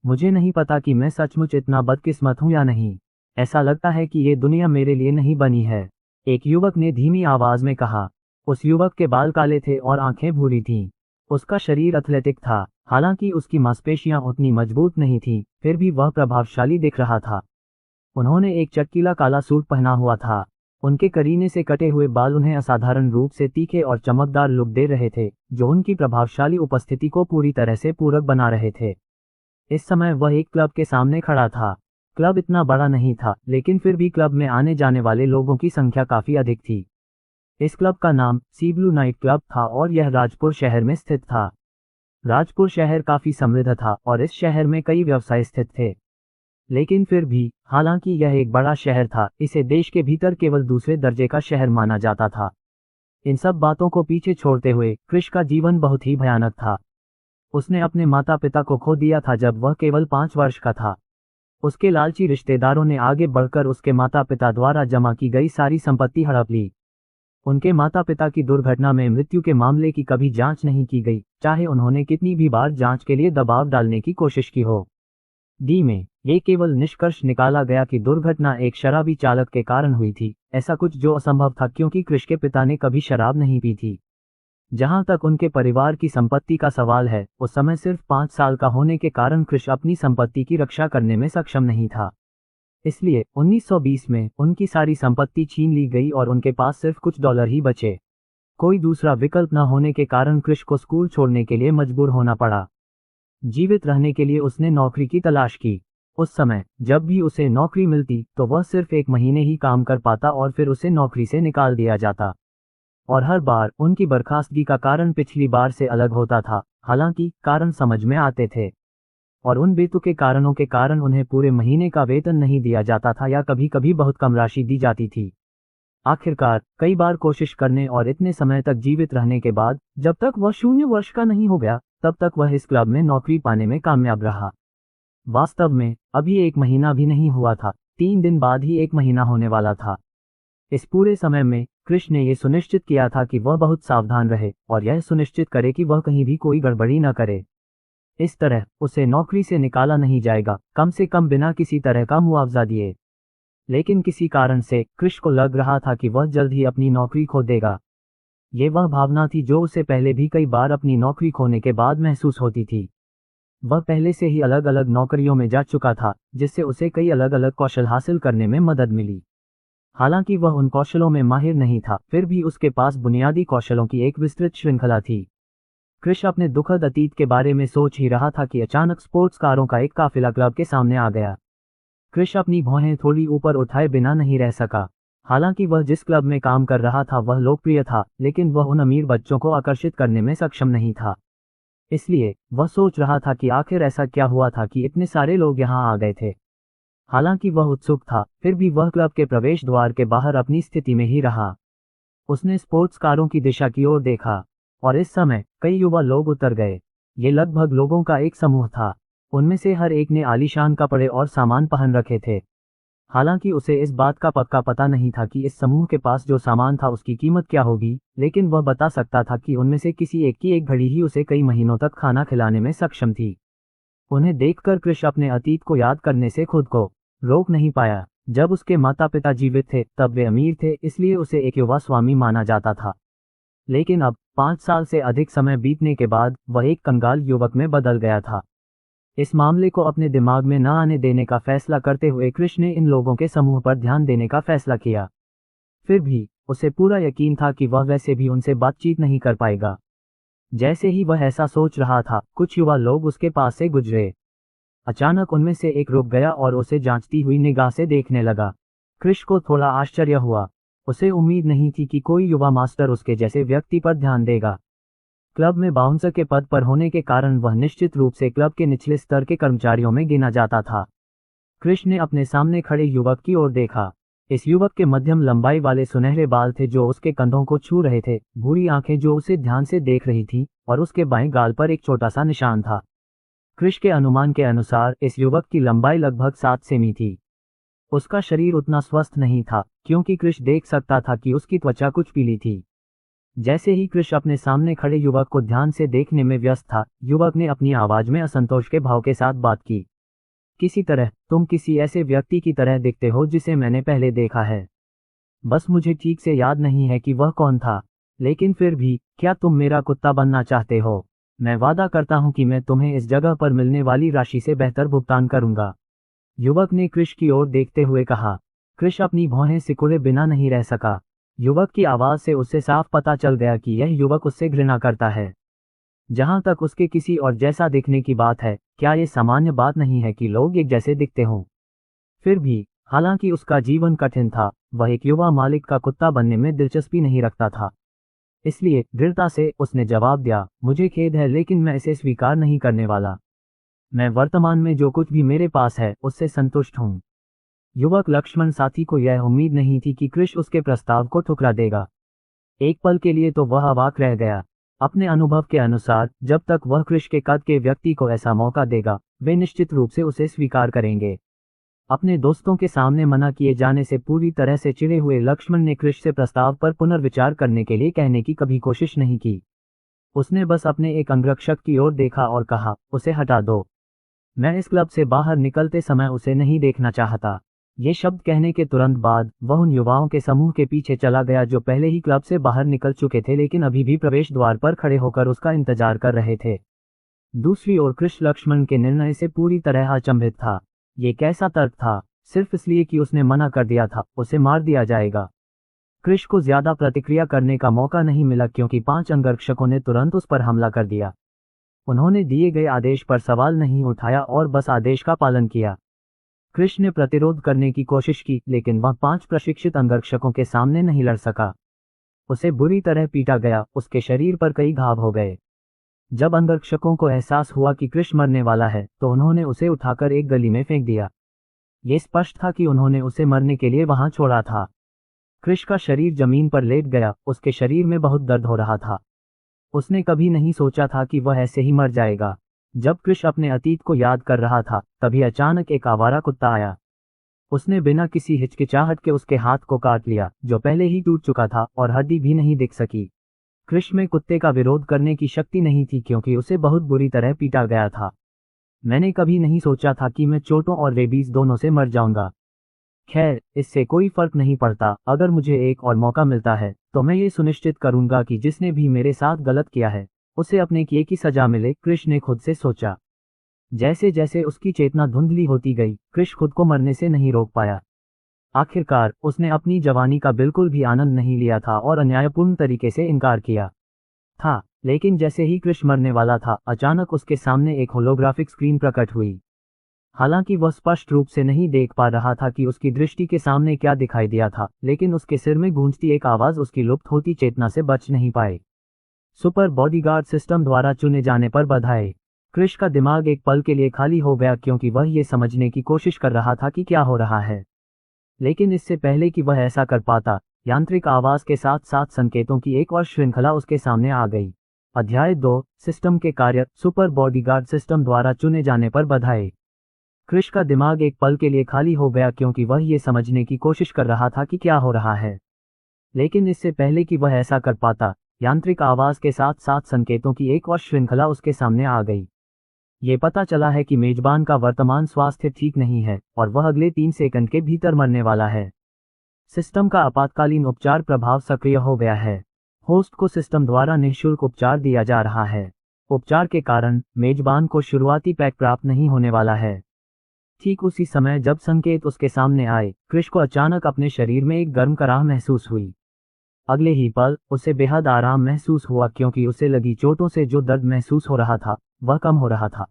मुझे नहीं पता कि मैं सचमुच इतना बदकिस्मत हूं या नहीं। ऐसा लगता है कि ये दुनिया मेरे लिए नहीं बनी है, एक युवक ने धीमी आवाज में कहा। उस युवक के बाल काले थे और आंखें भूरी थीं। उसका शरीर एथलेटिक था, हालांकि उसकी मांसपेशियां उतनी मजबूत नहीं थीं, फिर भी वह प्रभावशाली दिख रहा था। उन्होंने एक चटकीला काला सूट पहना हुआ था। उनके करीने से कटे हुए बाल उन्हें असाधारण रूप से तीखे और चमकदार लुक दे रहे थे, जो उनकी प्रभावशाली उपस्थिति को पूरी तरह से पूरक बना रहे थे। इस समय वह एक क्लब के सामने खड़ा था। क्लब इतना बड़ा नहीं था, लेकिन फिर भी क्लब में आने जाने वाले लोगों की संख्या काफी अधिक थी। इस क्लब का नाम सी ब्लू नाइट क्लब था और यह राजपुर शहर में स्थित था। राजपुर शहर काफी समृद्ध था और इस शहर में कई व्यवसाय स्थित थे। लेकिन फिर भी, हालांकि यह एक बड़ा शहर था, इसे देश के भीतर केवल दूसरे दर्जे का शहर माना जाता था। इन सब बातों को पीछे छोड़ते हुए क्रिश का जीवन बहुत ही भयानक था। उसने अपने माता पिता को खो दिया था जब वह केवल 5 वर्ष का था। उसके लालची रिश्तेदारों ने आगे बढ़कर उसके माता पिता द्वारा जमा की गई सारी संपत्ति हड़प ली। उनके माता पिता की दुर्घटना में मृत्यु के मामले की कभी जांच नहीं की गई, चाहे उन्होंने कितनी भी बार जांच के लिए दबाव डालने की कोशिश की हो। डी में ये केवल निष्कर्ष निकाला गया कि दुर्घटना एक शराबी चालक के कारण हुई थी, ऐसा कुछ जो असंभव था क्योंकि क्रिश के पिता ने कभी शराब नहीं पी थी। जहां तक उनके परिवार की संपत्ति का सवाल है, उस समय सिर्फ 5 साल का होने के कारण क्रिश अपनी संपत्ति की रक्षा करने में सक्षम नहीं था। इसलिए 1920 में उनकी सारी संपत्ति छीन ली गई और उनके पास सिर्फ कुछ डॉलर ही बचे। कोई दूसरा विकल्प न होने के कारण क्रिश को स्कूल छोड़ने के लिए मजबूर होना पड़ा। जीवित रहने के लिए उसने नौकरी की तलाश की। उस समय जब भी उसे नौकरी मिलती तो वह सिर्फ 1 महीने ही काम कर पाता और फिर उसे नौकरी से निकाल दिया जाता। और हर बार उनकी बर्खास्तगी का कारण पिछली बार से अलग होता था, हालांकि कारण समझ में आते थे। और उन बेतुके कारणों के कारण उन्हें पूरे महीने का वेतन नहीं दिया जाता था या कभी कभी बहुत कम राशि दी जाती थी। आखिरकार कई बार कोशिश करने और इतने समय तक जीवित रहने के बाद, जब तक वह 0 वर्ष का नहीं हो गया, तब तक वह इस क्लब में नौकरी पाने में कामयाब रहा। वास्तव में अभी 1 महीना भी नहीं हुआ था, 3 दिन बाद ही 1 महीना होने वाला था। इस पूरे समय में क्रिश ने यह सुनिश्चित किया था कि वह बहुत सावधान रहे और यह सुनिश्चित करे कि वह कहीं भी कोई गड़बड़ी न करे। इस तरह उसे नौकरी से निकाला नहीं जाएगा, कम से कम बिना किसी तरह का मुआवजा दिए। लेकिन किसी कारण से क्रिश को लग रहा था कि वह जल्द ही अपनी नौकरी खो देगा। ये वह भावना थी जो उसे पहले भी कई बार अपनी नौकरी खोने के बाद महसूस होती थी। वह पहले से ही अलग अलग नौकरियों में जा चुका था, जिससे उसे कई अलग अलग कौशल हासिल करने में मदद मिली। हालांकि वह उन कौशलों में माहिर नहीं था, फिर भी उसके पास बुनियादी कौशलों की एक विस्तृत श्रृंखला थी। क्रिश अपने दुखद अतीत के बारे में सोच ही रहा था कि अचानक स्पोर्ट्स कारों का एक काफिला क्लब के सामने आ गया। क्रिश अपनी भौहें थोड़ी ऊपर उठाए बिना नहीं रह सका। हालांकि वह जिस क्लब में काम कर रहा था वह लोकप्रिय था, लेकिन वह उन अमीर बच्चों को आकर्षित करने में सक्षम नहीं था। इसलिए वह सोच रहा था कि आखिर ऐसा क्या हुआ था कि इतने सारे लोग यहां आ गए थे। हालांकि वह उत्सुक था, फिर भी वह क्लब के प्रवेश द्वार के बाहर अपनी स्थिति में ही रहा। उसने स्पोर्ट्स कारों की दिशा की ओर देखा और इस समय कई युवा लोग उतर गए। ये लगभग लोगों का एक समूह था। उनमें से हर एक ने आलीशान कपड़े और सामान पहन रखे थे। हालांकि उसे इस बात का पक्का पता नहीं था कि इस समूह के पास जो सामान था उसकी कीमत क्या होगी, लेकिन वह बता सकता था कि उनमें से किसी एक की एक घड़ी ही उसे कई महीनों तक खाना खिलाने में सक्षम थी। उन्हें देखकर क्रिश अपने अतीत को याद करने से खुद को रोक नहीं पाया। जब उसके माता पिता जीवित थे तब वे अमीर थे, इसलिए उसे एक युवा स्वामी माना जाता था। लेकिन अब 5 साल से अधिक समय बीतने के बाद वह एक कंगाल युवक में बदल गया था। इस मामले को अपने दिमाग में न आने देने का फैसला करते हुए क्रिश ने इन लोगों के समूह पर ध्यान देने का फैसला किया। फिर भी उसे पूरा यकीन था कि वह वैसे भी उनसे बातचीत नहीं कर पाएगा। जैसे ही वह ऐसा सोच रहा था, कुछ युवा लोग उसके पास से गुजरे। अचानक उनमें से एक रुक गया और उसे जांचती हुई निगाह से देखने लगा। क्रिश को थोड़ा आश्चर्य हुआ। उसे उम्मीद नहीं थी कि कोई युवा मास्टर उसके जैसे व्यक्ति पर ध्यान देगा। क्लब में बाउंसर के पद पर होने के कारण वह निश्चित रूप से क्लब के निचले स्तर के कर्मचारियों में गिना जाता था। क्रिश ने अपने सामने खड़े युवक की ओर देखा। इस युवक के मध्यम लंबाई वाले सुनहरे बाल थे जो उसके कंधों को छू रहे थे, भूरी आंखें जो उसे ध्यान से देख रही थीं, और उसके बाएं गाल पर एक छोटा सा निशान था। क्रिश के अनुमान के अनुसार इस युवक की लंबाई लगभग 7 सेमी थी। उसका शरीर उतना स्वस्थ नहीं था, क्योंकि क्रिश देख सकता था कि उसकी त्वचा कुछ पीली थी। जैसे ही क्रिश अपने सामने खड़े युवक को ध्यान से देखने में व्यस्त था, युवक ने अपनी आवाज में असंतोष के भाव के साथ बात की। किसी तरह तुम किसी ऐसे व्यक्ति की तरह दिखते हो जिसे मैंने पहले देखा है। बस मुझे ठीक से याद नहीं है कि वह कौन था, लेकिन फिर भी क्या तुम मेरा कुत्ता बनना चाहते हो? मैं वादा करता हूं कि मैं तुम्हें इस जगह पर मिलने वाली राशि से बेहतर भुगतान करूंगा। युवक ने कृष की ओर देखते हुए कहा। कृष अपनी भौहें सिकुड़े बिना नहीं रह सका। युवक की आवाज से उसे साफ पता चल गया कि यह युवक उससे घृणा करता है। जहां तक उसके किसी और जैसा दिखने की बात है, क्या ये सामान्य बात नहीं है कि लोग एक जैसे दिखते हों? फिर भी, हालांकि उसका जीवन कठिन था, वह एक युवा मालिक का कुत्ता बनने में दिलचस्पी नहीं रखता था। इसलिए दृढ़ता से उसने जवाब दिया, मुझे खेद है लेकिन मैं इसे स्वीकार नहीं करने वाला। मैं वर्तमान में जो कुछ भी मेरे पास है उससे संतुष्ट हूँ। युवक लक्ष्मण साथी को यह उम्मीद नहीं थी कि कृष उसके प्रस्ताव को ठुकरा देगा। एक पल के लिए तो वह अवाक रह गया। अपने अनुभव के अनुसार जब तक वह कृष के कद के व्यक्ति को ऐसा मौका देगा, वे निश्चित रूप से उसे स्वीकार करेंगे। अपने दोस्तों के सामने मना किए जाने से पूरी तरह से चिढ़े हुए लक्ष्मण ने कृष से प्रस्ताव पर पुनर्विचार करने के लिए कहने की कभी कोशिश नहीं की। उसने बस अपने एक अंगरक्षक की ओर देखा और कहा, उसे हटा दो। मैं इस क्लब से बाहर निकलते समय उसे नहीं देखना चाहता। ये शब्द कहने के तुरंत बाद वह उन युवाओं के समूह के पीछे चला गया जो पहले ही क्लब से बाहर निकल चुके थे लेकिन अभी भी प्रवेश द्वार पर खड़े होकर उसका इंतजार कर रहे थे। दूसरी ओर कृष लक्ष्मण के निर्णय से पूरी तरह अचंभित था। ये कैसा तर्क था? सिर्फ इसलिए कि उसने मना कर दिया था, उसे मार दिया जाएगा। कृष को ज्यादा प्रतिक्रिया करने का मौका नहीं मिला क्योंकि 5 अंगरक्षकों ने तुरंत उस पर हमला कर दिया। उन्होंने दिए गए आदेश पर सवाल नहीं उठाया और बस आदेश का पालन किया। कृष ने प्रतिरोध करने की कोशिश की लेकिन वह 5 प्रशिक्षित अंगरक्षकों के सामने नहीं लड़ सका। उसे बुरी तरह पीटा गया, उसके शरीर पर कई घाव हो गए। जब अंगरक्षकों को एहसास हुआ कि कृष मरने वाला है तो उन्होंने उसे उठाकर एक गली में फेंक दिया। ये स्पष्ट था कि उन्होंने उसे मरने के लिए वहां छोड़ा था। कृष का शरीर जमीन पर लेट गया, उसके शरीर में बहुत दर्द हो रहा था। उसने कभी नहीं सोचा था कि वह ऐसे ही मर जाएगा। जब कृष अपने अतीत को याद कर रहा था तभी अचानक एक आवारा कुत्ता आया। उसने बिना किसी हिचकिचाहट के उसके हाथ को काट लिया जो पहले ही टूट चुका था और हड्डी भी नहीं दिख सकी। कृष में कुत्ते का विरोध करने की शक्ति नहीं थी क्योंकि उसे बहुत बुरी तरह पीटा गया था। मैंने कभी नहीं सोचा था कि मैं चोटों और रेबीज दोनों से मर जाऊंगा। खैर, इससे कोई फर्क नहीं पड़ता। अगर मुझे एक और मौका मिलता है तो मैं ये सुनिश्चित करूंगा कि जिसने भी मेरे साथ गलत किया है उसे अपने किए की सजा मिले, कृष ने खुद से सोचा। जैसे जैसे उसकी चेतना धुंधली होती गई, कृष खुद को मरने से नहीं रोक पाया। आखिरकार उसने अपनी जवानी का बिल्कुल भी आनंद नहीं लिया था और अन्यायपूर्ण तरीके से इनकार किया था। लेकिन जैसे ही कृष मरने वाला था, अचानक उसके सामने एक होलोग्राफिक स्क्रीन प्रकट हुई। हालांकि वह स्पष्ट रूप से नहीं देख पा रहा था कि उसकी दृष्टि के सामने क्या दिखाई दिया था, लेकिन उसके सिर में गूंजती एक आवाज उसकी लुप्त होती चेतना से बच नहीं पाए। सुपर बॉडीगार्ड सिस्टम द्वारा चुने जाने पर बधाई। कृष का दिमाग एक पल के लिए खाली हो गया क्योंकि वह ये समझने की कोशिश कर रहा था कि क्या हो रहा है। लेकिन इससे पहले कि वह ऐसा कर पाता, यांत्रिक आवाज के साथ साथ संकेतों की एक और श्रृंखला उसके सामने आ गई। अध्याय 2, सिस्टम के कार्य। सुपर बॉडीगार्ड सिस्टम द्वारा चुने जाने पर बधाई। कृष का दिमाग एक पल के लिए खाली हो गया क्योंकि वह ये समझने की कोशिश कर रहा था कि क्या हो रहा है। लेकिन इससे पहले कि वह ऐसा कर पाता, यांत्रिक आवाज के साथ साथ संकेतों की एक और श्रृंखला उसके सामने आ गई। ये पता चला है कि मेजबान का वर्तमान स्वास्थ्य ठीक नहीं है और वह अगले 3 सेकंड के भीतर मरने वाला है। सिस्टम का आपातकालीन उपचार प्रभाव सक्रिय हो गया है। होस्ट को सिस्टम द्वारा निःशुल्क उपचार दिया जा रहा है। उपचार के कारण मेजबान को शुरुआती पैक प्राप्त नहीं होने वाला है। ठीक उसी समय जब संकेत उसके सामने आए, कृष को अचानक अपने शरीर में एक गर्म कराह महसूस हुई। अगले ही पल उसे बेहद आराम महसूस हुआ क्योंकि उसे लगी चोटों से जो दर्द महसूस हो रहा था वह कम हो रहा था।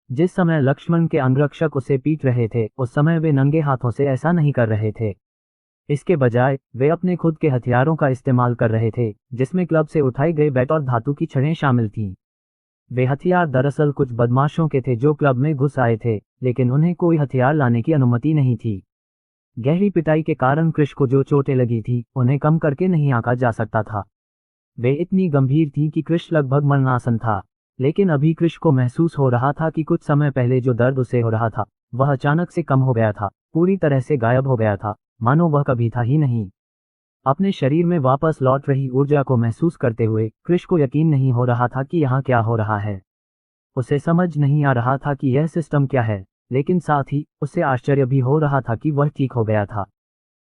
जिस समय लक्ष्मण के अंगरक्षक उसे पीट रहे थे, उस समय वे नंगे हाथों से ऐसा नहीं कर रहे थे। इसके बजाय वे अपने खुद के हथियारों का इस्तेमाल कर रहे थे, जिसमें क्लब से उठाई गई बैट और धातु की छड़ें शामिल थीं। वे हथियार दरअसल कुछ बदमाशों के थे जो क्लब में घुस आए थे, लेकिन उन्हें कोई हथियार लाने की अनुमति नहीं थी। गहरी पिटाई के कारण कृष को जो चोटें लगी थी उन्हें कम करके नहीं आंका जा सकता था। वे इतनी गंभीर थीं कि कृष लगभग मरणासन था। लेकिन अभी कृष को महसूस हो रहा था कि कुछ समय पहले जो दर्द उसे हो रहा था वह अचानक से कम हो गया था, पूरी तरह से गायब हो गया था, मानो वह कभी था ही नहीं। अपने शरीर में वापस लौट रही ऊर्जा को महसूस करते हुए कृष को यकीन नहीं हो रहा था कि यहाँ क्या हो रहा है। उसे समझ नहीं आ रहा था कि यह सिस्टम क्या है। लेकिन साथ ही उससे आश्चर्य भी हो रहा था कि वह ठीक हो गया था।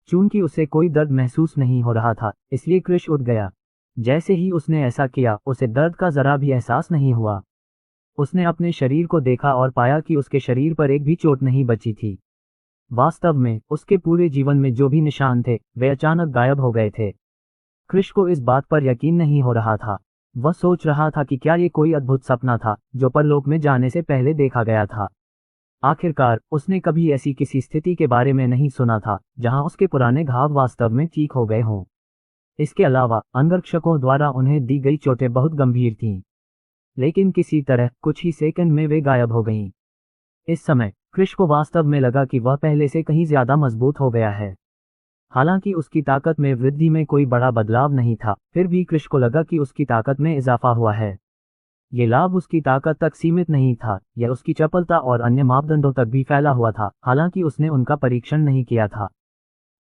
चूंकि उसे कोई दर्द महसूस नहीं हो रहा था, इसलिए क्रिश उठ गया। जैसे ही उसने ऐसा किया, उसे दर्द का जरा भी एहसास नहीं हुआ। उसने अपने शरीर को देखा और पाया कि उसके शरीर पर एक भी चोट नहीं बची थी। वास्तव में उसके पूरे जीवन में जो भी निशान थे, वे अचानक गायब हो गए थे। क्रिश को इस बात पर यकीन नहीं हो रहा था। वह सोच रहा था कि क्या ये कोई अद्भुत सपना था जो परलोक में जाने से पहले देखा गया था। आखिरकार उसने कभी ऐसी किसी स्थिति के बारे में नहीं सुना था जहां उसके पुराने घाव वास्तव में ठीक हो गए हों। इसके अलावा अंगरक्षकों द्वारा उन्हें दी गई चोटें बहुत गंभीर थीं, लेकिन किसी तरह कुछ ही सेकंड में वे गायब हो गईं। इस समय क्रिश को वास्तव में लगा कि वह पहले से कहीं ज्यादा मजबूत हो गया है। हालांकि उसकी ताकत में वृद्धि में कोई बड़ा बदलाव नहीं था, फिर भी क्रिश को लगा कि उसकी ताकत में इजाफा हुआ है। ये लाभ उसकी ताकत तक सीमित नहीं था, यह उसकी चपलता और अन्य मापदंडों तक भी फैला हुआ था, हालांकि उसने उनका परीक्षण नहीं किया था।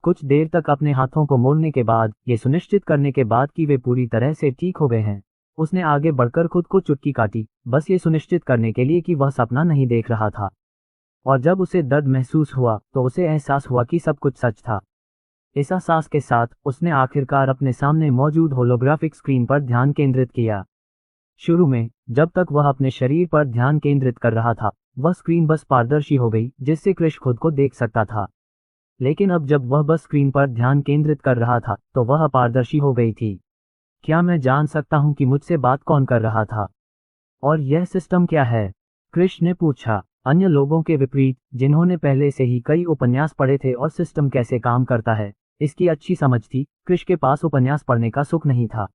कुछ देर तक अपने हाथों को मोड़ने के बाद, ये सुनिश्चित करने के बाद कि वे पूरी तरह से ठीक हो गए हैं, उसने आगे बढ़कर खुद को चुटकी काटी, बस ये सुनिश्चित करने के लिए कि वह सपना नहीं देख रहा था। और जब उसे दर्द महसूस हुआ तो उसे एहसास हुआ कि सब कुछ सच था। इस एहसास के साथ उसने आखिरकार अपने सामने मौजूद होलोग्राफिक स्क्रीन पर ध्यान केंद्रित किया। शुरू में जब तक वह अपने शरीर पर ध्यान केंद्रित कर रहा था, वह स्क्रीन बस पारदर्शी हो गई जिससे क्रिश खुद को देख सकता था। लेकिन अब जब वह बस स्क्रीन पर ध्यान केंद्रित कर रहा था तो वह अपारदर्शी हो गई थी। क्या मैं जान सकता हूं कि मुझसे बात कौन कर रहा था? और यह सिस्टम क्या है? क्रिश ने पूछा। अन्य लोगों के विपरीत, जिन्होंने पहले से ही कई उपन्यास पढ़े थे और सिस्टम कैसे काम करता है इसकी अच्छी समझ थी, क्रिश के पास उपन्यास पढ़ने का सुख नहीं था।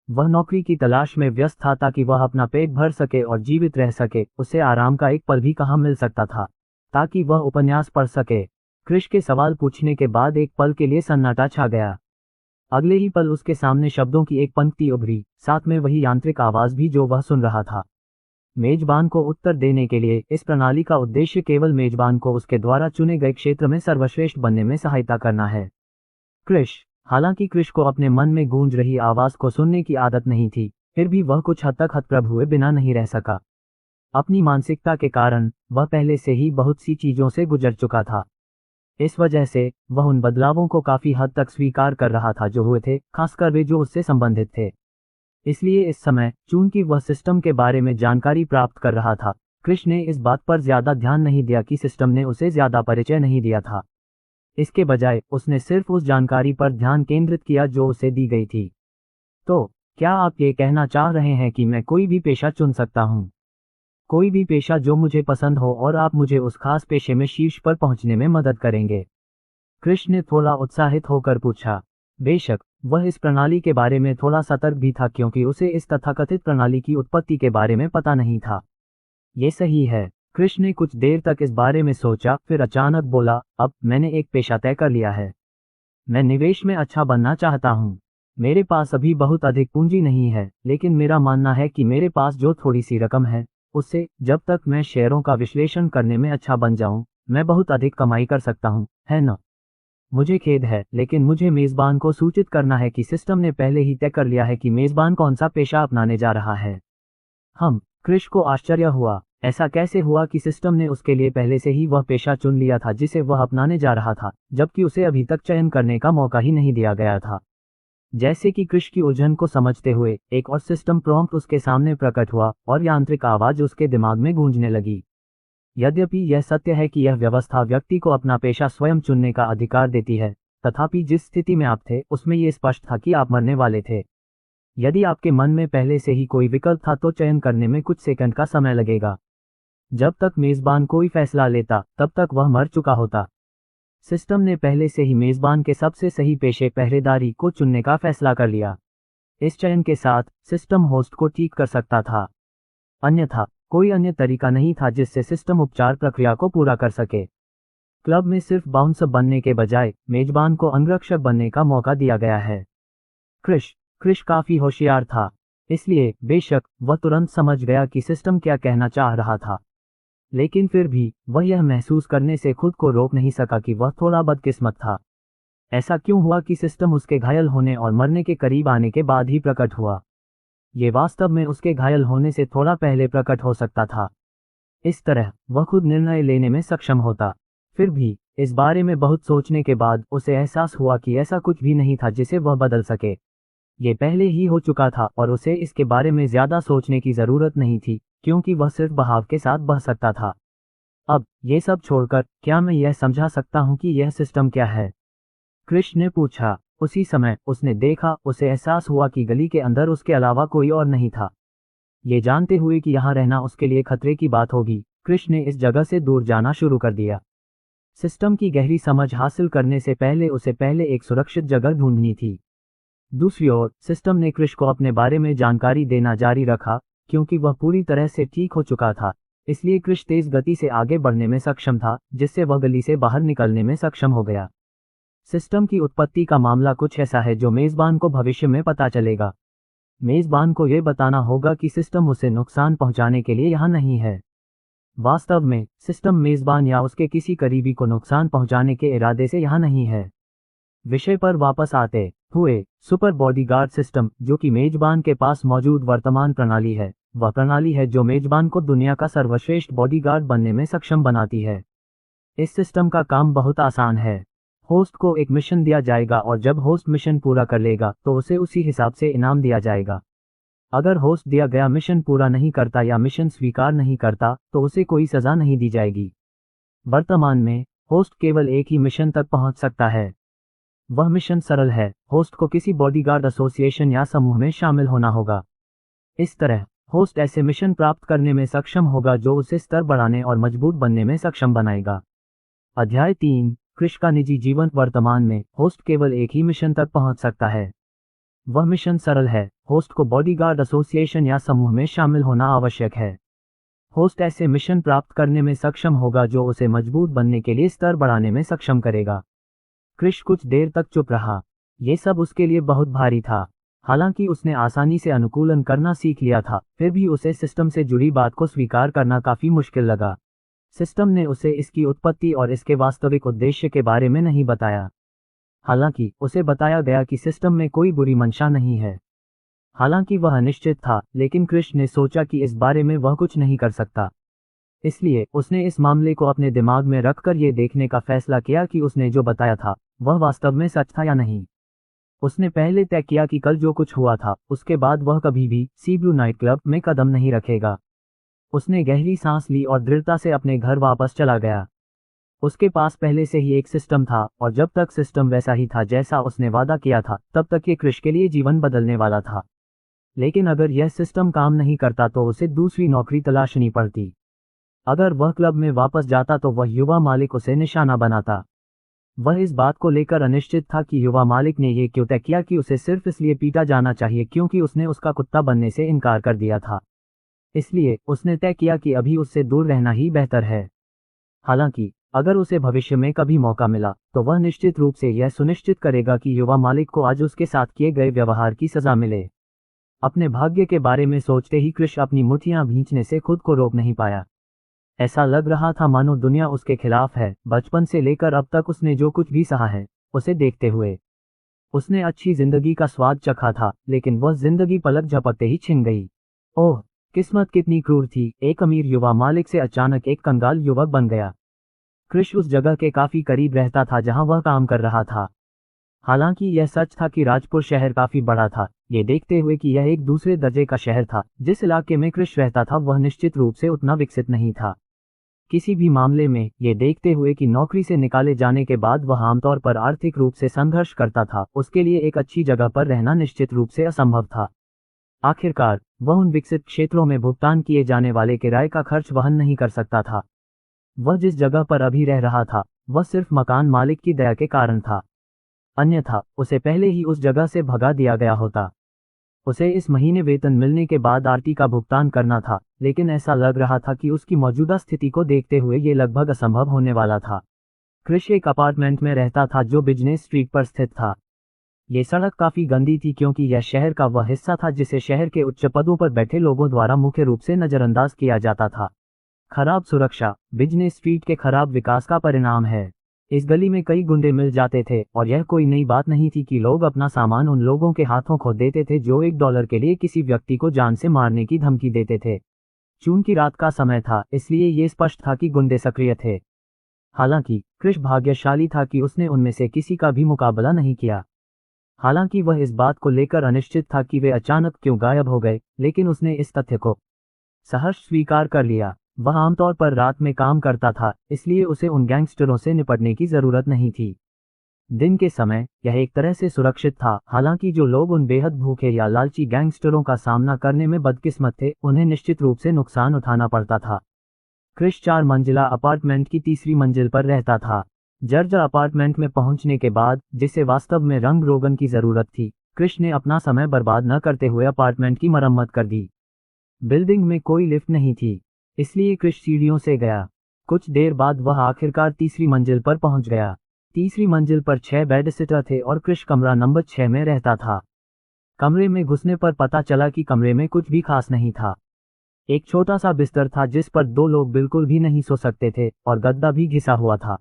वह नौकरी की तलाश में व्यस्त था ताकि वह अपना पेट भर सके और जीवित रह सके। उसे आराम का एक पल भी कहाँ मिल सकता था ताकि वह उपन्यास पढ़ सके। क्रिश के सवाल पूछने के बाद एक पल के लिए सन्नाटा छा गया। अगले ही पल उसके सामने शब्दों की एक पंक्ति उभरी, साथ में वही यांत्रिक आवाज भी जो वह सुन रहा था। मेजबान को उत्तर देने के लिए इस प्रणाली का उद्देश्य केवल मेजबान को उसके द्वारा चुने गए क्षेत्र में सर्वश्रेष्ठ बनने में सहायता करना है। क्रिश, हालांकि क्रिश को अपने मन में गूंज रही आवाज को सुनने की आदत नहीं थी, फिर भी वह कुछ हद तक हतप्रभ हुए बिना नहीं रह सका। अपनी मानसिकता के कारण वह पहले से ही बहुत सी चीजों से गुजर चुका था। इस वजह से वह उन बदलावों को काफी हद तक स्वीकार कर रहा था जो हुए थे, खासकर वे जो उससे संबंधित थे। इसलिए इस समय चूंकि वह सिस्टम के बारे में जानकारी प्राप्त कर रहा था, क्रिश ने इस बात पर ज्यादा ध्यान नहीं दिया कि सिस्टम ने उसे ज्यादा परिचय नहीं दिया था। इसके बजाय उसने सिर्फ उस जानकारी पर ध्यान केंद्रित किया जो उसे दी गई थी। तो क्या आप ये कहना चाह रहे हैं कि मैं कोई भी पेशा चुन सकता हूं? कोई भी पेशा जो मुझे पसंद हो और आप मुझे उस खास पेशे में शीर्ष पर पहुंचने में मदद करेंगे? क्रिश ने थोड़ा उत्साहित होकर पूछा। बेशक, वह इस प्रणाली के बारे में थोड़ा सतर्क भी था क्योंकि उसे इस तथाकथित प्रणाली की उत्पत्ति के बारे में पता नहीं था। ये सही है। क्रिश ने कुछ देर तक इस बारे में सोचा, फिर अचानक बोला, अब मैंने एक पेशा तय कर लिया है। मैं निवेश में अच्छा बनना चाहता हूँ। मेरे पास अभी बहुत अधिक पूंजी नहीं है, लेकिन मेरा मानना है कि मेरे पास जो थोड़ी सी रकम है उससे, जब तक मैं शेयरों का विश्लेषण करने में अच्छा बन जाऊं, मैं बहुत अधिक कमाई कर सकता हूं, है न? मुझे खेद है, लेकिन मुझे मेजबान को सूचित करना है कि सिस्टम ने पहले ही तय कर लिया है कि मेजबान कौन सा पेशा अपनाने जा रहा है। क्रिश को आश्चर्य हुआ। ऐसा कैसे हुआ कि सिस्टम ने उसके लिए पहले से ही वह पेशा चुन लिया था जिसे वह अपनाने जा रहा था, जबकि उसे अभी तक चयन करने का मौका ही नहीं दिया गया था। जैसे कि क्रिश की उलझन को समझते हुए एक और सिस्टम प्रॉम्प्ट उसके सामने प्रकट हुआ और यांत्रिक आवाज उसके दिमाग में गूंजने लगी। यद्यपि यह सत्य है कि यह व्यवस्था व्यक्ति को अपना पेशा स्वयं चुनने का अधिकार देती है, तथापि जिस स्थिति में आप थे उसमें यह स्पष्ट था कि आप मरने वाले थे। यदि आपके मन में पहले से ही कोई विकल्प था तो चयन करने में कुछ सेकंड का समय लगेगा। जब तक मेजबान कोई फैसला लेता तब तक वह मर चुका होता। सिस्टम ने पहले से ही मेजबान के सबसे सही पेशे पहरेदारी को चुनने का फैसला कर लिया। इस चयन के साथ सिस्टम होस्ट को ठीक कर सकता था, अन्यथा कोई अन्य तरीका नहीं था जिससे सिस्टम उपचार प्रक्रिया को पूरा कर सके। क्लब में सिर्फ बाउंसर बनने के बजाय मेजबान को अंगरक्षक बनने का मौका दिया गया है। क्रिश काफी होशियार था, इसलिए बेशक वह तुरंत समझ गया कि सिस्टम क्या कहना चाह रहा था, लेकिन फिर भी वह यह महसूस करने से खुद को रोक नहीं सका कि वह थोड़ा बदकिस्मत था। ऐसा क्यों हुआ कि सिस्टम उसके घायल होने और मरने के करीब आने के बाद ही प्रकट हुआ? ये वास्तव में उसके घायल होने से थोड़ा पहले प्रकट हो सकता था। इस तरह वह खुद निर्णय लेने में सक्षम होता। फिर भी इस बारे में बहुत सोचने के बाद उसे एहसास हुआ कि ऐसा कुछ भी नहीं था जिसे वह बदल सके। ये पहले ही हो चुका था और उसे इसके बारे में ज्यादा सोचने की जरूरत नहीं थी, क्योंकि वह सिर्फ बहाव के साथ बह सकता था। अब ये सब छोड़कर क्या मैं यह समझा सकता हूँ कि यह सिस्टम क्या है? कृष ने पूछा। उसी समय उसने देखा, उसे एहसास हुआ कि गली के अंदर उसके अलावा कोई और नहीं था। ये जानते हुए कि यहाँ रहना उसके लिए खतरे की बात होगी, कृष ने इस जगह से दूर जाना शुरू कर दिया। सिस्टम की गहरी समझ हासिल करने से पहले उसे पहले एक सुरक्षित जगह ढूंढनी थी। दूसरी ओर सिस्टम ने कृष को अपने बारे में जानकारी देना जारी रखा, क्योंकि वह पूरी तरह से ठीक हो चुका था। इसलिए कृष तेज गति से आगे बढ़ने में सक्षम था, जिससे वह गली से बाहर निकलने में सक्षम हो गया। सिस्टम की उत्पत्ति का मामला कुछ ऐसा है जो मेजबान को भविष्य में पता चलेगा। मेजबान को यह बताना होगा कि सिस्टम उसे नुकसान पहुंचाने के लिए यहाँ नहीं है। वास्तव में सिस्टम मेजबान या उसके किसी करीबी को नुकसान पहुंचाने के इरादे से यहाँ नहीं है। विषय पर वापस आते हुए, सुपर बॉडीगार्ड सिस्टम, जो कि मेजबान के पास मौजूद वर्तमान प्रणाली है, वह प्रणाली है जो मेजबान को दुनिया का सर्वश्रेष्ठ बॉडीगार्ड बनने में सक्षम बनाती है। इस सिस्टम का काम बहुत आसान है। होस्ट को एक मिशन दिया जाएगा और जब होस्ट मिशन पूरा कर लेगा तो उसे उसी हिसाब से इनाम दिया जाएगा। अगर होस्ट दिया गया मिशन पूरा नहीं करता या मिशन स्वीकार नहीं करता तो उसे कोई सजा नहीं दी जाएगी। वर्तमान में होस्ट केवल एक ही मिशन तक पहुंच सकता है। वह मिशन सरल है, होस्ट को किसी बॉडीगार्ड एसोसिएशन या समूह में शामिल होना होगा। इस तरह होस्ट ऐसे मिशन प्राप्त करने में सक्षम होगा जो उसे स्तर बढ़ाने और मजबूत बनने में सक्षम बनाएगा। अध्याय 3, कृष का निजी जीवन। वर्तमान में होस्ट केवल एक ही मिशन तक पहुंच सकता है। वह मिशन सरल है, होस्ट को बॉडीगार्ड एसोसिएशन या समूह में शामिल होना आवश्यक है। होस्ट ऐसे मिशन प्राप्त करने में सक्षम होगा जो उसे मजबूत बनने के लिए स्तर बढ़ाने में सक्षम करेगा। कृष कुछ देर तक चुप रहा। ये सब उसके लिए बहुत भारी था। हालांकि उसने आसानी से अनुकूलन करना सीख लिया था, फिर भी उसे सिस्टम से जुड़ी बात को स्वीकार करना काफी मुश्किल लगा। सिस्टम ने उसे इसकी उत्पत्ति और इसके वास्तविक उद्देश्य के बारे में नहीं बताया। हालांकि उसे बताया गया कि सिस्टम में कोई बुरी मंशा नहीं है। हालांकि वह अनिश्चित था, लेकिन कृष ने सोचा कि इस बारे में वह कुछ नहीं कर सकता। इसलिए उसने इस मामले को अपने दिमाग में रखकर यह देखने का फैसला किया कि उसने जो बताया था वह वास्तव में सच था या नहीं। उसने पहले तय किया कि कल जो कुछ हुआ था उसके बाद वह कभी भी सी ब्लू नाइट क्लब में कदम नहीं रखेगा। उसने गहरी सांस ली और दृढ़ता से अपने घर वापस चला गया। उसके पास पहले से ही एक सिस्टम था और जब तक सिस्टम वैसा ही था जैसा उसने वादा किया था, तब तक ये कृष के लिए जीवन बदलने वाला था। लेकिन अगर यह सिस्टम काम नहीं करता तो उसे दूसरी नौकरी तलाशनी पड़ती। अगर वह क्लब में वापस जाता तो वह युवा मालिक उसे निशाना बनाता। वह इस बात को लेकर अनिश्चित था कि युवा मालिक ने यह क्यों तय किया कि उसे सिर्फ इसलिए पीटा जाना चाहिए क्योंकि उसने उसका कुत्ता बनने से इनकार कर दिया था। इसलिए उसने तय किया कि अभी उससे दूर रहना ही बेहतर है। हालांकि अगर उसे भविष्य में कभी मौका मिला तो वह निश्चित रूप से यह सुनिश्चित करेगा कि युवा मालिक को आज उसके साथ किए गए व्यवहार की सजा मिले। अपने भाग्य के बारे में सोचते ही कृष अपनी मुट्ठियां भींचने से खुद को रोक नहीं पाया। ऐसा लग रहा था मानो दुनिया उसके खिलाफ है। बचपन से लेकर अब तक उसने जो कुछ भी सहा है, उसे देखते हुए उसने अच्छी जिंदगी का स्वाद चखा था, लेकिन वह जिंदगी पलक झपकते ही छिन गई। ओह, किस्मत कितनी क्रूर थी। एक अमीर युवा मालिक से अचानक एक कंगाल युवक बन गया। कृष उस जगह के काफी करीब रहता था जहां वह काम कर रहा था। हालांकि यह सच था कि राजपुर शहर काफी बड़ा था। ये देखते हुए कि यह एक दूसरे दर्जे का शहर था, जिस इलाके में कृष रहता था वह निश्चित रूप से उतना विकसित नहीं था। किसी भी मामले में ये देखते हुए कि नौकरी से निकाले जाने के बाद वह आमतौर पर आर्थिक रूप से संघर्ष करता था, उसके लिए एक अच्छी जगह पर रहना निश्चित रूप से असंभव था। आखिरकार वह उन विकसित क्षेत्रों में भुगतान किए जाने वाले किराए का खर्च वहन नहीं कर सकता था। वह जिस जगह पर अभी रह रहा था वह सिर्फ मकान मालिक की दया के कारण था, अन्यथा उसे पहले ही उस जगह से भगा दिया गया होता। उसे इस महीने वेतन मिलने के बाद आरटी का भुगतान करना था, लेकिन ऐसा लग रहा था कि उसकी मौजूदा स्थिति को देखते हुए ये लगभग असंभव होने वाला था। कृष एक अपार्टमेंट में रहता था जो बिजनेस स्ट्रीट पर स्थित था। ये सड़क काफी गंदी थी क्योंकि यह शहर का वह हिस्सा था जिसे शहर के उच्च पदों पर बैठे लोगों द्वारा मुख्य रूप से नजरअंदाज किया जाता था। खराब सुरक्षा बिजनेस स्ट्रीट के खराब विकास का परिणाम है। इस गली में कई गुंडे मिल जाते थे और यह कोई नई बात नहीं थी कि लोग अपना सामान उन लोगों के हाथों खो देते थे जो $1 के लिए किसी व्यक्ति को जान से मारने की धमकी देते थे। चूंकि रात का समय था इसलिए ये स्पष्ट था कि गुंडे सक्रिय थे। हालांकि कृष भाग्यशाली था कि उसने उनमें से किसी का भी मुकाबला नहीं किया। हालांकि वह इस बात को लेकर अनिश्चित था कि वे अचानक क्यों गायब हो गए, लेकिन उसने इस तथ्य को सहर्ष स्वीकार कर लिया। वह आमतौर पर रात में काम करता था, इसलिए उसे उन गैंगस्टरों से निपटने की जरूरत नहीं थी। दिन के समय यह एक तरह से सुरक्षित था। हालांकि जो लोग उन बेहद भूखे या लालची गैंगस्टरों का सामना करने में बदकिस्मत थे, उन्हें निश्चित रूप से नुकसान उठाना पड़ता था। क्रिश 4 मंजिला अपार्टमेंट की तीसरी मंजिल पर रहता था। जर्जर अपार्टमेंट में पहुंचने के बाद, जिसे वास्तव में रंग रोगन की जरूरत थी, क्रिश ने अपना समय बर्बाद न करते हुए अपार्टमेंट की मरम्मत कर दी। बिल्डिंग में कोई लिफ्ट नहीं थी, इसलिए क्रिश सीढ़ियों से गया। कुछ देर बाद वह आखिरकार तीसरी मंजिल पर पहुंच गया। तीसरी मंजिल पर 6 बेड सिटर थे और क्रिश कमरा नंबर 6 में रहता था। कमरे में घुसने पर पता चला कि कमरे में कुछ भी खास नहीं था। एक छोटा सा बिस्तर था जिस पर 2 लोग बिल्कुल भी नहीं सो सकते थे, और गद्दा भी घिसा हुआ था।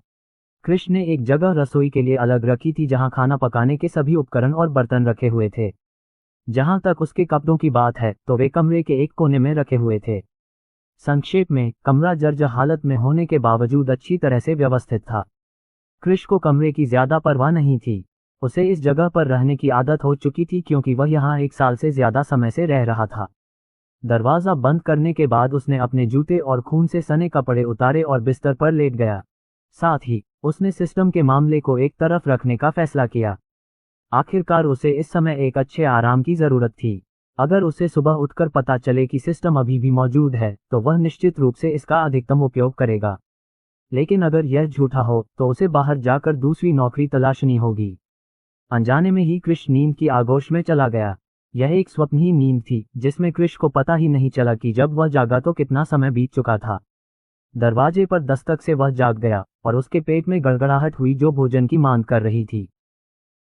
क्रिश ने एक जगह रसोई के लिए अलग रखी थी जहां खाना पकाने के सभी उपकरण और बर्तन रखे हुए थे। जहां तक उसके कपड़ों की बात है तो वे कमरे के एक कोने में रखे हुए थे। संक्षेप में, कमरा जर्जर हालत में होने के बावजूद अच्छी तरह से व्यवस्थित था। क्रिश को कमरे की ज्यादा परवाह नहीं थी। उसे इस जगह पर रहने की आदत हो चुकी थी क्योंकि वह यहाँ 1 साल से ज्यादा समय से रह रहा था। दरवाजा बंद करने के बाद उसने अपने जूते और खून से सने कपड़े उतारे और बिस्तर पर लेट गया। साथ ही उसने सिस्टम के मामले को एक तरफ रखने का फैसला किया। आखिरकार उसे इस समय एक अच्छे आराम की जरूरत थी। अगर उसे सुबह उठकर पता चले कि सिस्टम अभी भी मौजूद है तो वह निश्चित रूप से इसका अधिकतम उपयोग करेगा। लेकिन अगर यह झूठा हो तो उसे बाहर जाकर दूसरी नौकरी तलाशनी होगी। अनजाने में ही क्रिश नींद की आगोश में चला गया। यह एक स्वप्नहीन नींद थी जिसमें क्रिश को पता ही नहीं चला कि जब वह जागा तो कितना समय बीत चुका था। दरवाजे पर दस्तक से वह जाग गया और उसके पेट में गड़गड़ाहट हुई जो भोजन की मांग कर रही थी।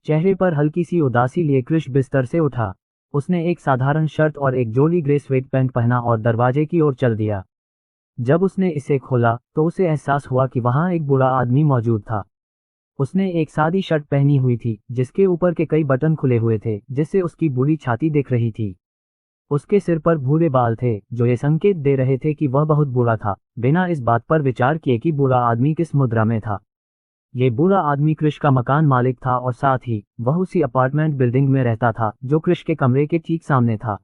चेहरे पर हल्की सी उदासी लिए क्रिश बिस्तर से उठा। उसने एक साधारण शर्ट और एक जोड़ी ग्रे स्वेट पैंट पहना और दरवाजे की ओर चल दिया। जब उसने इसे खोला तो उसे एहसास हुआ कि वहां एक बूढ़ा आदमी मौजूद था। उसने एक सादी शर्ट पहनी हुई थी जिसके ऊपर के कई बटन खुले हुए थे, जिससे उसकी बूढ़ी छाती दिख रही थी। उसके सिर पर भूरे बाल थे जो ये संकेत दे रहे थे कि वह बहुत बूढ़ा था, बिना इस बात पर विचार किए कि बूढ़ा आदमी किस मुद्रा में था। ये बूढ़ा आदमी क्रिश का मकान मालिक था और साथ ही वह उसी अपार्टमेंट बिल्डिंग में रहता था जो क्रिश के कमरे के ठीक सामने था।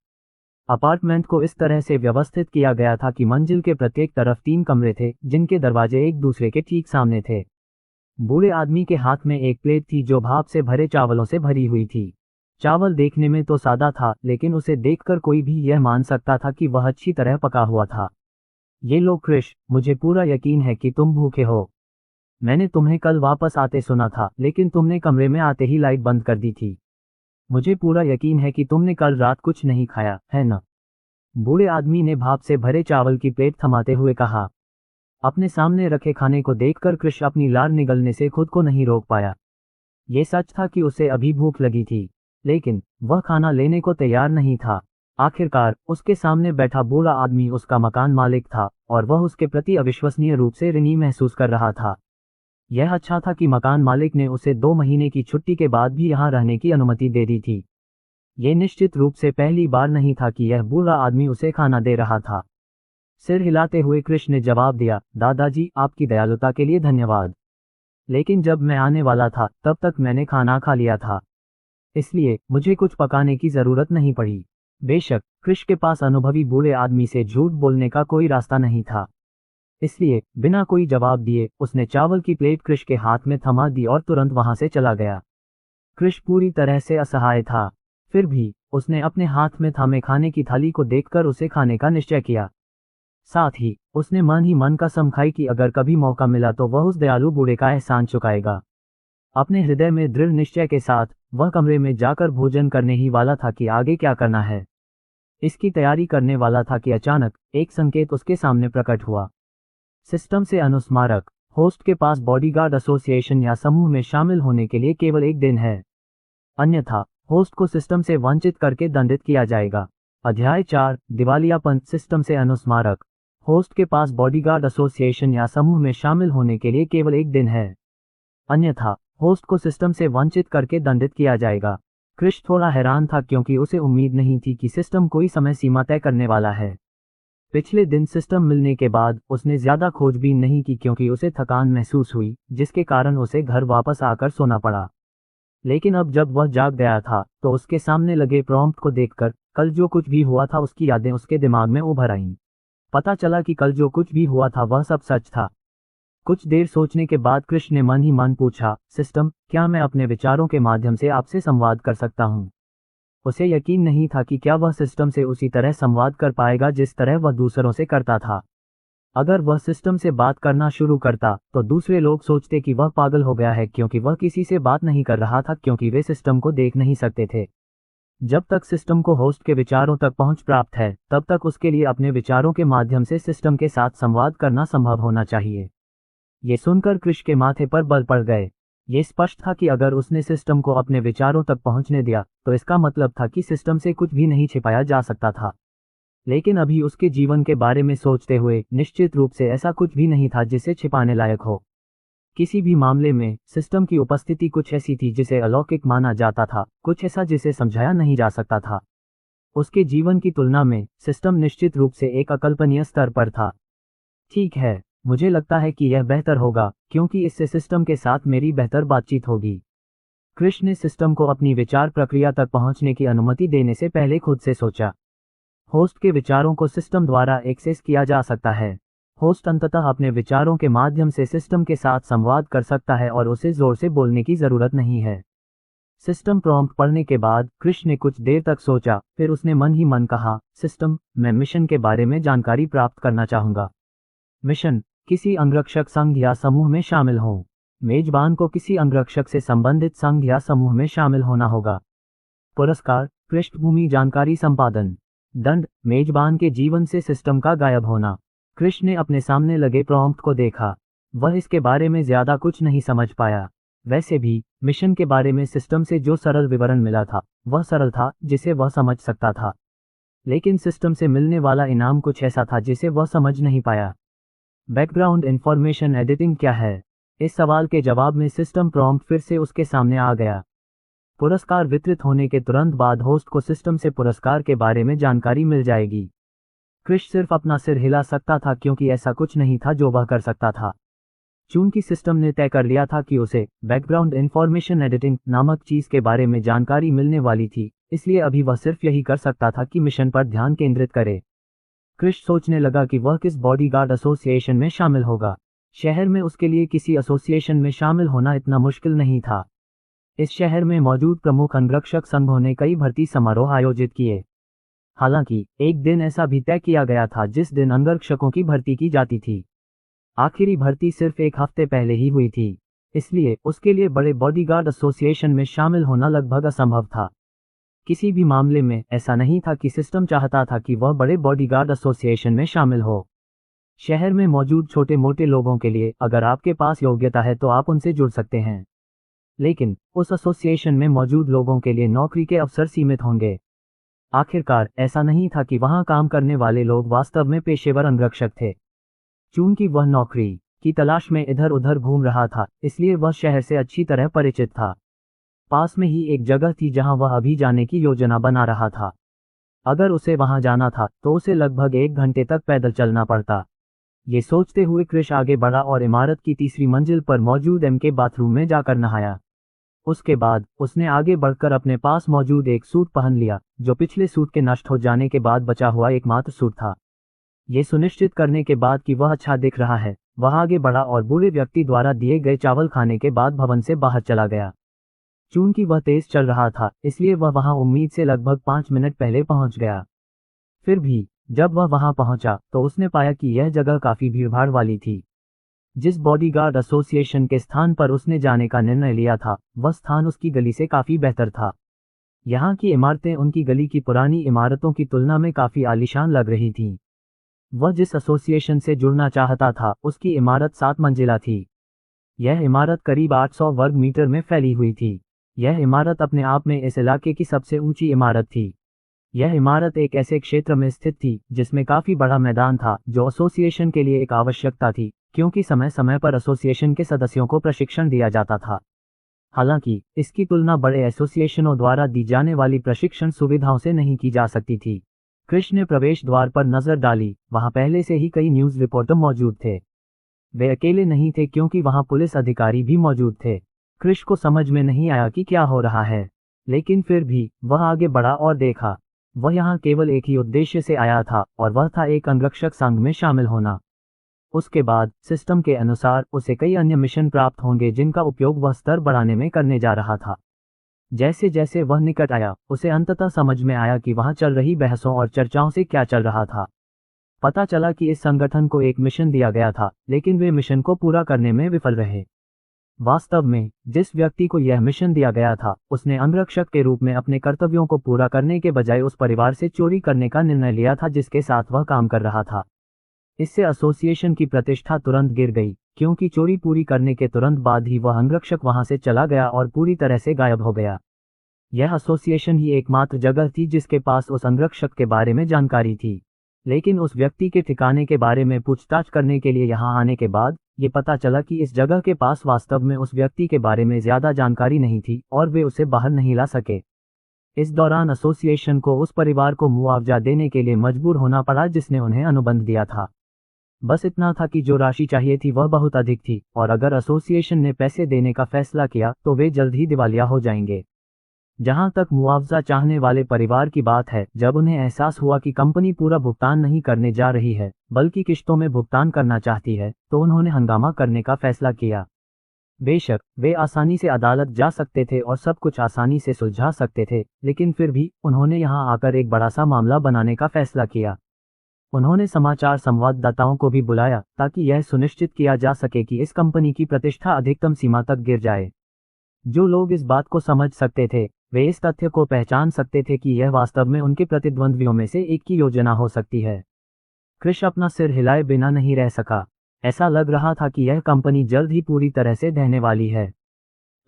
अपार्टमेंट को इस तरह से व्यवस्थित किया गया था कि मंजिल के प्रत्येक तरफ 3 कमरे थे जिनके दरवाजे एक दूसरे के ठीक सामने थे। बूढ़े आदमी के हाथ में एक प्लेट थी जो भाप से भरे चावलों से भरी हुई थी। चावल देखने में तो सादा था, लेकिन उसे देखकर कोई भी यह मान सकता था कि वह अच्छी तरह पका हुआ था। ये लो क्रिश, मुझे पूरा यकीन है कि तुम भूखे हो। मैंने तुम्हें कल वापस आते सुना था, लेकिन तुमने कमरे में आते ही लाइट बंद कर दी थी। मुझे पूरा यकीन है कि तुमने कल रात कुछ नहीं खाया, है न? बूढ़े आदमी ने भाप से भरे चावल की प्लेट थमाते हुए कहा। अपने सामने रखे खाने को देखकर क्रिश अपनी लार निगलने से खुद को नहीं रोक पाया। ये सच था कि उसे अभी भूख लगी थी, लेकिन वह खाना लेने को तैयार नहीं था। आखिरकार उसके सामने बैठा बूढ़ा आदमी उसका मकान मालिक था और वह उसके प्रति अविश्वसनीय रूप से ऋणी महसूस कर रहा था। यह अच्छा था कि मकान मालिक ने उसे 2 महीने की छुट्टी के बाद भी यहाँ रहने की अनुमति दे दी थी। ये निश्चित रूप से पहली बार नहीं था कि यह बूढ़ा आदमी उसे खाना दे रहा था। सिर हिलाते हुए क्रिश ने जवाब दिया, दादाजी, आपकी दयालुता के लिए धन्यवाद। लेकिन जब मैं आने वाला था तब तक मैंने खाना खा लिया था, इसलिए मुझे कुछ पकाने की जरूरत नहीं पड़ी। बेशक क्रिश के पास अनुभवी बूढ़े आदमी से झूठ बोलने का कोई रास्ता नहीं था, इसलिए बिना कोई जवाब दिए उसने चावल की प्लेट क्रिश के हाथ में थमा दी और तुरंत वहां से चला गया। क्रिश पूरी तरह से असहाय था, फिर भी उसने अपने हाथ में थामे खाने की थाली को देखकर उसे खाने का निश्चय किया। साथ ही उसने मन ही मन कसम खाई कि अगर कभी मौका मिला तो वह उस दयालु बूढ़े का एहसान चुकाएगा। अपने हृदय में दृढ़ निश्चय के साथ वह कमरे में जाकर भोजन करने ही वाला था कि आगे क्या करना है, इसकी तैयारी करने वाला था कि अचानक एक संकेत उसके सामने प्रकट हुआ। सिस्टम से अनुस्मारक, होस्ट के पास बॉडीगार्ड एसोसिएशन या समूह में शामिल होने के लिए केवल 1 दिन है, अन्यथा होस्ट को सिस्टम से वंचित करके दंडित किया जाएगा। अध्याय 4, दिवालियापन। सिस्टम से अनुस्मारक, होस्ट के पास बॉडीगार्ड एसोसिएशन या समूह में शामिल होने के लिए केवल 1 दिन है, अन्यथा होस्ट को सिस्टम से वंचित करके दंडित किया जाएगा। क्रिश थोड़ा हैरान था क्योंकि उसे उम्मीद नहीं थी कि सिस्टम कोई समय सीमा तय करने वाला है। पिछले दिन सिस्टम मिलने के बाद उसने ज्यादा खोजबीन नहीं की क्योंकि उसे थकान महसूस हुई, जिसके कारण उसे घर वापस आकर सोना पड़ा। लेकिन अब जब वह जाग गया था तो उसके सामने लगे प्रॉम्प्ट को देखकर कल जो कुछ भी हुआ था उसकी यादें उसके दिमाग में उभर आईं। पता चला कि कल जो कुछ भी हुआ था वह सब सच था। कुछ देर सोचने के बाद कृष्ण ने मन ही मन पूछा, सिस्टम, क्या मैं अपने विचारों के माध्यम से आपसे संवाद कर सकता हूँ? उसे यकीन नहीं था कि क्या वह सिस्टम से उसी तरह संवाद कर पाएगा जिस तरह वह दूसरों से करता था। अगर वह सिस्टम से बात करना शुरू करता तो दूसरे लोग सोचते कि वह पागल हो गया है क्योंकि वह किसी से बात नहीं कर रहा था क्योंकि वे सिस्टम को देख नहीं सकते थे। जब तक सिस्टम को होस्ट के विचारों तक पहुंच प्राप्त है तब तक उसके लिए अपने विचारों के माध्यम से सिस्टम के साथ संवाद करना संभव होना चाहिए। ये सुनकर कृष्ण के माथे पर बल पड़ गए। ये स्पष्ट था कि अगर उसने सिस्टम को अपने विचारों तक पहुंचने दिया तो इसका मतलब था कि सिस्टम से कुछ भी नहीं छिपाया जा सकता था। लेकिन अभी उसके जीवन के बारे में सोचते हुए निश्चित रूप से ऐसा कुछ भी नहीं था जिसे छिपाने लायक हो। किसी भी मामले में सिस्टम की उपस्थिति कुछ ऐसी थी जिसे अलौकिक माना जाता था, कुछ ऐसा जिसे समझाया नहीं जा सकता था। उसके जीवन की तुलना में सिस्टम निश्चित रूप से एक अकल्पनीय स्तर पर था। ठीक है, मुझे लगता है कि यह बेहतर होगा क्योंकि इससे सिस्टम के साथ मेरी बेहतर बातचीत होगी। कृष्ण ने सिस्टम को अपनी विचार प्रक्रिया तक पहुंचने की अनुमति देने से पहले खुद से सोचा। होस्ट के विचारों को सिस्टम द्वारा एक्सेस किया जा सकता है। होस्ट अंततः अपने विचारों के माध्यम से सिस्टम के साथ संवाद कर सकता है और उसे जोर से बोलने की जरूरत नहीं है। सिस्टम प्रॉम्प्ट पढ़ने के बाद कृष्ण ने कुछ देर तक सोचा, फिर उसने मन ही मन कहा, सिस्टम, मैं मिशन के बारे में जानकारी प्राप्त करना चाहूंगा। मिशन, किसी अंगरक्षक संघ या समूह में शामिल हों। मेजबान को किसी अंगरक्षक से संबंधित संघ या समूह में शामिल होना होगा। पुरस्कार, पृष्ठभूमि जानकारी संपादन। दंड, मेजबान के जीवन से सिस्टम का गायब होना। कृष्ण ने अपने सामने लगे प्रॉम्प्ट को देखा। वह इसके बारे में ज्यादा कुछ नहीं समझ पाया। वैसे भी मिशन के बारे में सिस्टम से जो सरल विवरण मिला था वह सरल था जिसे वह समझ सकता था, लेकिन सिस्टम से मिलने वाला इनाम कुछ ऐसा था जिसे वह समझ नहीं पाया। बैकग्राउंड इंफॉर्मेशन एडिटिंग क्या है? इस सवाल के जवाब में सिस्टम प्रॉम्प्ट फिर से उसके सामने आ गया। पुरस्कार वितरित होने के तुरंत बाद होस्ट को सिस्टम से पुरस्कार के बारे में जानकारी मिल जाएगी। कृष्ण सिर्फ अपना सिर हिला सकता था क्योंकि ऐसा कुछ नहीं था जो वह कर सकता था। चूंकि सिस्टम ने तय कर लिया था कि उसे बैकग्राउंड इंफॉर्मेशन एडिटिंग नामक चीज के बारे में जानकारी मिलने वाली थी, इसलिए अभी वह सिर्फ यही कर सकता था कि मिशन पर ध्यान केंद्रित करे। कृष्ण सोचने लगा कि वह किस बॉडीगार्ड एसोसिएशन में शामिल होगा। शहर में उसके लिए किसी एसोसिएशन में शामिल होना इतना मुश्किल नहीं था। इस शहर में मौजूद प्रमुख अंगरक्षक संघों ने कई भर्ती समारोह आयोजित किए। हालांकि एक दिन ऐसा भी तय किया गया था जिस दिन अंगरक्षकों की भर्ती की जाती थी। आखिरी भर्ती सिर्फ एक हफ्ते पहले ही हुई थी, इसलिए उसके लिए बड़े बॉडीगार्ड एसोसिएशन में शामिल होना लगभग असंभव था। किसी भी मामले में ऐसा नहीं था कि सिस्टम चाहता था कि वह बड़े बॉडीगार्ड एसोसिएशन में शामिल हो। शहर में मौजूद छोटे मोटे लोगों के लिए अगर आपके पास योग्यता है तो आप उनसे जुड़ सकते हैं, लेकिन उस एसोसिएशन में मौजूद लोगों के लिए नौकरी के अवसर सीमित होंगे। आखिरकार ऐसा नहीं था कि वहां काम करने वाले लोग वास्तव में पेशेवर अंगरक्षक थे। चूंकि वह नौकरी की तलाश में इधर उधर घूम रहा था, इसलिए वह शहर से अच्छी तरह परिचित था। पास में ही एक जगह थी जहां वह अभी जाने की योजना बना रहा था। अगर उसे वहां जाना था तो उसे लगभग 1 घंटे तक पैदल चलना पड़ता। ये सोचते हुए कृष्ण आगे बढ़ा और इमारत की तीसरी मंजिल पर मौजूद एम के बाथरूम में जाकर नहाया। उसके बाद उसने आगे बढ़कर अपने पास मौजूद एक सूट पहन लिया जो पिछले सूट के नष्ट हो जाने के बाद बचा हुआ एकमात्र सूट था। ये सुनिश्चित करने के बाद कि वह अच्छा दिख रहा है, वह आगे बढ़ा और बूढ़े व्यक्ति द्वारा दिए गए चावल खाने के बाद भवन से बाहर चला गया। चूंकि वह तेज चल रहा था, इसलिए वह वहां उम्मीद से लगभग 5 मिनट पहले पहुंच गया। फिर भी जब वह वहां पहुंचा तो उसने पाया कि यह जगह काफी भीड़भाड़ वाली थी। जिस बॉडीगार्ड एसोसिएशन के स्थान पर उसने जाने का निर्णय लिया था, वह स्थान उसकी गली से काफी बेहतर था। यहाँ की इमारतें उनकी गली की पुरानी इमारतों की तुलना में काफी आलीशान लग रही थीं। वह जिस एसोसिएशन से जुड़ना चाहता था उसकी इमारत 7 मंजिला थी। यह इमारत करीब 800 वर्ग मीटर में फैली हुई थी। यह इमारत अपने आप में इस इलाके की सबसे ऊंची इमारत थी। यह इमारत एक ऐसे क्षेत्र में स्थित थी जिसमें काफी बड़ा मैदान था, जो एसोसिएशन के लिए एक आवश्यकता थी, क्योंकि समय समय पर एसोसिएशन के सदस्यों को प्रशिक्षण दिया जाता था। हालांकि इसकी तुलना बड़े एसोसिएशनों द्वारा दी जाने वाली प्रशिक्षण सुविधाओं से नहीं की जा सकती थी। कृष्ण ने प्रवेश द्वार पर नजर डाली। वहां पहले से ही कई न्यूज रिपोर्टर मौजूद थे। वे अकेले नहीं थे क्योंकि वहां पुलिस अधिकारी भी मौजूद थे। कृष्ण को समझ में नहीं आया कि क्या हो रहा है, लेकिन फिर भी वह आगे बढ़ा और देखा। वह यहाँ केवल एक ही उद्देश्य से आया था, और वह था एक अंगरक्षक संघ में शामिल होना। उसके बाद सिस्टम के अनुसार उसे कई अन्य मिशन प्राप्त होंगे जिनका उपयोग वह स्तर बढ़ाने में करने जा रहा था। जैसे जैसे वह निकट आया, उसे अंततः समझ में आया कि वहां चल रही बहसों और चर्चाओं से क्या चल रहा था। पता चला कि इस संगठन को एक मिशन दिया गया था, लेकिन वे मिशन को पूरा करने में विफल रहे। वास्तव में जिस व्यक्ति को यह मिशन दिया गया था, उसने अंगरक्षक के रूप में अपने कर्तव्यों को पूरा करने के बजाय उस परिवार से चोरी करने का निर्णय लिया था जिसके साथ वह काम कर रहा था। इससे एसोसिएशन की प्रतिष्ठा तुरंत गिर गई, क्योंकि चोरी पूरी करने के तुरंत बाद ही वह अंगरक्षक वहां से चला गया और पूरी तरह से गायब हो गया। यह एसोसिएशन ही एकमात्र जगह थी जिसके पास उस अंगरक्षक के बारे में जानकारी थी। लेकिन उस व्यक्ति के ठिकाने के बारे में पूछताछ करने के लिए यहां आने के बाद ये पता चला कि इस जगह के पास वास्तव में उस व्यक्ति के बारे में ज्यादा जानकारी नहीं थी और वे उसे बाहर नहीं ला सके। इस दौरान एसोसिएशन को उस परिवार को मुआवजा देने के लिए मजबूर होना पड़ा जिसने उन्हें अनुबंध दिया था। बस इतना था कि जो राशि चाहिए थी वह बहुत अधिक थी, और अगर एसोसिएशन ने पैसे देने का फैसला किया तो वे जल्द ही दिवालिया हो जाएंगे। जहां तक मुआवजा चाहने वाले परिवार की बात है, जब उन्हें एहसास हुआ कि कंपनी पूरा भुगतान नहीं करने जा रही है बल्कि किश्तों में भुगतान करना चाहती है, तो उन्होंने हंगामा करने का फैसला किया। बेशक वे आसानी से अदालत जा सकते थे और सब कुछ आसानी से सुलझा सकते थे, लेकिन फिर भी उन्होंने यहां आकर एक बड़ा सा मामला बनाने का फैसला किया। उन्होंने समाचार संवाददाताओं को भी बुलाया ताकि यह सुनिश्चित किया जा सके कि इस कंपनी की प्रतिष्ठा अधिकतम सीमा तक गिर जाए। जो लोग इस बात को समझ सकते थे, वे इस तथ्य को पहचान सकते थे कि यह वास्तव में उनके प्रतिद्वंद्वियों में से एक की योजना हो सकती है। कृष अपना सिर हिलाए बिना नहीं रह सका। ऐसा लग रहा था कि यह कंपनी जल्द ही पूरी तरह से ढहने वाली है।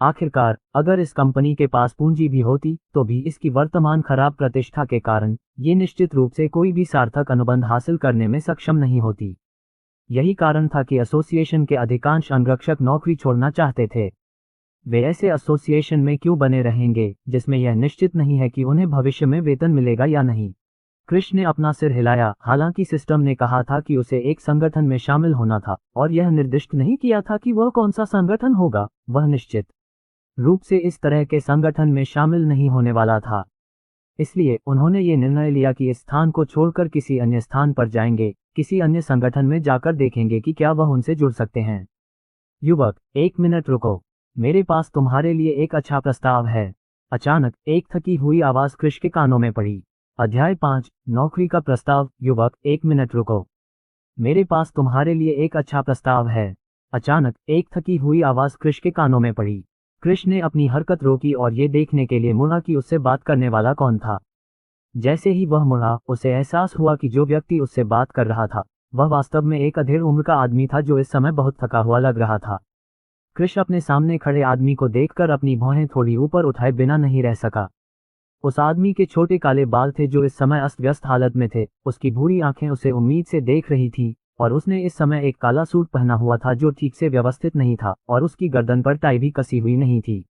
आखिरकार अगर इस कंपनी के पास पूंजी भी होती तो भी इसकी वर्तमान खराब प्रतिष्ठा के कारण ये निश्चित रूप से कोई भी सार्थक अनुबंध हासिल करने में सक्षम नहीं होती। यही कारण था कि एसोसिएशन के अधिकांश अंगरक्षक नौकरी छोड़ना चाहते थे। वे ऐसे एसोसिएशन में क्यों बने रहेंगे जिसमें यह निश्चित नहीं है कि उन्हें भविष्य में वेतन मिलेगा या नहीं। कृष्ण ने अपना सिर हिलाया। हालांकि सिस्टम ने कहा था कि उसे एक संगठन में शामिल होना था, और यह निर्दिष्ट नहीं किया था कि वह कौन सा संगठन होगा। वह निश्चित रूप से इस तरह के संगठन में शामिल नहीं होने वाला था। इसलिए उन्होंने ये निर्णय लिया कि इस स्थान को छोड़कर किसी अन्य स्थान पर जाएंगे, किसी अन्य संगठन में जाकर देखेंगे कि क्या वह उनसे जुड़ सकते हैं। युवक, 1 मिनट रुको, मेरे पास तुम्हारे लिए एक अच्छा प्रस्ताव है। अचानक एक थकी हुई आवाज कृष के कानों में पड़ी। अध्याय 5, नौकरी का प्रस्ताव। युवक, 1 मिनट रुको, मेरे पास तुम्हारे लिए एक अच्छा प्रस्ताव है। अचानक एक थकी हुई आवाज कृष के कानों में पड़ी। कृष ने अपनी हरकत रोकी और ये देखने के लिए मुड़ा कि उससे बात करने वाला कौन था। जैसे ही वह मुड़ा, उसे एहसास हुआ कि जो व्यक्ति उससे बात कर रहा था वह वास्तव में एक अधेड़ उम्र का आदमी था जो इस समय बहुत थका हुआ लग रहा था। कृष अपने सामने खड़े आदमी को देखकर अपनी भौहें थोड़ी ऊपर उठाए बिना नहीं रह सका। उस आदमी के छोटे काले बाल थे जो इस समय अस्त व्यस्त हालत में थे। उसकी भूरी आंखें उसे उम्मीद से देख रही थीं, और उसने इस समय एक काला सूट पहना हुआ था जो ठीक से व्यवस्थित नहीं था, और उसकी गर्दन पर टाई भी कसी हुई नहीं थी।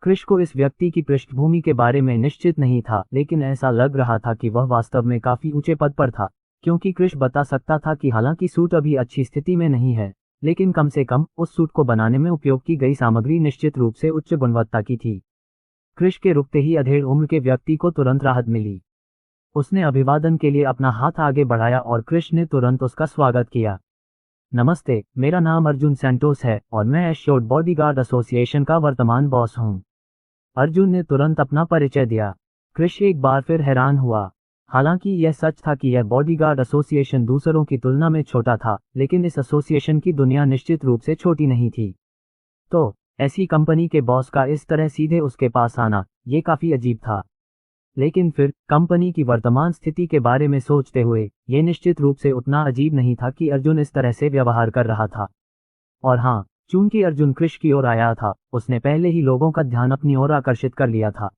कृष को इस व्यक्ति की पृष्ठभूमि के बारे में निश्चित नहीं था, लेकिन ऐसा लग रहा था कि वह वास्तव में काफी ऊंचे पद पर था, क्योंकि कृष बता सकता था कि हालांकि सूट अभी अच्छी स्थिति में नहीं है, लेकिन कम से कम उस सूट को बनाने में उपयोग की गई सामग्री निश्चित रूप से उच्च गुणवत्ता की थी। कृष के रुकते ही अधेड़ उम्र के व्यक्ति को तुरंत राहत मिली। उसने अभिवादन के लिए अपना हाथ आगे बढ़ाया और कृष ने तुरंत उसका स्वागत किया। नमस्ते, मेरा नाम अर्जुन सैंटोस है और मैं एश्योर्ड बॉडीगार्ड एसोसिएशन का वर्तमान बॉस हूँ। अर्जुन ने तुरंत अपना परिचय दिया। कृष एक बार फिर हैरान हुआ। हालांकि यह सच था कि यह बॉडीगार्ड एसोसिएशन दूसरों की तुलना में छोटा था, लेकिन इस एसोसिएशन की दुनिया निश्चित रूप से छोटी नहीं थी। तो ऐसी कंपनी के बॉस का इस तरह सीधे उसके पास आना, ये काफी अजीब था। लेकिन फिर कंपनी की वर्तमान स्थिति के बारे में सोचते हुए ये निश्चित रूप से उतना अजीब नहीं था कि अर्जुन इस तरह से व्यवहार कर रहा था। और हाँ, चूंकि अर्जुन कृष की ओर आया था, उसने पहले ही लोगों का ध्यान अपनी ओर आकर्षित कर लिया था।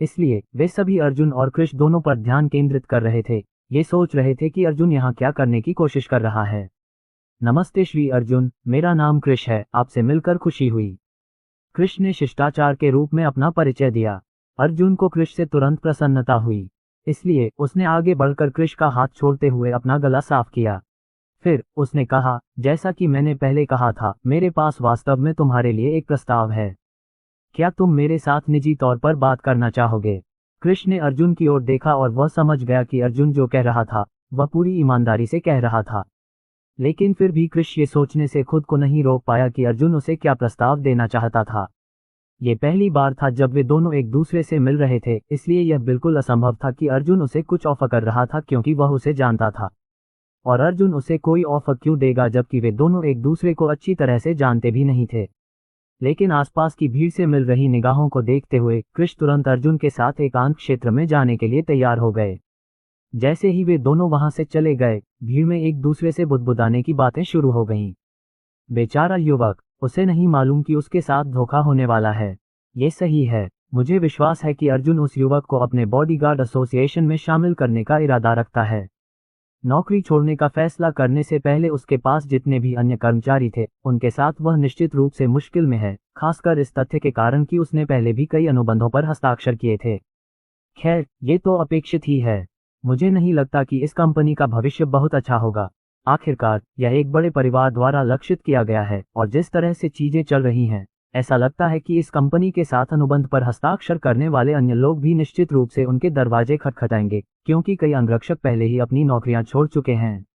इसलिए वे सभी अर्जुन और कृष दोनों पर ध्यान केंद्रित कर रहे थे। ये सोच रहे थे कि अर्जुन यहाँ क्या करने की कोशिश कर रहा है। नमस्ते श्री अर्जुन, मेरा नाम कृष है, आपसे मिलकर खुशी हुई। कृष ने शिष्टाचार के रूप में अपना परिचय दिया। अर्जुन को कृष से तुरंत प्रसन्नता हुई। इसलिए उसने आगे बढ़कर कृष का हाथ छोड़ते हुए अपना गला साफ किया। फिर उसने कहा, जैसा कि मैंने पहले कहा था, मेरे पास वास्तव में तुम्हारे लिए एक प्रस्ताव है। क्या तुम मेरे साथ निजी तौर पर बात करना चाहोगे? कृष ने अर्जुन की ओर देखा और वह समझ गया कि अर्जुन जो कह रहा था वह पूरी ईमानदारी से कह रहा था। लेकिन फिर भी कृष ये सोचने से खुद को नहीं रोक पाया कि अर्जुन उसे क्या प्रस्ताव देना चाहता था। ये पहली बार था जब वे दोनों एक दूसरे से मिल रहे थे, इसलिए यह बिल्कुल असंभव था कि अर्जुन उसे कुछ ऑफर कर रहा था, क्योंकि वह उसे जानता था। और अर्जुन उसे कोई ऑफर क्यों देगा जबकि वे दोनों एक दूसरे को अच्छी तरह से जानते भी नहीं थे। लेकिन आसपास की भीड़ से मिल रही निगाहों को देखते हुए कृष तुरंत अर्जुन के साथ एकांत क्षेत्र में जाने के लिए तैयार हो गए। जैसे ही वे दोनों वहां से चले गए, भीड़ में एक दूसरे से बुदबुदाने की बातें शुरू हो गईं। बेचारा युवक, उसे नहीं मालूम कि उसके साथ धोखा होने वाला है। ये सही है। मुझे विश्वास है कि अर्जुन उस युवक को अपने बॉडीगार्ड एसोसिएशन में शामिल करने का इरादा रखता है। नौकरी छोड़ने का फैसला करने से पहले उसके पास जितने भी अन्य कर्मचारी थे, उनके साथ वह निश्चित रूप से मुश्किल में है, खासकर इस तथ्य के कारण कि उसने पहले भी कई अनुबंधों पर हस्ताक्षर किए थे। खैर, ये तो अपेक्षित ही है। मुझे नहीं लगता कि इस कंपनी का भविष्य बहुत अच्छा होगा। आखिरकार यह एक बड़े परिवार द्वारा लक्षित किया गया है, और जिस तरह से चीजें चल रही हैं, ऐसा लगता है कि इस कंपनी के साथ अनुबंध पर हस्ताक्षर करने वाले अन्य लोग भी निश्चित रूप से उनके दरवाजे खटखटाएंगे, क्योंकि कई अंगरक्षक पहले ही अपनी नौकरियां छोड़ चुके हैं।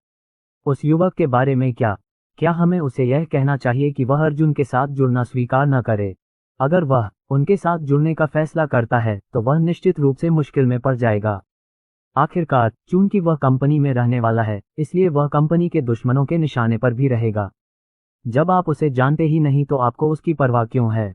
उस युवक के बारे में क्या हमें उसे यह कहना चाहिए कि वह अर्जुन के साथ जुड़ना स्वीकार न करे? अगर वह उनके साथ जुड़ने का फैसला करता है तो वह निश्चित रूप से मुश्किल में पड़ जाएगा। आखिरकार चूंकि वह कंपनी में रहने वाला है, इसलिए वह कंपनी के दुश्मनों के निशाने पर भी रहेगा। जब आप उसे जानते ही नहीं तो आपको उसकी परवाह क्यों है?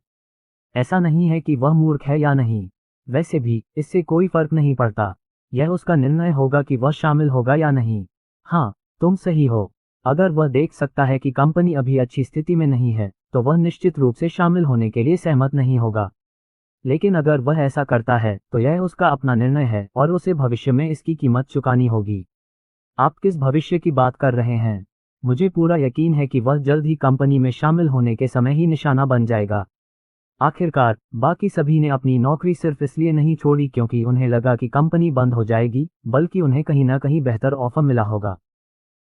ऐसा नहीं है कि वह मूर्ख है या नहीं। वैसे भी इससे कोई फर्क नहीं पड़ता। यह उसका निर्णय होगा कि वह शामिल होगा या नहीं। हाँ, तुम सही हो। अगर वह देख सकता है कि कंपनी अभी अच्छी स्थिति में नहीं है, तो वह निश्चित रूप से शामिल होने के लिए सहमत नहीं होगा। लेकिन अगर वह ऐसा करता है तो यह उसका अपना निर्णय है और उसे भविष्य में इसकी कीमत चुकानी होगी। आप किस भविष्य की बात कर रहे हैं? मुझे पूरा यकीन है कि वह जल्द ही कंपनी में शामिल होने के समय ही निशाना बन जाएगा। आखिरकार बाकी सभी ने अपनी नौकरी सिर्फ इसलिए नहीं छोड़ी क्योंकि उन्हें लगा कि कंपनी बंद हो जाएगी, बल्कि उन्हें कहीं ना कहीं बेहतर ऑफर मिला होगा।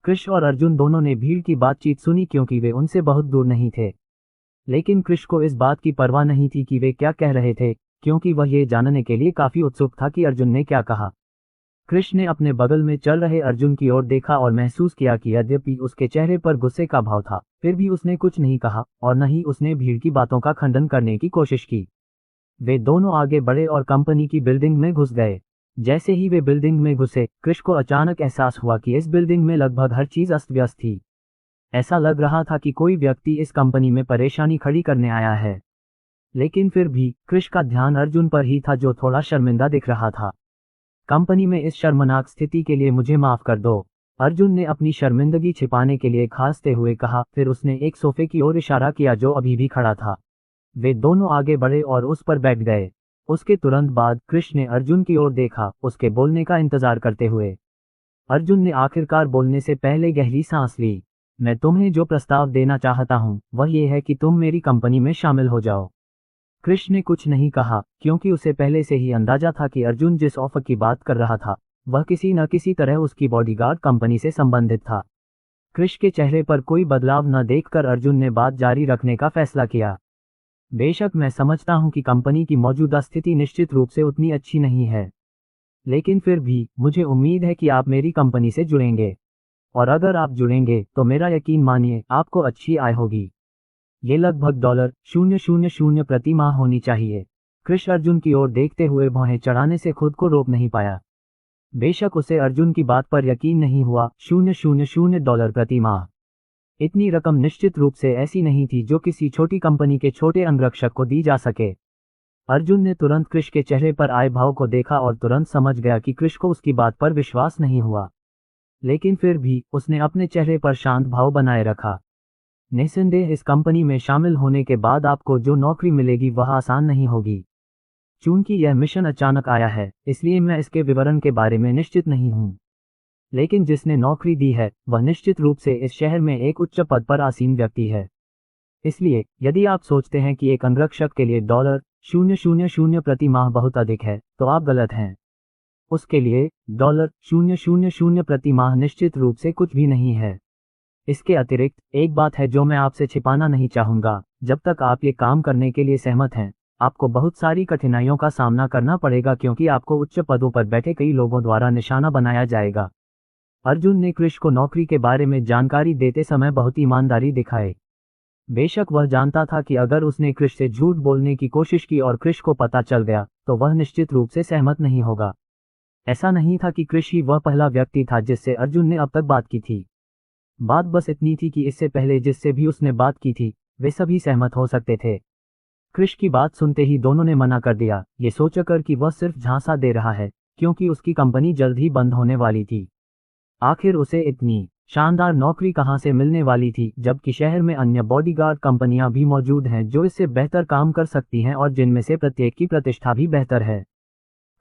कृष और अर्जुन दोनों ने भीड़ की बातचीत सुनी क्योंकि वे उनसे बहुत दूर नहीं थे। लेकिन कृष को इस बात की परवाह नहीं थी कि वे क्या कह रहे थे, क्योंकि वह ये जानने के लिए काफी उत्सुक था कि अर्जुन ने क्या कहा। कृष ने अपने बगल में चल रहे अर्जुन की ओर देखा और महसूस किया कि यद्यपि उसके चेहरे पर गुस्से का भाव था, फिर भी उसने कुछ नहीं कहा और न ही उसने भीड़ की बातों का खंडन करने की कोशिश की। वे दोनों आगे बढ़े और कंपनी की बिल्डिंग में घुस गए। जैसे ही वे बिल्डिंग में घुसे, कृष को अचानक एहसास हुआ कि इस बिल्डिंग में लगभग हर चीज अस्त व्यस्त थी। ऐसा लग रहा था कि कोई व्यक्ति इस कंपनी में परेशानी खड़ी करने आया है। लेकिन फिर भी कृष का ध्यान अर्जुन पर ही था, जो थोड़ा शर्मिंदा दिख रहा था। कंपनी में इस शर्मनाक स्थिति के लिए मुझे माफ कर दो, अर्जुन ने अपनी शर्मिंदगी छिपाने के लिए खांसते हुए कहा। फिर उसने एक सोफे की ओर इशारा किया जो अभी भी खड़ा था। वे दोनों आगे बढ़े और उस पर बैठ गए। उसके तुरंत बाद कृष ने अर्जुन की ओर देखा, उसके बोलने का इंतजार करते हुए। अर्जुन ने आखिरकार बोलने से पहले गहरी सांस ली। मैं तुम्हें जो प्रस्ताव देना चाहता हूं वह ये है कि तुम मेरी कंपनी में शामिल हो जाओ। कृष ने कुछ नहीं कहा, क्योंकि उसे पहले से ही अंदाजा था कि अर्जुन जिस ऑफर की बात कर रहा था वह किसी न किसी तरह उसकी बॉडीगार्ड कंपनी से संबंधित था। कृष के चेहरे पर कोई बदलाव न देखकर अर्जुन ने बात जारी रखने का फैसला किया। बेशक मैं समझता हूं कि कंपनी की मौजूदा स्थिति निश्चित रूप से उतनी अच्छी नहीं है, लेकिन फिर भी मुझे उम्मीद है कि आप मेरी कंपनी से जुड़ेंगे। और अगर आप जुड़ेंगे तो मेरा यकीन मानिए आपको अच्छी आय होगी। ये लगभग $000 प्रति माह होनी चाहिए। कृष अर्जुन की ओर देखते हुए भौहें चढ़ाने से खुद को रोक नहीं पाया। बेशक उसे अर्जुन की बात पर यकीन नहीं हुआ। $000 प्रति माह, इतनी रकम निश्चित रूप से ऐसी नहीं थी जो किसी छोटी कंपनी के छोटे अंगरक्षक को दी जा सके। अर्जुन ने तुरंत कृष के चेहरे पर आए भाव को देखा और तुरंत समझ गया कि कृष को उसकी बात पर विश्वास नहीं हुआ। लेकिन फिर भी उसने अपने चेहरे पर शांत भाव बनाए रखा। निस्संदेह इस कंपनी में शामिल होने के बाद आपको जो नौकरी मिलेगी वह आसान नहीं होगी। चूंकि यह मिशन अचानक आया है, इसलिए मैं इसके विवरण के बारे में निश्चित नहीं हूं। लेकिन जिसने नौकरी दी है वह निश्चित रूप से इस शहर में एक उच्च पद पर आसीन व्यक्ति है। इसलिए यदि आप सोचते हैं कि एक अंगरक्षक के लिए $000 प्रति माह बहुत अधिक है, तो आप गलत हैं। उसके लिए $000 प्रति माह निश्चित रूप से कुछ भी नहीं है। इसके अतिरिक्त एक बात है जो मैं आपसे छिपाना नहीं चाहूंगा, जब तक आप ये काम करने के लिए सहमत हैं, आपको बहुत सारी कठिनाइयों का सामना करना पड़ेगा क्योंकि आपको उच्च पदों पर बैठे कई लोगों द्वारा निशाना बनाया जाएगा। अर्जुन ने क्रिश को नौकरी के बारे में जानकारी देते समय बहुत ईमानदारी दिखाई। बेशक वह जानता था कि अगर उसने क्रिश से झूठ बोलने की कोशिश की और क्रिश को पता चल गया तो वह निश्चित रूप से सहमत नहीं होगा। ऐसा नहीं था कि क्रिश ही वह पहला व्यक्ति था जिससे अर्जुन ने अब तक बात की थी। बात बस इतनी थी कि इससे पहले जिससे भी उसने बात की थी वे सभी सहमत हो सकते थे। क्रिश की बात सुनते ही दोनों ने मना कर दिया, ये सोचकर कि वह सिर्फ झांसा दे रहा है क्योंकि उसकी कंपनी जल्द ही बंद होने वाली थी। आखिर उसे इतनी शानदार नौकरी कहां से मिलने वाली थी जबकि शहर में अन्य बॉडीगार्ड कंपनियां भी मौजूद हैं जो इससे बेहतर काम कर सकती हैं और जिनमें से प्रत्येक की प्रतिष्ठा भी बेहतर है।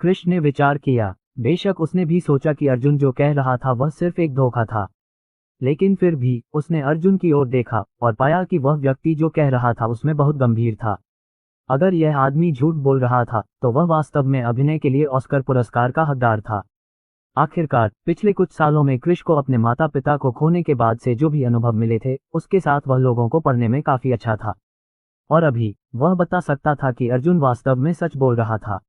क्रिश ने विचार किया। बेशक उसने भी सोचा कि अर्जुन जो कह रहा था वह सिर्फ एक धोखा था, लेकिन फिर भी उसने अर्जुन की ओर देखा और पाया कि वह व्यक्ति जो कह रहा था उसमें बहुत गंभीर था। अगर यह आदमी झूठ बोल रहा था तो वह वास्तव में अभिनय के लिए ऑस्कर पुरस्कार का हकदार था। आखिरकार पिछले कुछ सालों में क्रिश को अपने माता पिता को खोने के बाद से जो भी अनुभव मिले थे उसके साथ वह लोगों को पढ़ने में काफी अच्छा था और अभी वह बता सकता था कि अर्जुन वास्तव में सच बोल रहा था।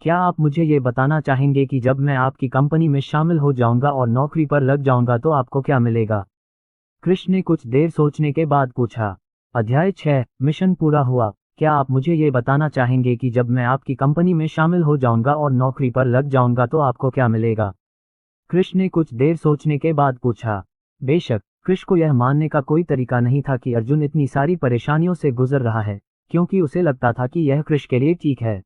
क्या आप मुझे ये बताना चाहेंगे कि जब मैं आपकी कंपनी में शामिल हो जाऊंगा और नौकरी पर लग जाऊंगा तो आपको क्या मिलेगा? क्रिश ने कुछ देर सोचने के बाद पूछा। अध्याय 6 मिशन पूरा हुआ। क्या आप मुझे ये बताना चाहेंगे कि जब मैं आपकी कंपनी में शामिल हो जाऊंगा और नौकरी पर लग जाऊंगा तो आपको क्या मिलेगा? क्रिश ने कुछ देर सोचने के बाद पूछा। बेशक क्रिश को यह मानने का कोई तरीका नहीं था कि अर्जुन इतनी सारी परेशानियों से गुजर रहा है, क्योंकि उसे लगता था कि यह क्रिश के लिए ठीक है।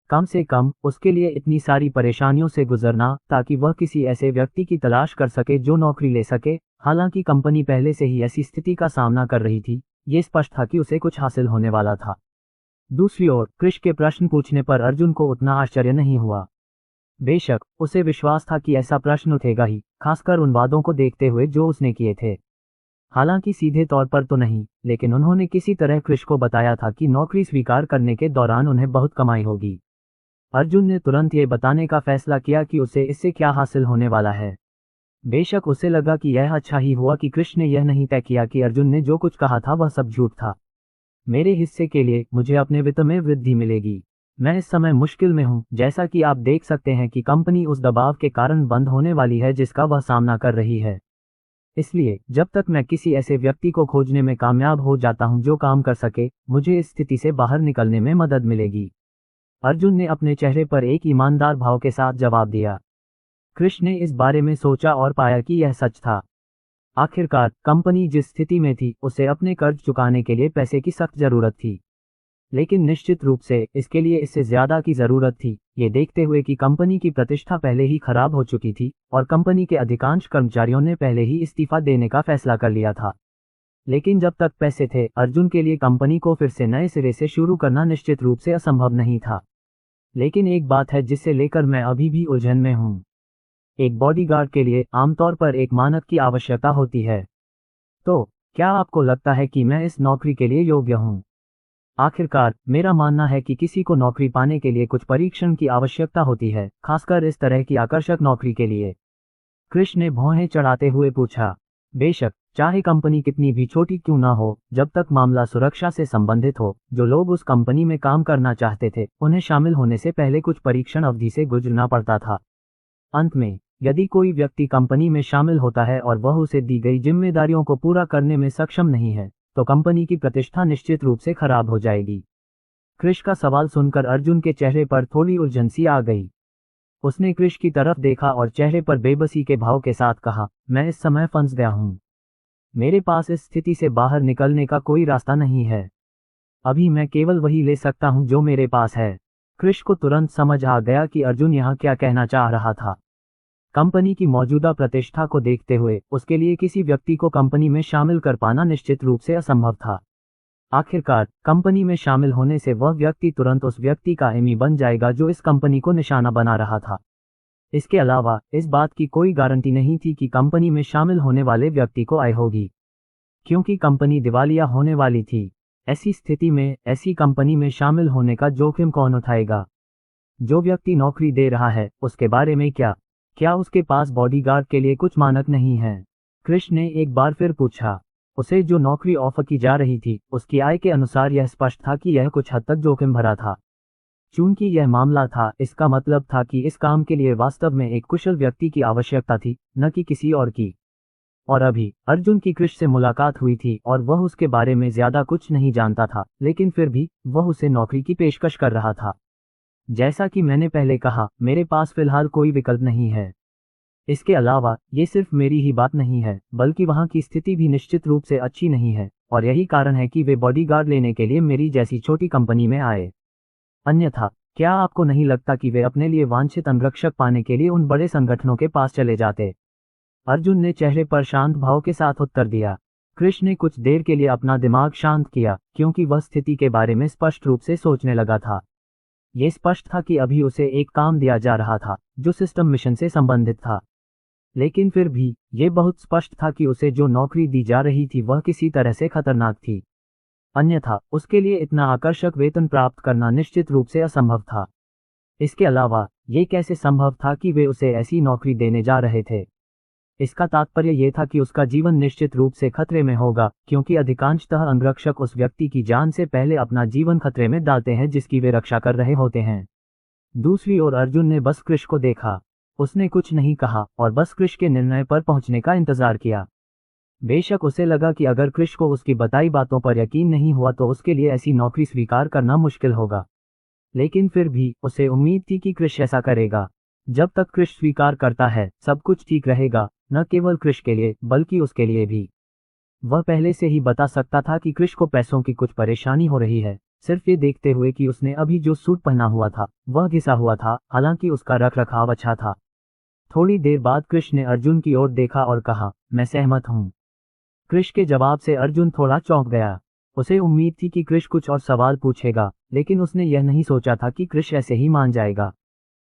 कम से कम उसके लिए इतनी सारी परेशानियों से गुजरना ताकि वह किसी ऐसे व्यक्ति की तलाश कर सके जो नौकरी ले सके। हालांकि कंपनी पहले से ही ऐसी स्थिति का सामना कर रही थी, ये स्पष्ट था कि उसे कुछ हासिल होने वाला था। दूसरी ओर क्रिश के प्रश्न पूछने पर अर्जुन को उतना आश्चर्य नहीं हुआ। बेशक उसे विश्वास था कि ऐसा प्रश्न उठेगा ही, खासकर उन वादों को देखते हुए जो उसने किए थे। हालांकि सीधे तौर पर तो नहीं, लेकिन उन्होंने किसी तरह क्रिश को बताया था कि नौकरी स्वीकार करने के दौरान उन्हें बहुत कमाई होगी। अर्जुन ने तुरंत ये बताने का फैसला किया कि उसे इससे क्या हासिल होने वाला है। बेशक उसे लगा कि यह अच्छा ही हुआ कि कृष्ण ने यह नहीं तय किया कि अर्जुन ने जो कुछ कहा था वह सब झूठ था। मेरे हिस्से के लिए मुझे अपने वित्त में वृद्धि मिलेगी। मैं इस समय मुश्किल में हूं, जैसा कि आप देख सकते हैं कि कंपनी उस दबाव के कारण बंद होने वाली है जिसका वह सामना कर रही है। इसलिए जब तक मैं किसी ऐसे व्यक्ति को खोजने में कामयाब हो जाता हूं जो काम कर सके, मुझे इस स्थिति से बाहर निकलने में मदद मिलेगी। अर्जुन ने अपने चेहरे पर एक ईमानदार भाव के साथ जवाब दिया। कृष्ण ने इस बारे में सोचा और पाया कि यह सच था। आखिरकार कंपनी जिस स्थिति में थी उसे अपने कर्ज चुकाने के लिए पैसे की सख्त जरूरत थी, लेकिन निश्चित रूप से इसके लिए इससे ज्यादा की जरूरत थी, ये देखते हुए कि कंपनी की प्रतिष्ठा पहले ही खराब हो चुकी थी और कंपनी के अधिकांश कर्मचारियों ने पहले ही इस्तीफा देने का फैसला कर लिया था। लेकिन जब तक पैसे थे, अर्जुन के लिए कंपनी को फिर से नए सिरे से शुरू करना निश्चित रूप से असंभव नहीं था। लेकिन एक बात है जिससे लेकर मैं अभी भी उलझन में हूं। एक बॉडीगार्ड के लिए आमतौर पर एक मानक की आवश्यकता होती है। तो क्या आपको लगता है कि मैं इस नौकरी के लिए योग्य हूं? आखिरकार मेरा मानना है कि किसी को नौकरी पाने के लिए कुछ परीक्षण की आवश्यकता होती है, खासकर इस तरह की आकर्षक नौकरी के लिए। कृष्ण ने भौहें चढ़ाते हुए पूछा। बेशक चाहे कंपनी कितनी भी छोटी क्यों ना हो, जब तक मामला सुरक्षा से संबंधित हो, जो लोग उस कंपनी में काम करना चाहते थे उन्हें शामिल होने से पहले कुछ परीक्षण अवधि से गुजरना पड़ता था। अंत में यदि कोई व्यक्ति कंपनी में शामिल होता है और वह उसे दी गई जिम्मेदारियों को पूरा करने में सक्षम नहीं है, तो कंपनी की प्रतिष्ठा निश्चित रूप से खराब हो जाएगी। कृष का सवाल सुनकर अर्जुन के चेहरे पर थोड़ी उलझन सी आ गई। उसने कृष की तरफ देखा और चेहरे पर बेबसी के भाव के साथ कहा, मैं इस समय फंस गया हूं। मेरे पास इस स्थिति से बाहर निकलने का कोई रास्ता नहीं है। अभी मैं केवल वही ले सकता हूं जो मेरे पास है। कृष को तुरंत समझ आ गया कि अर्जुन यहां क्या कहना चाह रहा था। कंपनी की मौजूदा प्रतिष्ठा को देखते हुए उसके लिए किसी व्यक्ति को कंपनी में शामिल कर पाना निश्चित रूप से असंभव था। आखिरकार कंपनी में शामिल होने से वह व्यक्ति तुरंत उस व्यक्ति का एमी बन जाएगा जो इस कंपनी को निशाना बना रहा था। इसके अलावा इस बात की कोई गारंटी नहीं थी कि कंपनी में शामिल होने वाले व्यक्ति को आय होगी, क्योंकि कंपनी दिवालिया होने वाली थी। ऐसी स्थिति में ऐसी कंपनी में शामिल होने का जोखिम कौन उठाएगा? जो व्यक्ति नौकरी दे रहा है उसके बारे में क्या उसके पास बॉडीगार्ड के लिए कुछ मानक नहीं है? कृष ने एक बार फिर पूछा। उसे जो नौकरी ऑफर की जा रही थी उसकी आय के अनुसार यह स्पष्ट था कि यह कुछ हद तक जोखिम भरा था। चूंकि यह मामला था, इसका मतलब था कि इस काम के लिए वास्तव में एक कुशल व्यक्ति की आवश्यकता थी, न कि किसी और की। और अभी अर्जुन की कृष से मुलाकात हुई थी और वह उसके बारे में ज्यादा कुछ नहीं जानता था, लेकिन फिर भी वह उसे नौकरी की पेशकश कर रहा था। जैसा कि मैंने पहले कहा, मेरे पास फिलहाल कोई विकल्प नहीं है। इसके अलावा ये सिर्फ मेरी ही बात नहीं है, बल्कि वहाँ की स्थिति भी निश्चित रूप से अच्छी नहीं है, और यही कारण है कि वे बॉडीगार्ड लेने के लिए मेरी जैसी छोटी कंपनी में आए। अन्यथा क्या आपको नहीं लगता कि वे अपने लिए वांछित अंगरक्षक पाने के लिए उन बड़े संगठनों के पास चले जाते? अर्जुन ने चेहरे पर शांत भाव के साथ उत्तर दिया। कृष ने कुछ देर के लिए अपना दिमाग शांत किया, क्योंकि वह स्थिति के बारे में स्पष्ट रूप से सोचने लगा था। ये स्पष्ट था कि अभी उसे एक काम दिया जा रहा था जो सिस्टम मिशन से संबंधित था, लेकिन फिर भी ये बहुत स्पष्ट था कि उसे जो नौकरी दी जा रही थी वह किसी तरह से खतरनाक थी। अन्यथा उसके लिए इतना आकर्षक वेतन प्राप्त करना निश्चित रूप से असंभव था। इसके अलावा ये कैसे संभव था कि वे उसे ऐसी नौकरी देने जा रहे थे? इसका तात्पर्य यह था कि उसका जीवन निश्चित रूप से खतरे में होगा, क्योंकि अधिकांशतः अंगरक्षक उस व्यक्ति की जान से पहले अपना जीवन खतरे में डालते हैं जिसकी वे रक्षा कर रहे होते हैं। दूसरी ओर अर्जुन ने बस कृष को देखा। उसने कुछ नहीं कहा और बस कृष के निर्णय पर पहुंचने का इंतजार किया। बेशक उसे लगा कि अगर कृष को उसकी बताई बातों पर यकीन नहीं हुआ तो उसके लिए ऐसी नौकरी स्वीकार करना मुश्किल होगा, लेकिन फिर भी उसे उम्मीद थी कि कृष ऐसा करेगा। जब तक कृष स्वीकार करता है सब कुछ ठीक रहेगा, न केवल कृष के लिए बल्कि उसके लिए भी। वह पहले से ही बता सकता था कि कृष को पैसों की कुछ परेशानी हो रही है, सिर्फ ये देखते हुए कि उसने अभी जो सूट पहना हुआ था वह घिसा हुआ था, हालांकि उसका रख रखाव अच्छा था। थोड़ी देर बाद कृष ने अर्जुन की ओर देखा और कहा, मैं सहमत हूँ। कृष के जवाब से अर्जुन थोड़ा चौंक गया। उसे उम्मीद थी कि कृष कुछ और सवाल पूछेगा, लेकिन उसने यह नहीं सोचा था कि कृष ऐसे ही मान जाएगा।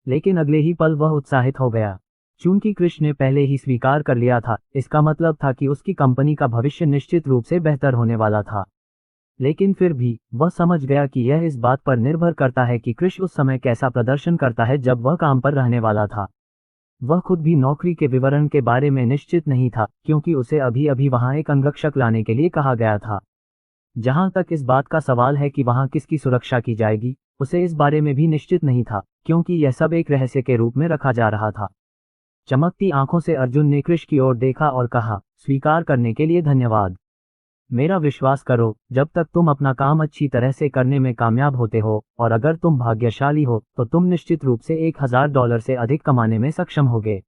लेकिन अगले ही पल वह उत्साहित हो गया। चूंकि कृष ने पहले ही स्वीकार कर लिया था, इसका मतलब था कि उसकी कंपनी का भविष्य निश्चित रूप से बेहतर होने वाला था। लेकिन फिर भी वह समझ गया कि यह इस बात पर निर्भर करता है कि कृष उस समय कैसा प्रदर्शन करता है जब वह काम पर रहने वाला था। वह खुद भी नौकरी के विवरण के बारे में निश्चित नहीं था, क्योंकि उसे अभी अभी वहां एक अंगरक्षक लाने के लिए कहा गया था। जहां तक इस बात का सवाल है कि वहां किसकी सुरक्षा की जाएगी, उसे इस बारे में भी निश्चित नहीं था, क्योंकि यह सब एक रहस्य के रूप में रखा जा रहा था। चमकती आंखों से अर्जुन ने कृष की ओर देखा और कहा, स्वीकार करने के लिए धन्यवाद। मेरा विश्वास करो, जब तक तुम अपना काम अच्छी तरह से करने में कामयाब होते हो, और अगर तुम भाग्यशाली हो तो तुम निश्चित रूप से $1000 से अधिक कमाने में सक्षम होगे।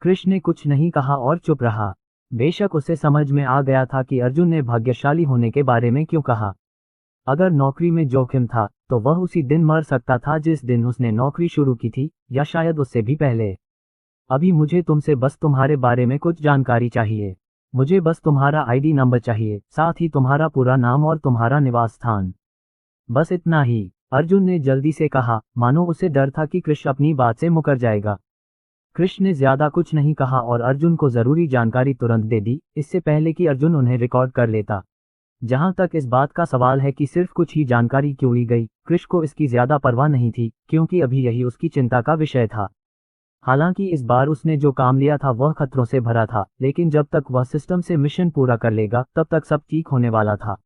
कृष ने कुछ नहीं कहा और चुप रहा। बेशक उसे समझ में आ गया था कि अर्जुन ने भाग्यशाली होने के बारे में क्यों कहा। अगर नौकरी में जोखिम था तो वह उसी दिन मर सकता था जिस दिन उसने नौकरी शुरू की थी, या शायद उससे भी पहले। अभी मुझे तुमसे बस तुम्हारे बारे में कुछ जानकारी चाहिए। मुझे बस तुम्हारा आईडी नंबर चाहिए, साथ ही तुम्हारा पूरा नाम और तुम्हारा निवास स्थान। बस इतना ही, अर्जुन ने जल्दी से कहा, मानो उसे डर था कि कृष अपनी बात से मुकर जाएगा। कृष ने ज्यादा कुछ नहीं कहा और अर्जुन को जरूरी जानकारी तुरंत दे दी, इससे पहले कि अर्जुन उन्हें रिकॉर्ड कर लेता। जहां तक इस बात का सवाल है कि सिर्फ कुछ ही जानकारी क्यों ली गई, कृष को इसकी ज्यादा परवाह नहीं थी, क्योंकि अभी यही उसकी चिंता का विषय था। हालांकि इस बार उसने जो काम लिया था वह खतरों से भरा था, लेकिन जब तक वह सिस्टम से मिशन पूरा कर लेगा तब तक सब ठीक होने वाला था।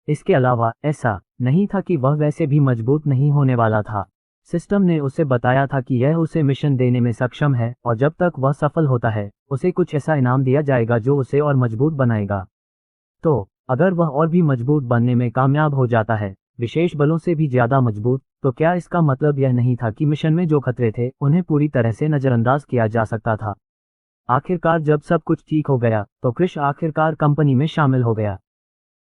इसके अलावा ऐसा नहीं था कि वह वैसे भी मजबूत नहीं होने वाला था। सिस्टम ने उसे बताया था कि यह उसे मिशन देने में सक्षम है, और जब तक वह सफल होता है उसे कुछ ऐसा इनाम दिया जाएगा जो उसे और मजबूत बनाएगा। तो अगर वह और भी मजबूत बनने में कामयाब हो जाता है, विशेष बलों से भी ज्यादा मजबूत, तो क्या इसका मतलब यह नहीं था कि मिशन में जो खतरे थे उन्हें पूरी तरह से नजरअंदाज किया जा सकता था? आखिरकार जब सब कुछ ठीक हो गया तो कृष आखिरकार कंपनी में शामिल हो गया।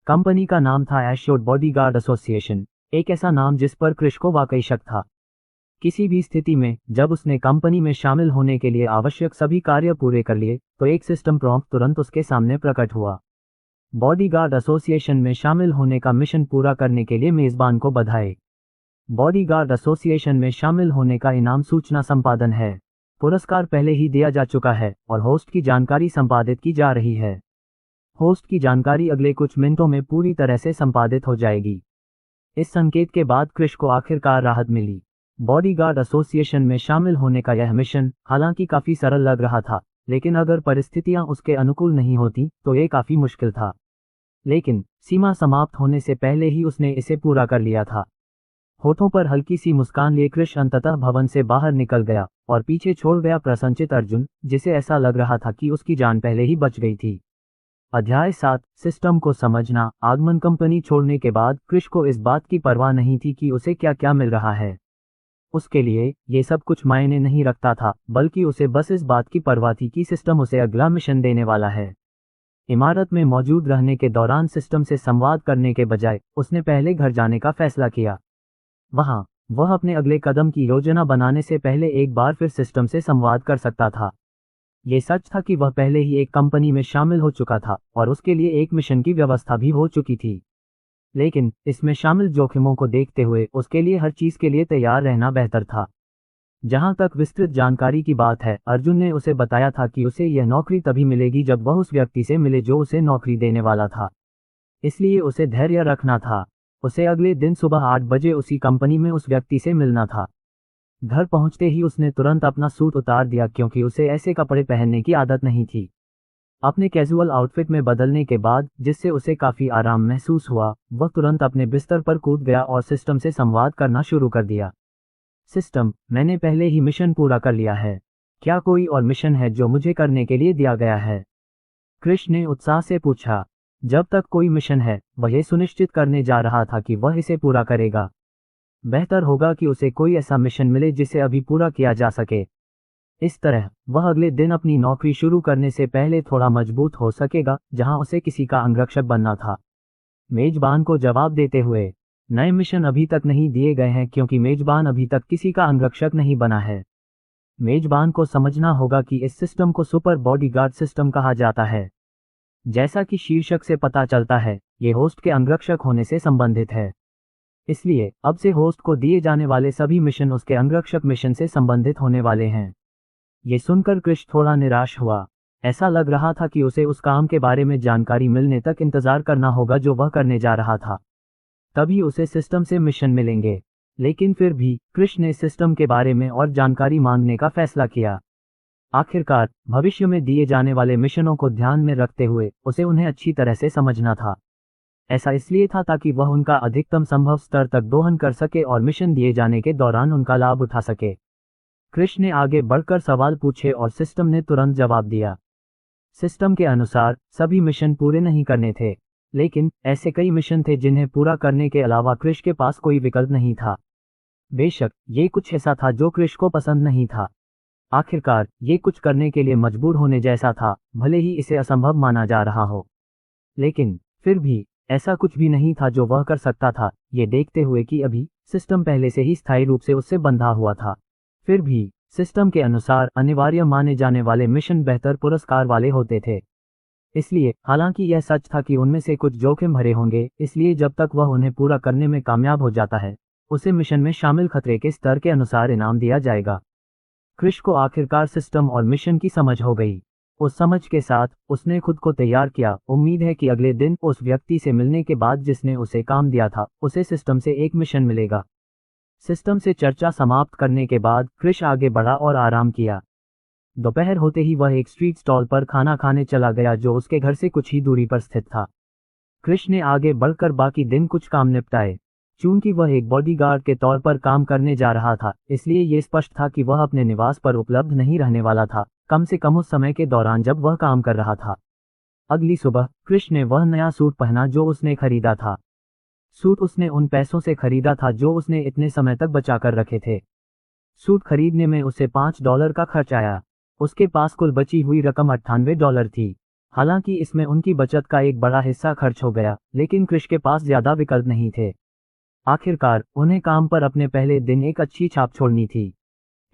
कंपनी का नाम था एश्योर्ड बॉडीगार्ड एसोसिएशन, एक ऐसा नाम जिस पर कृष को वाकई शक था। किसी भी स्थिति में जब उसने कंपनी में शामिल होने के लिए आवश्यक सभी कार्य पूरे कर लिए तो एक सिस्टम प्रॉम्प्ट तुरंत उसके सामने प्रकट हुआ। बॉडीगार्ड एसोसिएशन में शामिल होने का मिशन पूरा करने के लिए मेजबान को बधाई। बॉडीगार्ड एसोसिएशन में शामिल होने का इनाम सूचना संपादन है। पुरस्कार पहले ही दिया जा चुका है और होस्ट की जानकारी संपादित की जा रही है। होस्ट की जानकारी अगले कुछ मिनटों में पूरी तरह से संपादित हो जाएगी। इस संकेत के बाद कृष को आखिरकार राहत मिली। बॉडीगार्ड एसोसिएशन में शामिल होने का यह मिशन हालांकि काफी सरल लग रहा था, लेकिन अगर परिस्थितियां उसके अनुकूल नहीं होती तो ये काफी मुश्किल था। लेकिन सीमा समाप्त होने से पहले ही उसने इसे पूरा कर लिया था। होठों पर हल्की सी मुस्कान लिए कृष अंततः भवन से बाहर निकल गया और पीछे छोड़ गया प्रसन्नचित अर्जुन, जिसे ऐसा लग रहा था कि उसकी जान पहले ही बच गई थी। अध्याय 7 सिस्टम को समझना। आगमन कंपनी छोड़ने के बाद कृष को इस बात की परवाह नहीं थी कि उसे क्या क्या मिल रहा है। उसके लिए ये सब कुछ मायने नहीं रखता था, बल्कि उसे बस इस बात की परवाह थी कि सिस्टम उसे अगला मिशन देने वाला है। इमारत में मौजूद रहने के दौरान सिस्टम से संवाद करने के बजाय उसने पहले घर जाने का फैसला किया। वहां वह अपने अगले कदम की योजना बनाने से पहले एक बार फिर सिस्टम से संवाद कर सकता था। ये सच था कि वह पहले ही एक कंपनी में शामिल हो चुका था और उसके लिए एक मिशन की व्यवस्था भी हो चुकी थी, लेकिन इसमें शामिल जोखिमों को देखते हुए उसके लिए हर चीज के लिए तैयार रहना बेहतर था। जहां तक विस्तृत जानकारी की बात है, अर्जुन ने उसे बताया था कि उसे यह नौकरी तभी मिलेगी जब वह उस व्यक्ति से मिले जो उसे नौकरी देने वाला था, इसलिए उसे धैर्य रखना था। उसे अगले दिन सुबह 8 बजे उसी कंपनी में उस व्यक्ति से मिलना था। घर पहुंचते ही उसने तुरंत अपना सूट उतार दिया, क्योंकि उसे ऐसे कपड़े पहनने की आदत नहीं थी। अपने कैजुअल आउटफिट में बदलने के बाद, जिससे उसे काफी आराम महसूस हुआ, वह तुरंत अपने बिस्तर पर कूद गया और सिस्टम से संवाद करना शुरू कर दिया। सिस्टम, मैंने पहले ही मिशन पूरा कर लिया है। क्या कोई और मिशन है जो मुझे करने के लिए दिया गया है? कृष ने उत्साह से पूछा। जब तक कोई मिशन है, वह यह सुनिश्चित करने जा रहा था कि वह इसे पूरा करेगा। बेहतर होगा कि उसे कोई ऐसा मिशन मिले जिसे अभी पूरा किया जा सके। इस तरह वह अगले दिन अपनी नौकरी शुरू करने से पहले थोड़ा मजबूत हो सकेगा, जहां उसे किसी का अंगरक्षक बनना था। मेजबान को जवाब देते हुए, नए मिशन अभी तक नहीं दिए गए हैं क्योंकि मेजबान अभी तक किसी का अंगरक्षक नहीं बना है। मेजबान को समझना होगा कि इस सिस्टम को सुपर बॉडीगार्ड सिस्टम कहा जाता है। जैसा कि शीर्षक से पता चलता है, ये होस्ट के अंगरक्षक होने से संबंधित है, इसलिए अब से होस्ट को दिए जाने वाले सभी मिशन उसके अंगरक्षक मिशन से संबंधित होने वाले हैं। ये सुनकर कृष थोड़ा निराश हुआ। ऐसा लग रहा था कि उसे उस काम के बारे में जानकारी मिलने तक इंतजार करना होगा जो वह करने जा रहा था, तभी उसे सिस्टम से मिशन मिलेंगे। लेकिन फिर भी कृष ने सिस्टम के बारे में और जानकारी मांगने का फैसला किया। आखिरकार भविष्य में दिए जाने वाले मिशनों को ध्यान में रखते हुए उसे उन्हें अच्छी तरह से समझना था। ऐसा इसलिए था ताकि वह उनका अधिकतम संभव स्तर तक दोहन कर सके और मिशन दिए जाने के दौरान उनका लाभ उठा सके। कृष ने आगे बढ़कर सवाल पूछे और सिस्टम ने तुरंत जवाब दिया। सिस्टम के अनुसार सभी मिशन पूरे नहीं करने थे, लेकिन ऐसे कई मिशन थे जिन्हें पूरा करने के अलावा कृष के पास कोई विकल्प नहीं था। बेशक ये कुछ ऐसा था जो कृष को पसंद नहीं था। आखिरकार ये कुछ करने के लिए मजबूर होने जैसा था, भले ही इसे असंभव माना जा रहा हो, लेकिन फिर भी ऐसा कुछ भी नहीं था जो वह कर सकता था, ये देखते हुए कि अभी सिस्टम पहले से ही स्थायी रूप से उससे बंधा हुआ था। फिर भी सिस्टम के अनुसार अनिवार्य माने जाने वाले मिशन बेहतर पुरस्कार वाले होते थे। इसलिए हालांकि यह सच था कि उनमें से कुछ जोखिम भरे होंगे, इसलिए जब तक वह उन्हें पूरा करने में कामयाब हो जाता है, उसे मिशन में शामिल खतरे के स्तर के अनुसार इनाम दिया जाएगा। कृष को आखिरकार सिस्टम और मिशन की समझ हो गई। उस समझ के साथ उसने खुद को तैयार किया। उम्मीद है कि अगले दिन उस व्यक्ति से मिलने के बाद जिसने उसे काम दिया था, उसे सिस्टम से एक मिशन मिलेगा। सिस्टम से चर्चा समाप्त करने के बाद कृष आगे बढ़ा और आराम किया। दोपहर होते ही वह एक स्ट्रीट स्टॉल पर खाना खाने चला गया जो उसके घर से कुछ ही दूरी पर स्थित था। कृष ने आगे बढ़कर बाकी दिन कुछ काम निपटाए। चूंकि वह एक बॉडीगार्ड के तौर पर काम करने जा रहा था, इसलिए यह स्पष्ट था कि वह अपने निवास पर उपलब्ध नहीं रहने वाला था, कम से कम उस समय के दौरान जब वह काम कर रहा था। अगली सुबह कृष ने वह नया सूट पहना जो उसने खरीदा था। सूट उसने उन पैसों से खरीदा था जो उसने इतने समय तक बचाकर रखे थे। सूट खरीदने में उसे $5 का खर्च आया। उसके पास कुल बची हुई रकम $98 थी। हालांकि इसमें उनकी बचत का एक बड़ा हिस्सा खर्च हो गया, लेकिन कृष के पास ज्यादा विकल्प नहीं थे। आखिरकार उन्हें काम पर अपने पहले दिन एक अच्छी छाप छोड़नी थी।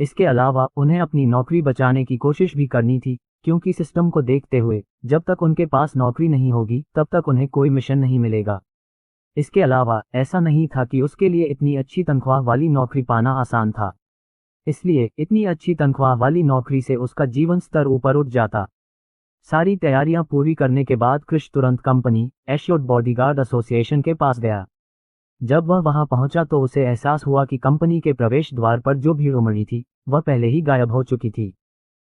इसके अलावा उन्हें अपनी नौकरी बचाने की कोशिश भी करनी थी, क्योंकि सिस्टम को देखते हुए जब तक उनके पास नौकरी नहीं होगी तब तक उन्हें कोई मिशन नहीं मिलेगा। इसके अलावा ऐसा नहीं था कि उसके लिए इतनी अच्छी तनख्वाह वाली नौकरी पाना आसान था, इसलिए इतनी अच्छी तनख्वाह वाली नौकरी से उसका जीवन स्तर ऊपर उठ जाता। सारी तैयारियां पूरी करने के बाद कृष तुरंत कंपनी एश्योर्ड बॉडीगार्ड एसोसिएशन के पास गया। जब वह वहां पहुंचा तो उसे एहसास हुआ कि कंपनी के प्रवेश द्वार पर जो भीड़ उमड़ी थी वह पहले ही गायब हो चुकी थी।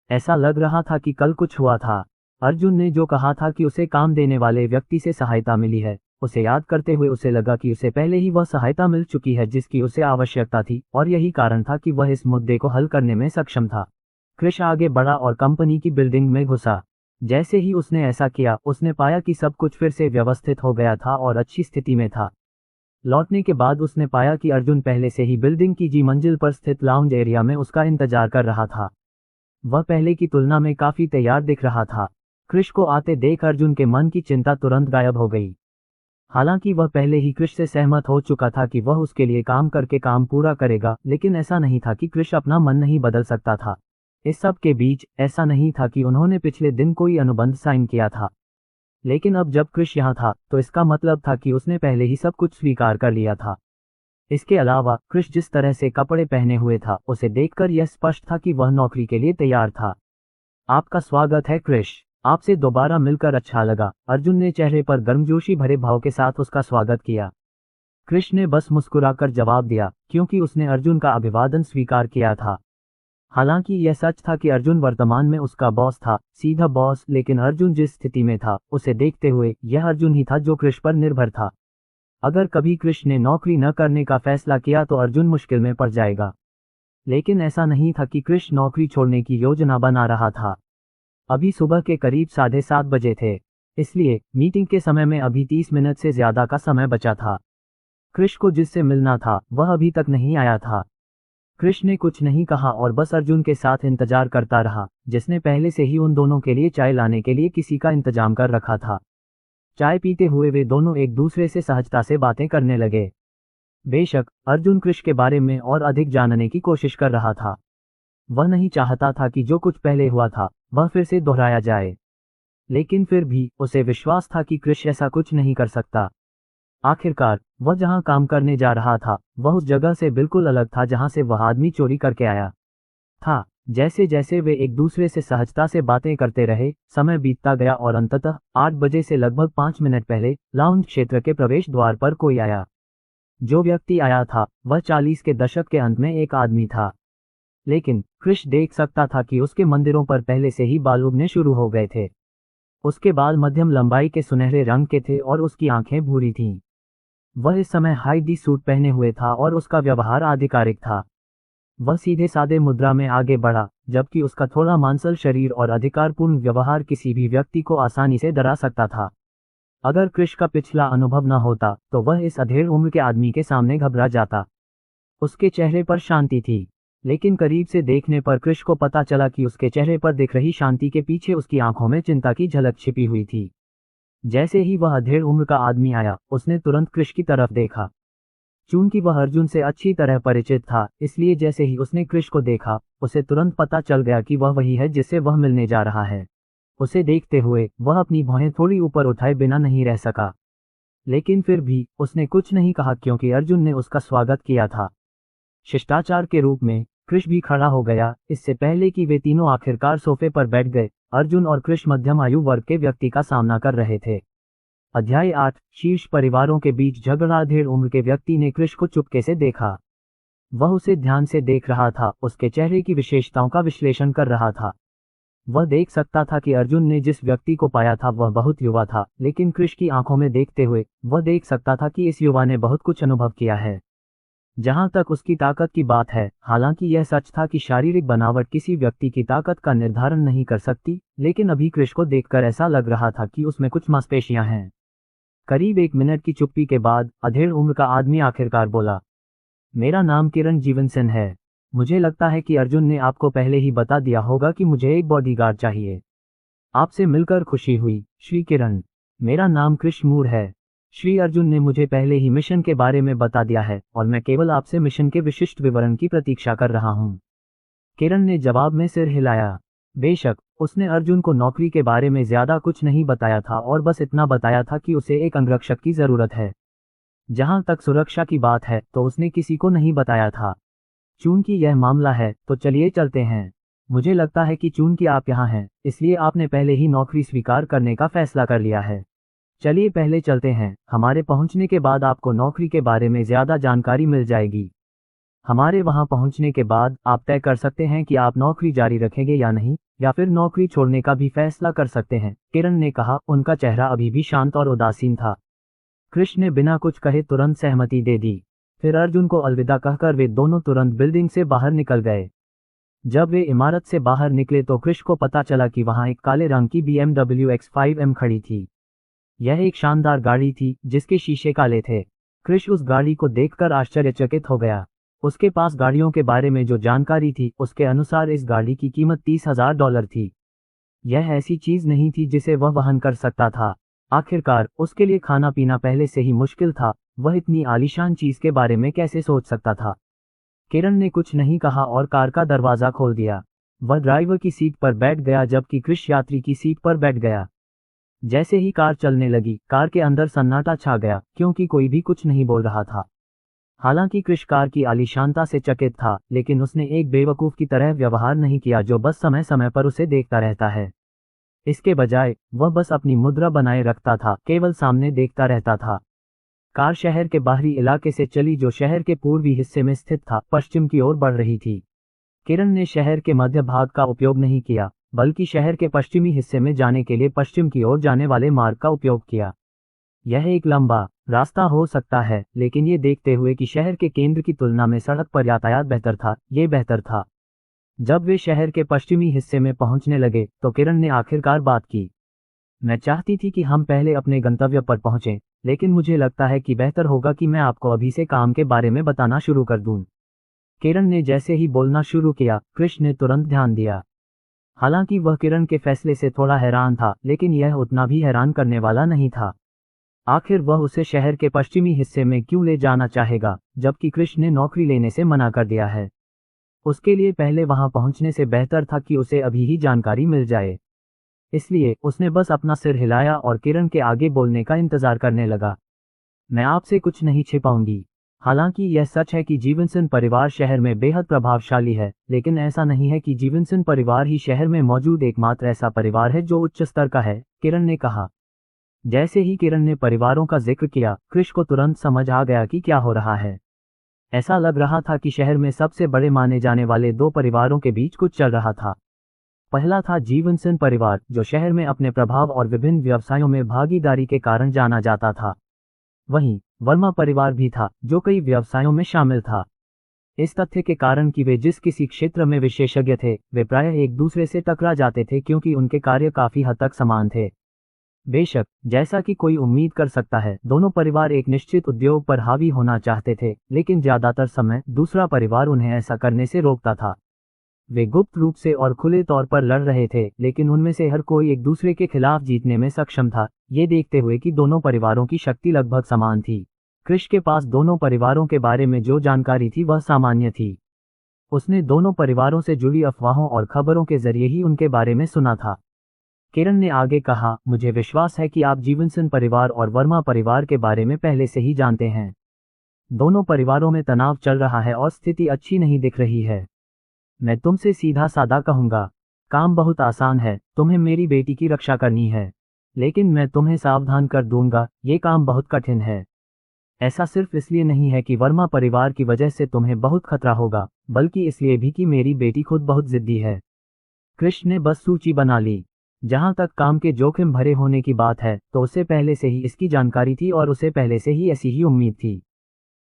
ऐसा लग रहा था कि कल कुछ हुआ था। अर्जुन ने जो कहा था कि उसे काम देने वाले व्यक्ति से सहायता मिली है, उसे याद करते हुए उसे लगा कि उसे पहले ही वह सहायता मिल चुकी है जिसकी उसे आवश्यकता थी, और यही कारण था कि वह इस मुद्दे को हल करने में सक्षम था। कृष आगे बढ़ा और कंपनी की बिल्डिंग में घुसा। जैसे ही उसने ऐसा किया, उसने पाया कि सब कुछ फिर से व्यवस्थित हो गया था और अच्छी स्थिति में था। लौटने के बाद उसने पाया कि अर्जुन पहले से ही बिल्डिंग की जी मंजिल पर स्थित लाउंज एरिया में उसका इंतजार कर रहा था। वह पहले की तुलना में काफी तैयार दिख रहा था। कृष को आते देख अर्जुन के मन की चिंता तुरंत गायब हो गई। हालांकि वह पहले ही कृष से सहमत हो चुका था कि वह उसके लिए काम करके काम पूरा करेगा, लेकिन ऐसा नहीं था कि कृष अपना मन नहीं बदल सकता था। इस सब के बीच ऐसा नहीं था कि उन्होंने पिछले दिन कोई अनुबंध साइन किया था, लेकिन अब जब कृष यहाँ था तो इसका मतलब था कि उसने पहले ही सब कुछ स्वीकार कर लिया था। इसके अलावा कृष जिस तरह से कपड़े पहने हुए था, उसे देखकर यह स्पष्ट था कि वह नौकरी के लिए तैयार था। आपका स्वागत है कृष, आपसे दोबारा मिलकर अच्छा लगा। अर्जुन ने चेहरे पर गर्मजोशी भरे भाव के साथ उसका स्वागत किया। कृष ने बस मुस्कुराकर जवाब दिया, क्योंकि उसने अर्जुन का अभिवादन स्वीकार किया था। हालांकि यह सच था कि अर्जुन वर्तमान में उसका बॉस था, सीधा बॉस, लेकिन अर्जुन जिस स्थिति में था उसे देखते हुए यह अर्जुन ही था जो कृष पर निर्भर था। अगर कभी कृष ने नौकरी न करने का फैसला किया तो अर्जुन मुश्किल में पड़ जाएगा। लेकिन ऐसा नहीं था कि कृष नौकरी छोड़ने की योजना बना रहा था। अभी सुबह के करीब 7:30 बजे थे, इसलिए मीटिंग के समय में अभी 30 मिनट से ज्यादा का समय बचा था। कृष को जिससे मिलना था वह अभी तक नहीं आया था। कृष ने कुछ नहीं कहा और बस अर्जुन के साथ इंतजार करता रहा, जिसने पहले से ही उन दोनों के लिए चाय लाने के लिए किसी का इंतजाम कर रखा था। चाय पीते हुए वे दोनों एक दूसरे से सहजता से बातें करने लगे। बेशक अर्जुन कृष के बारे में और अधिक जानने की कोशिश कर रहा था। वह नहीं चाहता था कि जो कुछ पहले हुआ था वह फिर से दोहराया जाए, लेकिन फिर भी उसे विश्वास था कि कृष ऐसा कुछ नहीं कर सकता। आखिरकार वह जहां काम करने जा रहा था वह उस जगह से बिल्कुल अलग था जहां से वह आदमी चोरी करके आया था। जैसे जैसे वे एक दूसरे से सहजता से बातें करते रहे, समय बीतता गया और अंततः 8 बजे से लगभग 5 मिनट पहले लाउंज क्षेत्र के प्रवेश द्वार पर कोई आया। जो व्यक्ति आया था वह 40 के दशक के अंत में एक आदमी था, लेकिन कृष देख सकता था कि उसके मंदिरों पर पहले से ही बाल उगने शुरू हो गए थे। उसके बाल मध्यम लंबाई के सुनहरे रंग के थे और उसकी आंखें भूरी थीं। वह इस समय हाई डी सूट पहने हुए था और उसका व्यवहार आधिकारिक था। वह सीधे सादे मुद्रा में आगे बढ़ा, जबकि उसका थोड़ा मांसल शरीर और अधिकारपूर्ण व्यवहार किसी भी व्यक्ति को आसानी से डरा सकता था। अगर कृष का पिछला अनुभव न होता तो वह इस अधेड़ उम्र के आदमी के सामने घबरा जाता। उसके चेहरे पर शांति थी, लेकिन करीब से देखने पर कृष को पता चला कि उसके चेहरे पर दिख रही शांति के पीछे उसकी आंखों में चिंता की झलक छिपी हुई थी। जैसे ही वह अधेड़ उम्र का आदमी आया, उसने तुरंत कृष की तरफ देखा। चूंकि वह अर्जुन से अच्छी तरह परिचित था, इसलिए जैसे ही उसने कृष को देखा, उसे तुरंत पता चल गया कि वह वही है जिससे वह मिलने जा रहा है। उसे देखते हुए वह अपनी भौहें थोड़ी ऊपर उठाए बिना नहीं रह सका, लेकिन फिर भी उसने कुछ नहीं कहा क्योंकि अर्जुन ने उसका स्वागत किया था। शिष्टाचार के रूप में कृष भी खड़ा हो गया। इससे पहले कि वे तीनों आखिरकार सोफे पर बैठ गए, अर्जुन और कृष मध्यम आयु वर्ग के व्यक्ति का सामना कर रहे थे। अध्याय 8, शीर्ष परिवारों के बीच झगड़ा। अधेड़ उम्र के व्यक्ति ने कृष को चुपके से देखा। वह उसे ध्यान से देख रहा था, उसके चेहरे की विशेषताओं का विश्लेषण कर रहा था। वह देख सकता था कि अर्जुन ने जिस व्यक्ति को पाया था वह बहुत युवा था, लेकिन कृष की आंखों में देखते हुए वह देख सकता था कि इस युवा ने बहुत कुछ अनुभव किया है। जहां तक उसकी ताकत की बात है, हालांकि यह सच था कि शारीरिक बनावट किसी व्यक्ति की ताकत का निर्धारण नहीं कर सकती, लेकिन अभी कृष को देखकर ऐसा लग रहा था कि उसमें कुछ मांसपेशियां हैं। करीब 1 मिनट की चुप्पी के बाद अधेड़ उम्र का आदमी आखिरकार बोला, मेरा नाम किरण जीवनसेन है। मुझे लगता है कि अर्जुन ने आपको पहले ही बता दिया होगा कि मुझे एक बॉडीगार्ड चाहिए। आपसे मिलकर खुशी हुई, श्री किरण। मेरा नाम कृष मूर है। श्री अर्जुन ने मुझे पहले ही मिशन के बारे में बता दिया है और मैं केवल आपसे मिशन के विशिष्ट विवरण की प्रतीक्षा कर रहा हूं। किरण ने जवाब में सिर हिलाया। बेशक उसने अर्जुन को नौकरी के बारे में ज्यादा कुछ नहीं बताया था और बस इतना बताया था कि उसे एक अंगरक्षक की जरूरत है। जहां तक सुरक्षा की बात है तो उसने किसी को नहीं बताया था। चूंकि यह मामला है तो चलिए चलते हैं। मुझे लगता है कि चूंकि आप यहाँ हैं, इसलिए आपने पहले ही नौकरी स्वीकार करने का फैसला कर लिया है। चलिए पहले चलते हैं, हमारे पहुंचने के बाद आपको नौकरी के बारे में ज्यादा जानकारी मिल जाएगी। हमारे वहां पहुंचने के बाद आप तय कर सकते हैं कि आप नौकरी जारी रखेंगे या नहीं, या फिर नौकरी छोड़ने का भी फैसला कर सकते हैं, किरण ने कहा। उनका चेहरा अभी भी शांत और उदासीन था। कृष ने बिना कुछ कहे तुरंत सहमति दे दी। फिर अर्जुन को अलविदा कहकर वे दोनों तुरंत बिल्डिंग से बाहर निकल गए। जब वे इमारत से बाहर निकले तो कृष को पता चला कि वहां एक काले रंग की BMW X5M खड़ी थी। यह एक शानदार गाड़ी थी जिसके शीशे काले थे। कृष उस गाड़ी को देखकर आश्चर्यचकित हो गया। उसके पास गाड़ियों के बारे में जो जानकारी थी उसके अनुसार इस गाड़ी की कीमत $30,000 थी। यह ऐसी चीज नहीं थी जिसे वह वहन कर सकता था। आखिरकार उसके लिए खाना पीना पहले से ही मुश्किल था, वह इतनी आलीशान चीज के बारे में कैसे सोच सकता था। किरण ने कुछ नहीं कहा और कार का दरवाजा खोल दिया। वह ड्राइवर की सीट पर बैठ गया जबकि कृष यात्री की सीट पर बैठ गया। जैसे ही कार चलने लगी, कार के अंदर सन्नाटा छा गया क्योंकि कोई भी कुछ नहीं बोल रहा था। हालांकि कृष कार की आलीशानता से चकित था, लेकिन उसने एक बेवकूफ की तरह व्यवहार नहीं किया जो बस समय समय पर उसे देखता रहता है। इसके बजाय वह बस अपनी मुद्रा बनाए रखता था, केवल सामने देखता रहता था। कार शहर के बाहरी इलाके से चली जो शहर के पूर्वी हिस्से में स्थित था, पश्चिम की ओर बढ़ रही थी। किरण ने शहर के मध्य भाग का उपयोग नहीं किया, बल्कि शहर के पश्चिमी हिस्से में जाने के लिए पश्चिम की ओर जाने वाले मार्ग का उपयोग किया। यह एक लंबा रास्ता हो सकता है, लेकिन ये देखते हुए कि शहर के केंद्र की तुलना में सड़क पर यातायात बेहतर था, ये बेहतर था। जब वे शहर के पश्चिमी हिस्से में पहुंचने लगे तो किरण ने आखिरकार बात की। मैं चाहती थी कि हम पहले अपने गंतव्य पर पहुंचें, लेकिन मुझे लगता है कि बेहतर होगा कि मैं आपको अभी से काम के बारे में बताना शुरू कर दूं। किरण ने जैसे ही बोलना शुरू किया, कृष ने तुरंत ध्यान दिया। हालांकि वह किरण के फैसले से थोड़ा हैरान था, लेकिन यह उतना भी हैरान करने वाला नहीं था। आखिर वह उसे शहर के पश्चिमी हिस्से में क्यों ले जाना चाहेगा, जबकि कृष ने नौकरी लेने से मना कर दिया है। उसके लिए पहले वहां पहुंचने से बेहतर था कि उसे अभी ही जानकारी मिल जाए। इसलिए उसने बस अपना सिर हिलाया और किरण के आगे बोलने का इंतजार करने लगा। मैं आपसे कुछ नहीं छिपाऊंगी। हालांकि यह सच है कि जीवनसन परिवार शहर में बेहद प्रभावशाली है, लेकिन ऐसा नहीं है कि जीवनसन परिवार ही शहर में मौजूद एकमात्र ऐसा परिवार है जो उच्च स्तर का है, किरण ने कहा। जैसे ही किरण ने परिवारों का जिक्र किया, कृष को तुरंत समझ आ गया कि क्या हो रहा है। ऐसा लग रहा था कि शहर में सबसे बड़े माने जाने वाले दो परिवारों के बीच कुछ चल रहा था। पहला था जीवनसन परिवार, जो शहर में अपने प्रभाव और विभिन्न व्यवसायों में भागीदारी के कारण जाना जाता था। वहीं वर्मा परिवार भी था, जो कई व्यवसायों में शामिल था। इस तथ्य के कारण कि वे जिस किसी क्षेत्र में विशेषज्ञ थे, वे प्रायः एक दूसरे से टकरा जाते थे क्योंकि उनके कार्य काफी हद तक समान थे। बेशक, जैसा कि कोई उम्मीद कर सकता है, दोनों परिवार एक निश्चित उद्योग पर हावी होना चाहते थे, लेकिन ज्यादातर समय दूसरा परिवार उन्हें ऐसा करने से रोकता था। वे गुप्त रूप से और खुले तौर पर लड़ रहे थे, लेकिन उनमें से हर कोई एक दूसरे के खिलाफ जीतने में सक्षम था, ये देखते हुए कि दोनों परिवारों की शक्ति लगभग समान थी। कृष के पास दोनों परिवारों के बारे में जो जानकारी थी वह सामान्य थी। उसने दोनों परिवारों से जुड़ी अफवाहों और खबरों के जरिए ही उनके बारे में सुना था। किरण ने आगे कहा, मुझे विश्वास है कि आप जीवनसन परिवार और वर्मा परिवार के बारे में पहले से ही जानते हैं। दोनों परिवारों में तनाव चल रहा है और स्थिति अच्छी नहीं दिख रही है। मैं तुमसे सीधा साधा कहूंगा, काम बहुत आसान है, तुम्हें मेरी बेटी की रक्षा करनी है। लेकिन मैं तुम्हें सावधान कर दूंगा, ये काम बहुत कठिन है। ऐसा सिर्फ इसलिए नहीं है कि वर्मा परिवार की वजह से तुम्हें बहुत खतरा होगा, बल्कि इसलिए भी कि मेरी बेटी खुद बहुत जिद्दी है। कृष्ण ने बस सूची बना ली। जहां तक काम के जोखिम भरे होने की बात है, तो उसे पहले से ही इसकी जानकारी थी और उसे पहले से ही ऐसी ही उम्मीद थी।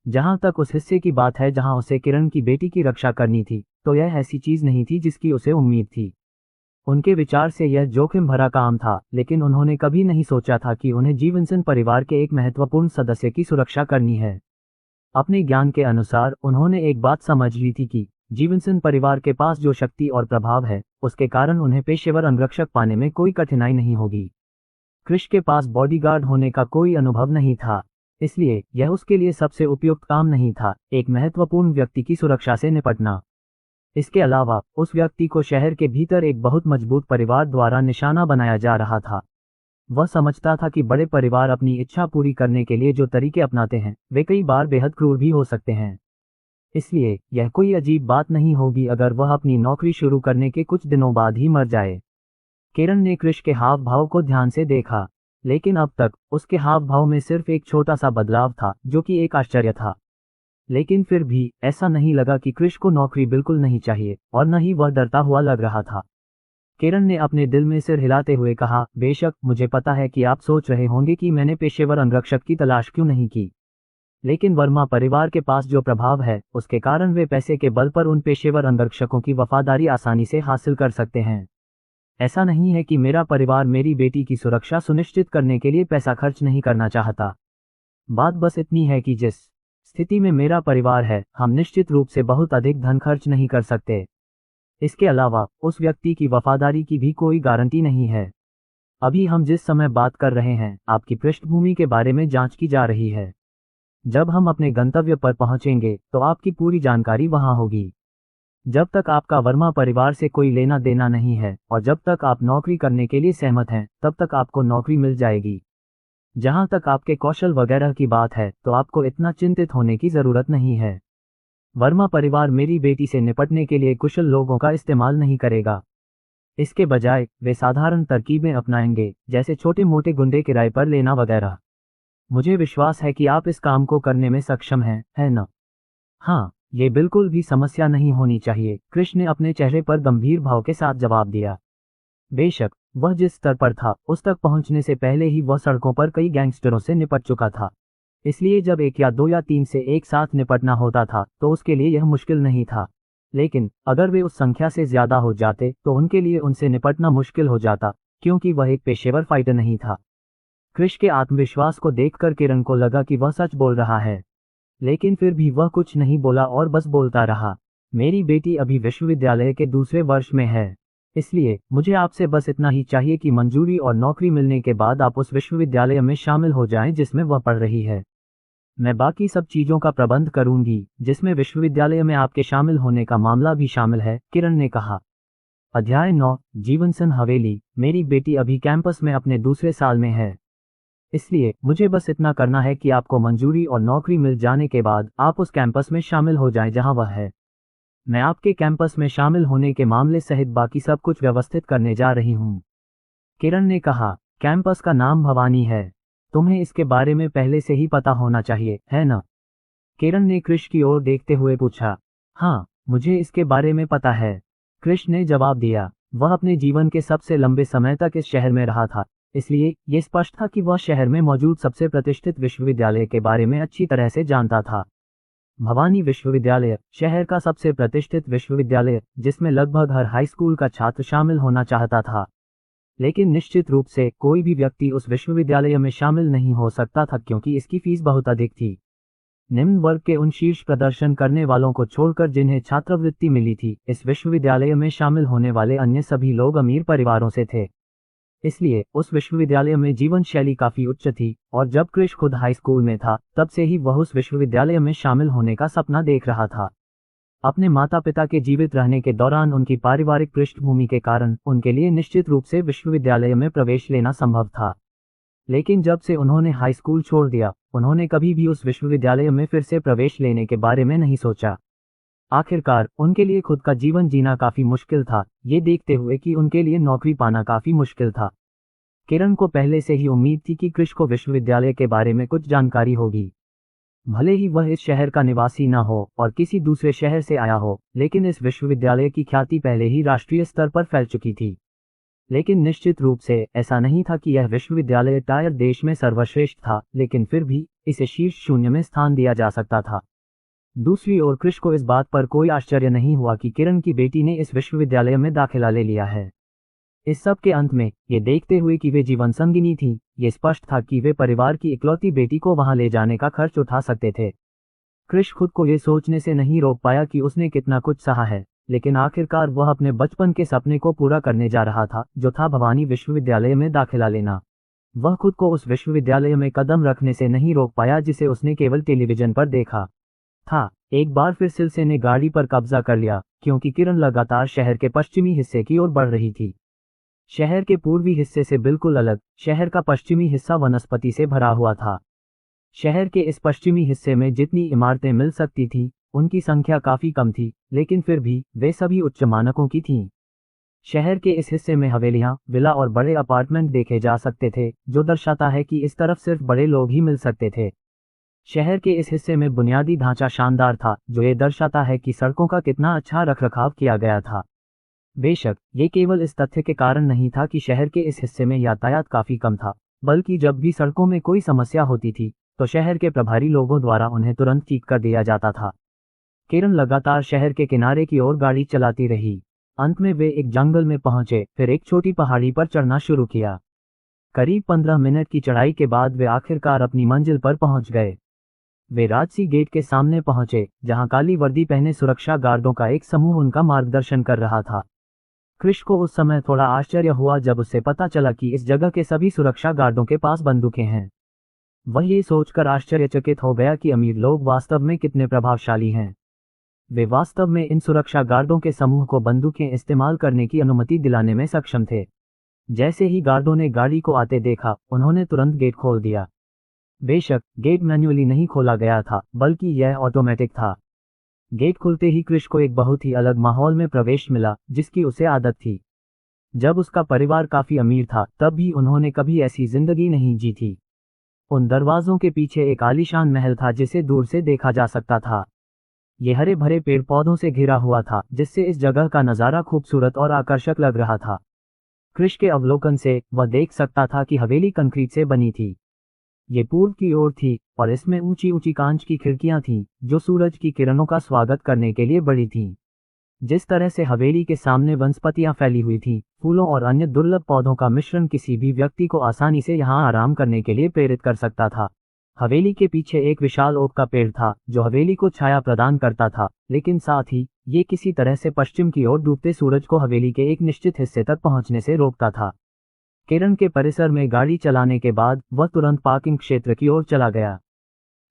जहां तक उस हिस्से की बात है जहां उसे किरण की बेटी की रक्षा करनी थी, तो यह ऐसी चीज नहीं थी जिसकी उसे उम्मीद थी। उनके विचार से यह जोखिम भरा काम था, लेकिन उन्होंने कभी नहीं सोचा था कि उन्हें जीवनसन परिवार के एक महत्वपूर्ण सदस्य की सुरक्षा करनी है। अपने ज्ञान के अनुसार उन्होंने एक बात समझ ली थी कि जीवनसन परिवार के पास जो शक्ति और प्रभाव है, उसके कारण उन्हें पेशेवर अंगरक्षक पाने में कोई कठिनाई नहीं होगी। कृष के पास बॉडीगार्ड होने का कोई अनुभव नहीं था, इसलिए यह उसके लिए सबसे उपयुक्त काम नहीं था, एक महत्वपूर्ण व्यक्ति की सुरक्षा से निपटना। इसके अलावा उस व्यक्ति को शहर के भीतर एक बहुत मजबूत परिवार द्वारा निशाना बनाया जा रहा था। वह समझता था कि बड़े परिवार अपनी इच्छा पूरी करने के लिए जो तरीके अपनाते हैं, वे कई बार बेहद क्रूर भी हो सकते हैं। इसलिए यह कोई अजीब बात नहीं होगी अगर वह अपनी नौकरी शुरू करने के कुछ दिनों बाद ही मर जाए। किरण ने कृष के हाव भाव को ध्यान से देखा। लेकिन अब तक उसके हाव भाव में सिर्फ एक छोटा सा बदलाव था जो कि एक आश्चर्य था। लेकिन फिर भी ऐसा नहीं लगा कि क्रिश को नौकरी बिल्कुल नहीं चाहिए और न ही वह डरता हुआ लग रहा था। किरण ने अपने दिल में सिर हिलाते हुए कहा, बेशक मुझे पता है कि आप सोच रहे होंगे कि मैंने पेशेवर अंगरक्षक की तलाश क्यों नहीं की, लेकिन वर्मा परिवार के पास जो प्रभाव है उसके कारण वे पैसे के बल पर उन पेशेवर अंगरक्षकों की वफादारी आसानी से हासिल कर सकते हैं। ऐसा नहीं है कि मेरा परिवार मेरी बेटी की सुरक्षा सुनिश्चित करने के लिए पैसा खर्च नहीं करना चाहता। बात बस इतनी है कि जिस स्थिति में मेरा परिवार है, हम निश्चित रूप से बहुत अधिक धन खर्च नहीं कर सकते। इसके अलावा उस व्यक्ति की वफादारी की भी कोई गारंटी नहीं है। अभी हम जिस समय बात कर रहे हैं, आपकी पृष्ठभूमि के बारे में जांच की जा रही है। जब हम अपने गंतव्य पर पहुंचेंगे तो आपकी पूरी जानकारी वहां होगी। जब तक आपका वर्मा परिवार से कोई लेना देना नहीं है और जब तक आप नौकरी करने के लिए सहमत हैं, तब तक आपको नौकरी मिल जाएगी। जहां तक आपके कौशल वगैरह की बात है तो आपको इतना चिंतित होने की जरूरत नहीं है। वर्मा परिवार मेरी बेटी से निपटने के लिए कुशल लोगों का इस्तेमाल नहीं करेगा। इसके बजाय वे साधारण तरकीबें अपनाएंगे, जैसे छोटे मोटे गुंडे किराए पर लेना वगैरह। मुझे विश्वास है कि आप इस काम को करने में सक्षम हैं, है न? हाँ, ये बिल्कुल भी समस्या नहीं होनी चाहिए, कृष्ण ने अपने चेहरे पर गंभीर भाव के साथ जवाब दिया। बेशक वह जिस स्तर पर था उस तक पहुंचने से पहले ही वह सड़कों पर कई गैंगस्टरों से निपट चुका था। इसलिए जब एक या दो या तीन से एक साथ निपटना होता था तो उसके लिए यह मुश्किल नहीं था। लेकिन अगर वे उस संख्या से ज्यादा हो जाते तो उनके लिए उनसे निपटना मुश्किल हो जाता, क्योंकि वह एक पेशेवर फाइटर नहीं था। कृष के आत्मविश्वास को देखकर किरण को लगा कि वह सच बोल रहा है, लेकिन फिर भी वह कुछ नहीं बोला और बस बोलता रहा। मेरी बेटी अभी विश्वविद्यालय के दूसरे वर्ष में है, इसलिए मुझे आपसे बस इतना ही चाहिए कि मंजूरी और नौकरी मिलने के बाद आप उस विश्वविद्यालय में शामिल हो जाएं जिसमें वह पढ़ रही है। मैं बाकी सब चीजों का प्रबंध करूंगी, जिसमें विश्वविद्यालय में आपके शामिल होने का मामला भी शामिल है, किरण ने कहा। अध्याय 9, जीवनसन हवेली। मेरी बेटी अभी कैंपस में अपने दूसरे साल में है, इसलिए मुझे बस इतना करना है कि आपको मंजूरी और नौकरी मिल जाने के बाद आप उस कैंपस में शामिल हो जाएं जहां वह है। मैं आपके कैंपस में शामिल होने के मामले सहित बाकी सब कुछ व्यवस्थित करने जा रही हूं, किरण ने कहा। कैंपस का नाम भवानी है, तुम्हें इसके बारे में पहले से ही पता होना चाहिए, है न? किरण ने कृष की ओर देखते हुए पूछा। हाँ, मुझे इसके बारे में पता है, कृष ने जवाब दिया। वह अपने जीवन के सबसे लंबे समय तक इस शहर में रहा था, इसलिए यह स्पष्ट था कि वह शहर में मौजूद सबसे प्रतिष्ठित विश्वविद्यालय के बारे में अच्छी तरह से जानता था। भवानी विश्वविद्यालय शहर का सबसे प्रतिष्ठित विश्वविद्यालय, जिसमें लगभग हर हाई स्कूल का छात्र शामिल होना चाहता था। लेकिन निश्चित रूप से कोई भी व्यक्ति उस विश्वविद्यालय में शामिल नहीं हो सकता था, क्योंकि इसकी फीस बहुत अधिक थी। निम्न वर्ग के उन शीर्ष प्रदर्शन करने वालों को छोड़कर जिन्हें छात्रवृत्ति मिली थी, इस विश्वविद्यालय में शामिल होने वाले अन्य सभी लोग अमीर परिवारों से थे। इसलिए उस विश्वविद्यालय में जीवन शैली काफी उच्च थी, और जब कृष खुद हाई स्कूल में था तब से ही वह उस विश्वविद्यालय में शामिल होने का सपना देख रहा था। अपने माता पिता के जीवित रहने के दौरान उनकी पारिवारिक पृष्ठभूमि के कारण उनके लिए निश्चित रूप से विश्वविद्यालय में प्रवेश लेना संभव था। लेकिन जब से उन्होंने हाई स्कूल छोड़ दिया, उन्होंने कभी भी उस विश्वविद्यालय में फिर से प्रवेश लेने के बारे में नहीं सोचा। आखिरकार उनके लिए खुद का जीवन जीना काफी मुश्किल था, ये देखते हुए कि उनके लिए नौकरी पाना काफी मुश्किल था। किरण को पहले से ही उम्मीद थी कि कृष को विश्वविद्यालय के बारे में कुछ जानकारी होगी। भले ही वह इस शहर का निवासी न हो और किसी दूसरे शहर से आया हो, लेकिन इस विश्वविद्यालय की ख्याति पहले ही राष्ट्रीय स्तर पर फैल चुकी थी। लेकिन निश्चित रूप से ऐसा नहीं था कि यह विश्वविद्यालय टायर देश में सर्वश्रेष्ठ था, लेकिन फिर भी इसे शीर्ष 0 में स्थान दिया जा सकता था। दूसरी ओर कृष को इस बात पर कोई आश्चर्य नहीं हुआ कि किरण की बेटी ने इस विश्वविद्यालय में दाखिला ले लिया है। इस सब के अंत में ये देखते हुए कि वे जीवन संगिनी थी, ये स्पष्ट था कि वे परिवार की इकलौती बेटी को वहां ले जाने का खर्च उठा सकते थे। कृष खुद को ये सोचने से नहीं रोक पाया कि उसने कितना कुछ सहा है, लेकिन आखिरकार वह अपने बचपन के सपने को पूरा करने जा रहा था, जो था भवानी विश्वविद्यालय में दाखिला लेना। वह खुद को उस विश्वविद्यालय में कदम रखने से नहीं रोक पाया जिसे उसने केवल टेलीविजन पर देखा था। एक बार फिर सिलसिले ने गाड़ी पर कब्जा कर लिया, क्योंकि किरण लगातार शहर के पश्चिमी हिस्से की ओर बढ़ रही थी। शहर के पूर्वी हिस्से से बिल्कुल अलग, शहर का पश्चिमी हिस्सा वनस्पति से भरा हुआ था। शहर के इस पश्चिमी हिस्से में जितनी इमारतें मिल सकती थी, उनकी संख्या काफी कम थी, लेकिन फिर भी वे सभी उच्च मानकों की थीं। शहर के इस हिस्से में हवेलियां, विला और बड़े अपार्टमेंट देखे जा सकते थे, जो दर्शाता है कि इस तरफ सिर्फ बड़े लोग ही मिल सकते थे। शहर के इस हिस्से में बुनियादी ढांचा शानदार था, जो ये दर्शाता है कि सड़कों का कितना अच्छा रखरखाव किया गया था। बेशक ये केवल इस तथ्य के कारण नहीं था कि शहर के इस हिस्से में यातायात काफी कम था, बल्कि जब भी सड़कों में कोई समस्या होती थी तो शहर के प्रभारी लोगों द्वारा उन्हें तुरंत ठीक कर दिया जाता था। किरण लगातार शहर के किनारे की ओर गाड़ी चलाती रही। अंत में वे एक जंगल में पहुंचे, फिर एक छोटी पहाड़ी पर चढ़ना शुरू किया। करीब 15 मिनट की चढ़ाई के बाद वे आखिरकार अपनी मंजिल पर पहुंच गए। वे राजसी गेट के सामने पहुंचे, जहां काली वर्दी पहने सुरक्षा गार्डों का एक समूह उनका मार्गदर्शन कर रहा था। क्रिश को उस समय थोड़ा आश्चर्य हुआ जब उसे पता चला कि इस जगह के सभी सुरक्षा गार्डों के पास बंदूकें हैं। वह ये सोचकर आश्चर्यचकित हो गया कि अमीर लोग वास्तव में कितने प्रभावशाली हैं। वे वास्तव में इन सुरक्षा गार्डों के समूह को बंदूकें इस्तेमाल करने की अनुमति दिलाने में सक्षम थे। जैसे ही गार्डों ने गाड़ी को आते देखा, उन्होंने तुरंत गेट खोल दिया। बेशक गेट मैन्युअली नहीं खोला गया था, बल्कि यह ऑटोमेटिक था। गेट खुलते ही क्रिश को एक बहुत ही अलग माहौल में प्रवेश मिला, जिसकी उसे आदत थी। जब उसका परिवार काफी अमीर था, तब भी उन्होंने कभी ऐसी जिंदगी नहीं जी थी। उन दरवाजों के पीछे एक आलीशान महल था जिसे दूर से देखा जा सकता था। ये हरे भरे पेड़ पौधों से घिरा हुआ था, जिससे इस जगह का नज़ारा खूबसूरत और आकर्षक लग रहा था। क्रिश के अवलोकन से वह देख सकता था कि हवेली कंक्रीट से बनी थी। ये पूर्व की ओर थी और इसमें ऊंची ऊंची कांच की खिड़कियां थीं, जो सूरज की किरणों का स्वागत करने के लिए बड़ी थीं। जिस तरह से हवेली के सामने वनस्पतियां फैली हुई थीं, फूलों और अन्य दुर्लभ पौधों का मिश्रण किसी भी व्यक्ति को आसानी से यहां आराम करने के लिए प्रेरित कर सकता था। हवेली के पीछे एक विशाल ओक का पेड़ था, जो हवेली को छाया प्रदान करता था, लेकिन साथ ही ये किसी तरह से पश्चिम की ओर डूबते सूरज को हवेली के एक निश्चित हिस्से तक पहुंचने से रोकता था। किरण के परिसर में गाड़ी चलाने के बाद वह तुरंत पार्किंग क्षेत्र की ओर चला गया।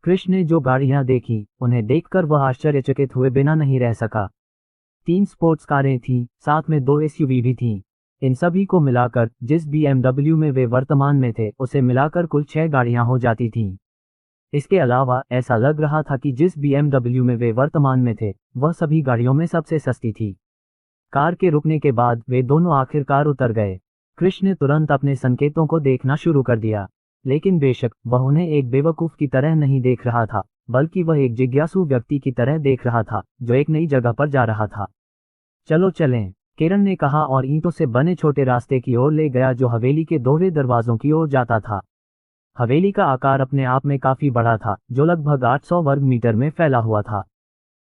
क्रिश ने जो गाड़ियां देखी, उन्हें देखकर वह आश्चर्यचकित हुए बिना नहीं रह सका। 3 स्पोर्ट्स कारें थीं, साथ में 2 एसयूवी भी थीं। इन सभी को मिलाकर जिस बीएमडब्ल्यू में वे वर्तमान में थे, उसे मिलाकर कुल 6 गाड़ियां हो जाती थीं। इसके अलावा ऐसा लग रहा था कि जिस बीएमडब्ल्यू में वे वर्तमान में थे, वह सभी गाड़ियों में सबसे सस्ती थी। कार के रुकने के बाद वे दोनों आखिरकार उतर गए। क्रिश ने तुरंत अपने संकेतों को देखना शुरू कर दिया, लेकिन बेशक वह उन्हें एक बेवकूफ की तरह नहीं देख रहा था, बल्कि वह एक जिज्ञासु व्यक्ति की तरह देख रहा था, जो एक नई जगह पर जा रहा था। चलो चलें, किरण ने कहा और ईंटों से बने छोटे रास्ते की ओर ले गया जो हवेली के दोहरे दरवाजों की ओर जाता था। हवेली का आकार अपने आप में काफी बड़ा था, जो लगभग 800 वर्ग मीटर में फैला हुआ था।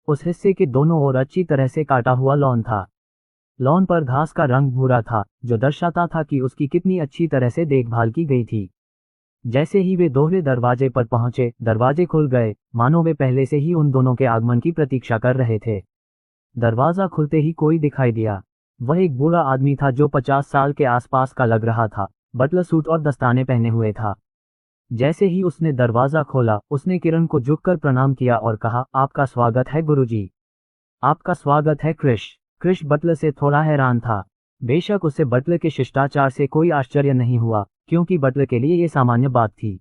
उस हिस्से के दोनों ओर अच्छी तरह से काटा हुआ लॉन था। लॉन पर घास का रंग भूरा था, जो दर्शाता था कि उसकी कितनी अच्छी तरह से देखभाल की गई थी। जैसे ही वे दोहरे दरवाजे पर पहुंचे, दरवाजे खुल गए, मानो वे पहले से ही उन दोनों के आगमन की प्रतीक्षा कर रहे थे। दरवाजा खुलते ही कोई दिखाई दिया। वह एक बूढ़ा आदमी था जो 50 साल के आसपास का लग रहा था। बटलर सूट और दस्ताने पहने हुए था। जैसे ही उसने दरवाजा खोला, उसने किरण को झुककर प्रणाम किया और कहा, आपका स्वागत है गुरुजी। आपका स्वागत है क्रिश। क्रिश बटलर से थोड़ा हैरान था। बेशक उसे बटलर के शिष्टाचार से कोई आश्चर्य नहीं हुआ, क्योंकि बटलर के लिए यह सामान्य बात थी।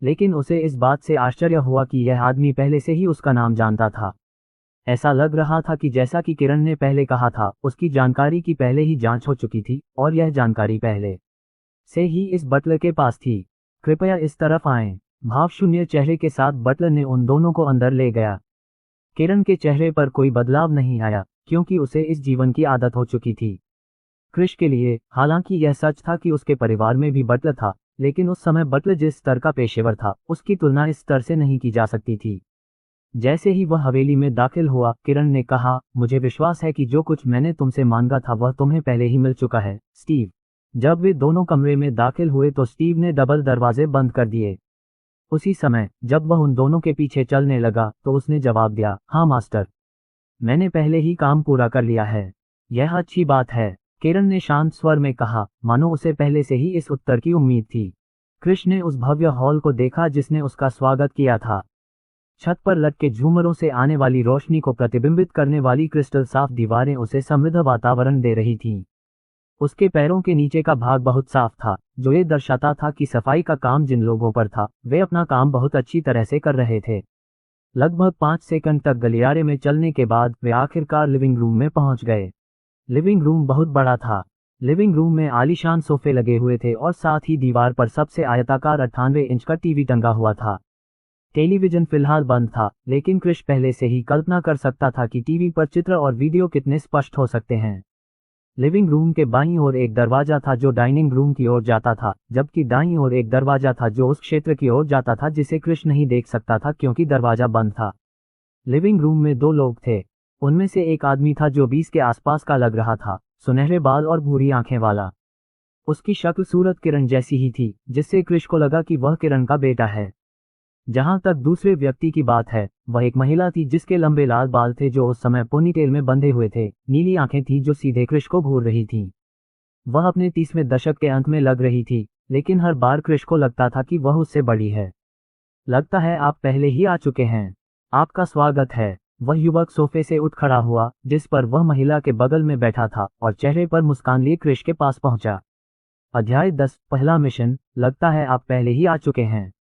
लेकिन उसे इस बात से आश्चर्य हुआ कि यह आदमी पहले से ही उसका नाम जानता था। ऐसा लग रहा था कि जैसा कि किरण ने पहले कहा था, उसकी जानकारी की पहले ही जांच हो चुकी थी और यह जानकारी पहले से ही इस बटलर के पास थी। कृपया इस तरफ आएं। भावशून्य चेहरे के साथ बटलर ने उन दोनों को अंदर ले गया। किरण के चेहरे पर कोई बदलाव नहीं आया, क्योंकि उसे इस जीवन की आदत हो चुकी थी। क्रिश के लिए, हालांकि यह सच था कि उसके परिवार में भी बटलर था, लेकिन उस समय बटलर जिस स्तर का पेशेवर था, उसकी तुलना इस स्तर से नहीं की जा सकती थी। जैसे ही वह हवेली में दाखिल हुआ, किरण ने कहा, मुझे विश्वास है कि जो कुछ मैंने तुमसे मांगा था वह तुम्हें पहले ही मिल चुका है, स्टीव। जब वे दोनों कमरे में दाखिल हुए तो स्टीव ने डबल दरवाजे बंद कर दिए। उसी समय जब वह उन दोनों के पीछे चलने लगा तो उसने जवाब दिया, हाँ मास्टर, मैंने पहले ही काम पूरा कर लिया है। यह अच्छी बात है, किरण ने शांत स्वर में कहा, मानो उसे पहले से ही इस उत्तर की उम्मीद थी। क्रिश ने उस भव्य हॉल को देखा जिसने उसका स्वागत किया था। छत पर लटके झूमरों से आने वाली रोशनी को प्रतिबिंबित करने वाली क्रिस्टल साफ दीवारें उसे समृद्ध वातावरण दे रही थीं। उसके पैरों के नीचे का भाग बहुत साफ था, जो ये दर्शाता था कि सफाई का काम जिन लोगों पर था, वे अपना काम बहुत अच्छी तरह से कर रहे थे। लगभग 5 सेकंड तक गलियारे में चलने के बाद वे आखिरकार लिविंग रूम में पहुंच गए। लिविंग रूम बहुत बड़ा था। लिविंग रूम में आलीशान सोफे लगे हुए थे और साथ ही दीवार पर सबसे आयताकार 98 इंच का टीवी टंगा हुआ था। टेलीविजन फिलहाल बंद था, लेकिन क्रिश पहले से ही कल्पना कर सकता था कि टीवी पर चित्र और वीडियो कितने स्पष्ट हो सकते हैं। लिविंग रूम के बाईं ओर एक दरवाजा था जो डाइनिंग रूम की ओर जाता था, जबकि दाईं ओर एक दरवाजा था जो उस क्षेत्र की ओर जाता था जिसे क्रिश नहीं देख सकता था क्योंकि दरवाजा बंद था। लिविंग रूम में दो लोग थे। उनमें से एक आदमी था जो 20 के आसपास का लग रहा था, सुनहरे बाल और भूरी आंखें वाला। उसकी शक्ल सूरत किरण जैसी ही थी, जिससे क्रिश को लगा कि वह किरण का बेटा है। जहां तक दूसरे व्यक्ति की बात है, वह एक महिला थी जिसके लंबे लाल बाल थे जो उस समय पोनीटेल में बंधे हुए थे, नीली आंखें थीं जो सीधे क्रिश को घूर रही थीं। वह अपने 30वें दशक के अंत में लग रही थी, लेकिन हर बार क्रिश को लगता था कि वह उससे बड़ी है। लगता है आप पहले ही आ चुके हैं। आपका स्वागत है। वह युवक सोफे से उठ खड़ा हुआ जिस पर वह महिला के बगल में बैठा था और चेहरे पर मुस्कान लिए क्रिश के पास पहुंचा। अध्याय 10, पहला मिशन। लगता है आप पहले ही आ चुके हैं।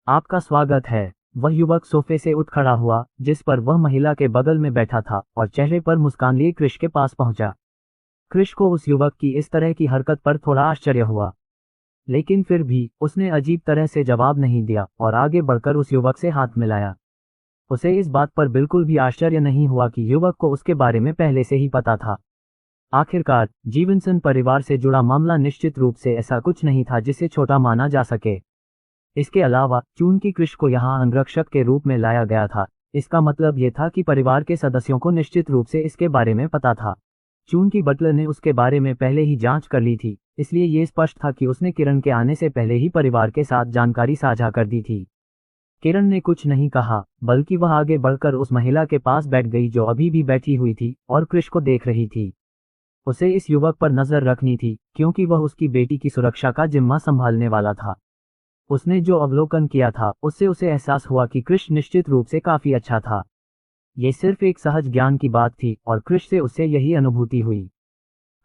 आपका स्वागत है। वह युवक सोफे से उठ खड़ा हुआ जिस पर वह महिला के बगल में बैठा था और चेहरे पर मुस्कान लिए क्रिश के पास पहुंचा। क्रिश को उस युवक की इस तरह की हरकत पर थोड़ा आश्चर्य हुआ, लेकिन फिर भी उसने अजीब तरह से जवाब नहीं दिया और आगे बढ़कर उस युवक से हाथ मिलाया। उसे इस बात पर बिल्कुल भी आश्चर्य नहीं हुआ कि युवक को उसके बारे में पहले से ही पता था। आखिरकार जीवनसन परिवार से जुड़ा मामला निश्चित रूप से ऐसा कुछ नहीं था जिसे छोटा माना जा सके। इसके अलावा चूंकि क्रिश को यहाँ अंगरक्षक के रूप में लाया गया था, इसका मतलब ये था कि परिवार के सदस्यों को निश्चित रूप से इसके बारे में पता था। चूंकि बटलर ने उसके बारे में पहले ही जांच कर ली थी, इसलिए ये स्पष्ट था कि उसने किरण के आने से पहले ही परिवार के साथ जानकारी साझा कर दी थी। किरण ने कुछ नहीं कहा, बल्कि वह आगे बढ़कर उस महिला के पास बैठ गई जो अभी भी बैठी हुई थी और क्रिश को देख रही थी। उसे इस युवक पर नजर रखनी थी क्योंकि वह उसकी बेटी की सुरक्षा का जिम्मा संभालने वाला था। उसने जो अवलोकन किया था उससे उसे एहसास हुआ कि क्रिश निश्चित रूप से काफी अच्छा था। ये सिर्फ एक सहज ज्ञान की बात थी और क्रिश से उसे यही अनुभूति हुई।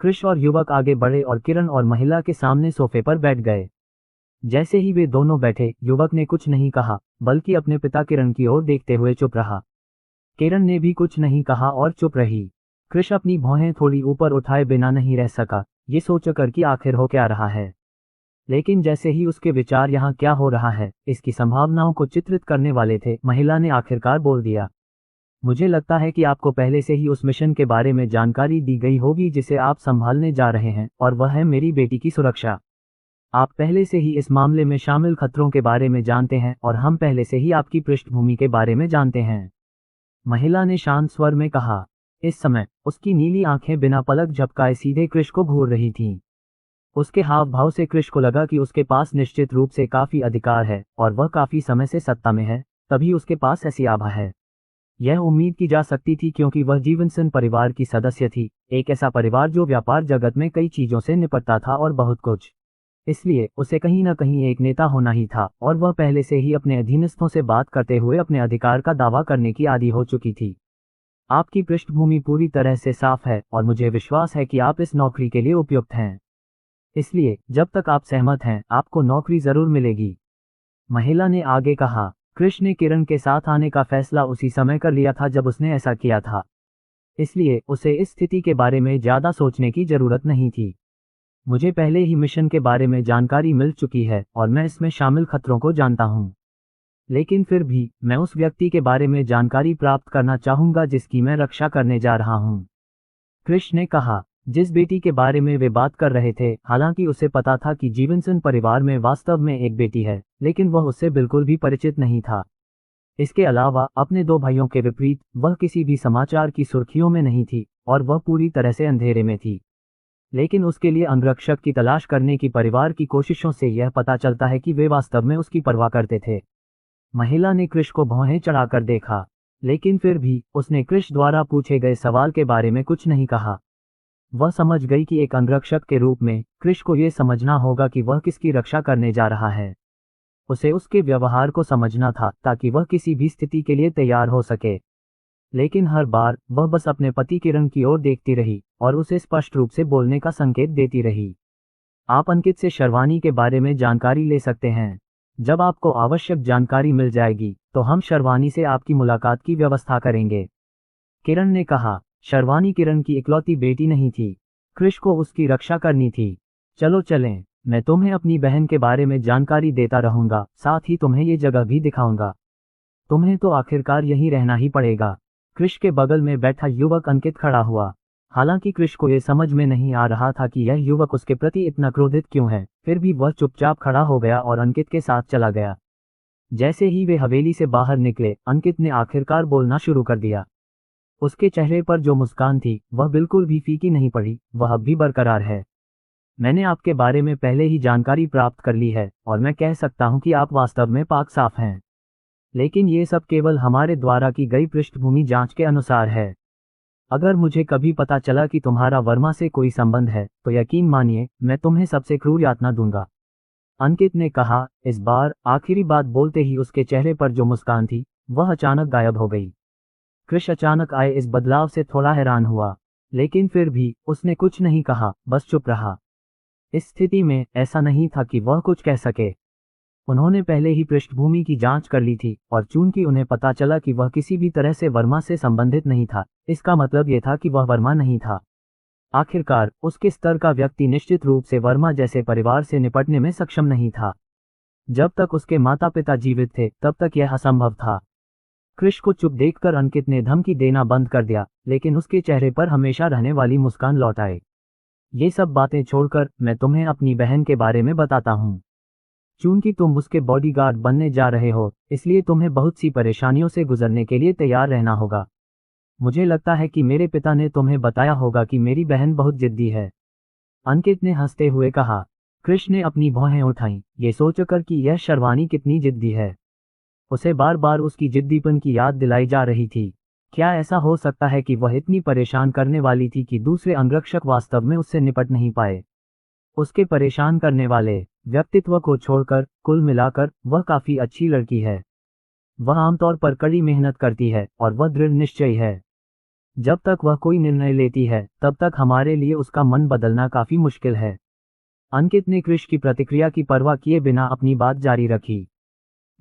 क्रिश और युवक आगे बढ़े और किरण और महिला के सामने सोफे पर बैठ गए। जैसे ही वे दोनों बैठे, युवक ने कुछ नहीं कहा, बल्कि अपने पिता किरण की ओर देखते हुए चुप रहा। किरण ने भी कुछ नहीं कहा और चुप रही। क्रिश अपनी भौहें थोड़ी ऊपर उठाए बिना नहीं रह सका, ये सोचकर कि आखिर हो क्या रहा है। लेकिन जैसे ही उसके विचार यहाँ क्या हो रहा है इसकी संभावनाओं को चित्रित करने वाले थे, महिला ने आखिरकार बोल दिया। मुझे लगता है कि आपको पहले से ही उस मिशन के बारे में जानकारी दी गई होगी जिसे आप संभालने जा रहे हैं, और वह है मेरी बेटी की सुरक्षा। आप पहले से ही इस मामले में शामिल खतरों के बारे में जानते हैं और हम पहले से ही आपकी पृष्ठभूमि के बारे में जानते हैं, महिला ने शांत स्वर में कहा। इस समय उसकी नीली आंखें बिना पलक झपकाए सीधे क्रिश को घूर रही थीं। उसके हाव भाव से क्रिश को लगा कि उसके पास निश्चित रूप से काफी अधिकार है और वह काफी समय से सत्ता में है, तभी उसके पास ऐसी आभा है। यह उम्मीद की जा सकती थी क्योंकि वह जीवनसन परिवार की सदस्य थी, एक ऐसा परिवार जो व्यापार जगत में कई चीजों से निपटता था और बहुत कुछ। इसलिए उसे कहीं न कहीं एक नेता होना ही था और वह पहले से ही अपने अधीनस्थों से बात करते हुए अपने अधिकार का दावा करने की आदी हो चुकी थी। आपकी पृष्ठभूमि पूरी तरह से साफ है और मुझे विश्वास है कि आप इस नौकरी के लिए उपयुक्त हैं। इसलिए जब तक आप सहमत हैं, आपको नौकरी जरूर मिलेगी, महिला ने आगे कहा। क्रिश ने किरण के साथ आने का फैसला उसी समय कर लिया था जब उसने ऐसा किया था, इसलिए उसे इस स्थिति के बारे में ज्यादा सोचने की जरूरत नहीं थी। मुझे पहले ही मिशन के बारे में जानकारी मिल चुकी है और मैं इसमें शामिल खतरों को जानता हूं, लेकिन फिर भी मैं उस व्यक्ति के बारे में जानकारी प्राप्त करना चाहूंगा जिसकी मैं रक्षा करने जा रहा हूं, क्रिश ने कहा। जिस बेटी के बारे में वे बात कर रहे थे, हालांकि उसे पता था कि जीवनसन परिवार में वास्तव में एक बेटी है, लेकिन वह उससे बिल्कुल भी परिचित नहीं था। इसके अलावा अपने दो भाइयों के विपरीत वह किसी भी समाचार की सुर्खियों में नहीं थी और वह पूरी तरह से अंधेरे में थी। लेकिन उसके लिए अंगरक्षक की तलाश करने की परिवार की कोशिशों से यह पता चलता है कि वे वास्तव में उसकी परवाह करते थे। महिला ने क्रिश को भौहें चढ़ाकर देखा, लेकिन फिर भी उसने क्रिश द्वारा पूछे गए सवाल के बारे में कुछ नहीं कहा। वह समझ गई कि एक अंगरक्षक के रूप में क्रिश को यह समझना होगा कि वह किसकी रक्षा करने जा रहा है। उसे उसके व्यवहार को समझना था ताकि वह किसी भी स्थिति के लिए तैयार हो सके। लेकिन हर बार वह बस अपने पति किरण की ओर देखती रही और उसे स्पष्ट रूप से बोलने का संकेत देती रही। आप अंकित से शर्वानी के बारे में जानकारी ले सकते हैं। जब आपको आवश्यक जानकारी मिल जाएगी तो हम शर्वानी से आपकी मुलाकात की व्यवस्था करेंगे, किरण ने कहा। शर्वानी किरण की इकलौती बेटी नहीं थी। कृष को उसकी रक्षा करनी थी। चलो चलें, मैं तुम्हें अपनी बहन के बारे में जानकारी देता रहूंगा, साथ ही तुम्हें ये जगह भी दिखाऊंगा। तुम्हें तो आखिरकार यहीं रहना ही पड़ेगा। कृष के बगल में बैठा युवक अंकित खड़ा हुआ। हालांकि कृष को यह समझ में नहीं आ रहा था कि यह युवक उसके प्रति इतना क्रोधित क्यों है, फिर भी वह चुपचाप खड़ा हो गया और अंकित के साथ चला गया। जैसे ही वे हवेली से बाहर निकले, अंकित ने आखिरकार बोलना शुरू कर दिया। उसके चेहरे पर जो मुस्कान थी वह बिल्कुल भी फीकी नहीं पड़ी, वह अब भी बरकरार है। मैंने आपके बारे में पहले ही जानकारी प्राप्त कर ली है और मैं कह सकता हूं कि आप वास्तव में पाक साफ हैं। लेकिन ये सब केवल हमारे द्वारा की गई पृष्ठभूमि जांच के अनुसार है। अगर मुझे कभी पता चला कि तुम्हारा वर्मा से कोई संबंध है तो यकीन मानिए मैं तुम्हें सबसे क्रूर यातना दूंगा, अंकित ने कहा। इस बार आखिरी बात बोलते ही उसके चेहरे पर जो मुस्कान थी वह अचानक गायब हो गई। कृष अचानक आए इस बदलाव से थोड़ा हैरान हुआ, लेकिन फिर भी उसने कुछ नहीं कहा, बस चुप रहा। इस स्थिति में ऐसा नहीं था कि वह कुछ कह सके। उन्होंने पहले ही पृष्ठभूमि की जांच कर ली थी और चूंकि उन्हें पता चला कि वह किसी भी तरह से वर्मा से संबंधित नहीं था, इसका मतलब यह था कि वह वर्मा नहीं था। आखिरकार उसके स्तर का व्यक्ति निश्चित रूप से वर्मा जैसे परिवार से निपटने में सक्षम नहीं था। जब तक उसके माता पिता जीवित थे तब तक यह असंभव था। कृष को चुप देखकर अंकित ने धमकी देना बंद कर दिया, लेकिन उसके चेहरे पर हमेशा रहने वाली मुस्कान लौट आई। ये सब बातें छोड़कर मैं तुम्हें अपनी बहन के बारे में बताता हूँ। चूंकि तुम उसके बॉडीगार्ड बनने जा रहे हो, इसलिए तुम्हें बहुत सी परेशानियों से गुजरने के लिए तैयार रहना होगा। मुझे लगता है कि मेरे पिता ने तुम्हें बताया होगा कि मेरी बहन बहुत जिद्दी है, अंकित ने हंसते हुए कहा। कृष ने अपनी भौहें उठाईं, ये सोचकर कि यह शर्वानी कितनी जिद्दी है। उसे बार बार उसकी जिद्दीपन की याद दिलाई जा रही थी। क्या ऐसा हो सकता है कि वह इतनी परेशान करने वाली थी कि दूसरे अंगरक्षक वास्तव में उससे निपट नहीं पाए? उसके परेशान करने वाले व्यक्तित्व को छोड़कर कुल मिलाकर वह काफी अच्छी लड़की है। वह आमतौर पर कड़ी मेहनत करती है और वह दृढ़ निश्चयी है। जब तक वह कोई निर्णय लेती है तब तक हमारे लिए उसका मन बदलना काफी मुश्किल है। अंकित ने कृष की प्रतिक्रिया की परवाह किए बिना अपनी बात जारी रखी।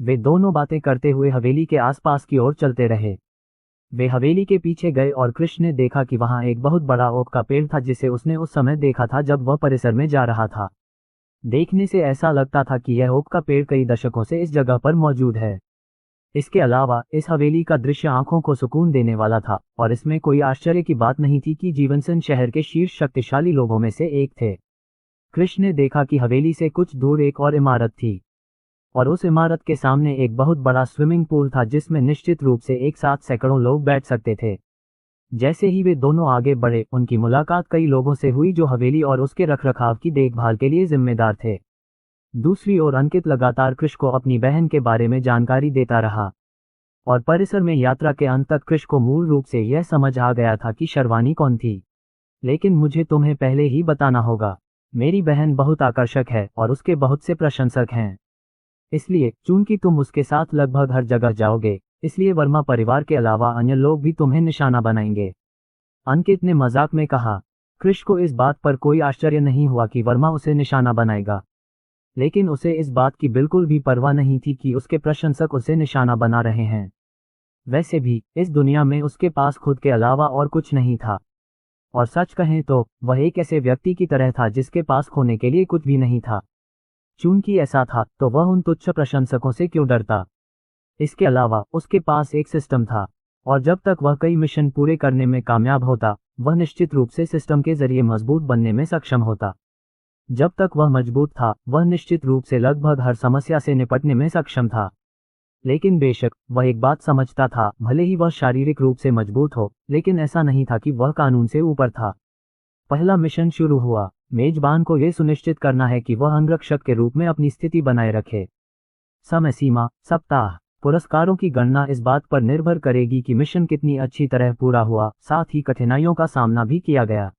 वे दोनों बातें करते हुए हवेली के आसपास की ओर चलते रहे। वे हवेली के पीछे गए और कृष ने देखा कि वहां एक बहुत बड़ा ओक का पेड़ था जिसे उसने उस समय देखा था जब वह परिसर में जा रहा था। देखने से ऐसा लगता था कि यह ओक का पेड़ कई दशकों से इस जगह पर मौजूद है। इसके अलावा इस हवेली का दृश्य आंखों को सुकून देने वाला था और इसमें कोई आश्चर्य की बात नहीं थी कि जीवनसन शहर के शीर्ष शक्तिशाली लोगों में से एक थे। कृष ने देखा कि हवेली से कुछ दूर एक और इमारत थी और उस इमारत के सामने एक बहुत बड़ा स्विमिंग पूल था जिसमें निश्चित रूप से एक साथ सैकड़ों लोग बैठ सकते थे। जैसे ही वे दोनों आगे बढ़े, उनकी मुलाकात कई लोगों से हुई जो हवेली और उसके रखरखाव की देखभाल के लिए जिम्मेदार थे। दूसरी ओर अंकित लगातार कृष को अपनी बहन के बारे में जानकारी देता रहा और परिसर में यात्रा के अंत तक कृष को मूल रूप से यह समझ आ गया था कि शर्वानी कौन थी। लेकिन मुझे तुम्हें पहले ही बताना होगा, मेरी बहन बहुत आकर्षक है और उसके बहुत से प्रशंसक हैं। इसलिए चूंकि तुम उसके साथ लगभग हर जगह जाओगे, इसलिए वर्मा परिवार के अलावा अन्य लोग भी तुम्हें निशाना बनाएंगे, अंकित ने मजाक में कहा। कृष को इस बात पर कोई आश्चर्य नहीं हुआ कि वर्मा उसे निशाना बनाएगा, लेकिन उसे इस बात की बिल्कुल भी परवाह नहीं थी कि उसके प्रशंसक उसे निशाना बना रहे हैं। वैसे भी इस दुनिया में उसके पास खुद के अलावा और कुछ नहीं था, और सच कहें तो वह एक ऐसे व्यक्ति की तरह था जिसके पास खोने के लिए कुछ भी नहीं था। चूंकि ऐसा था तो वह उन तुच्छ प्रशंसकों से क्यों डरता? इसके अलावा उसके पास एक सिस्टम था और जब तक वह कई मिशन पूरे करने में कामयाब होता, वह निश्चित रूप से सिस्टम के जरिए मजबूत बनने में सक्षम होता। जब तक वह मजबूत था, वह निश्चित रूप से लगभग हर समस्या से निपटने में सक्षम था। लेकिन बेशक वह एक बात समझता था, भले ही वह शारीरिक रूप से मजबूत हो, लेकिन ऐसा नहीं था कि वह कानून से ऊपर था। पहला मिशन शुरू हुआ। मेजबान को यह सुनिश्चित करना है कि वह अंगरक्षक के रूप में अपनी स्थिति बनाए रखे। समय सीमा, सप्ताह, पुरस्कारों की गणना इस बात पर निर्भर करेगी कि मिशन कितनी अच्छी तरह पूरा हुआ। साथ ही कठिनाइयों का सामना भी किया गया।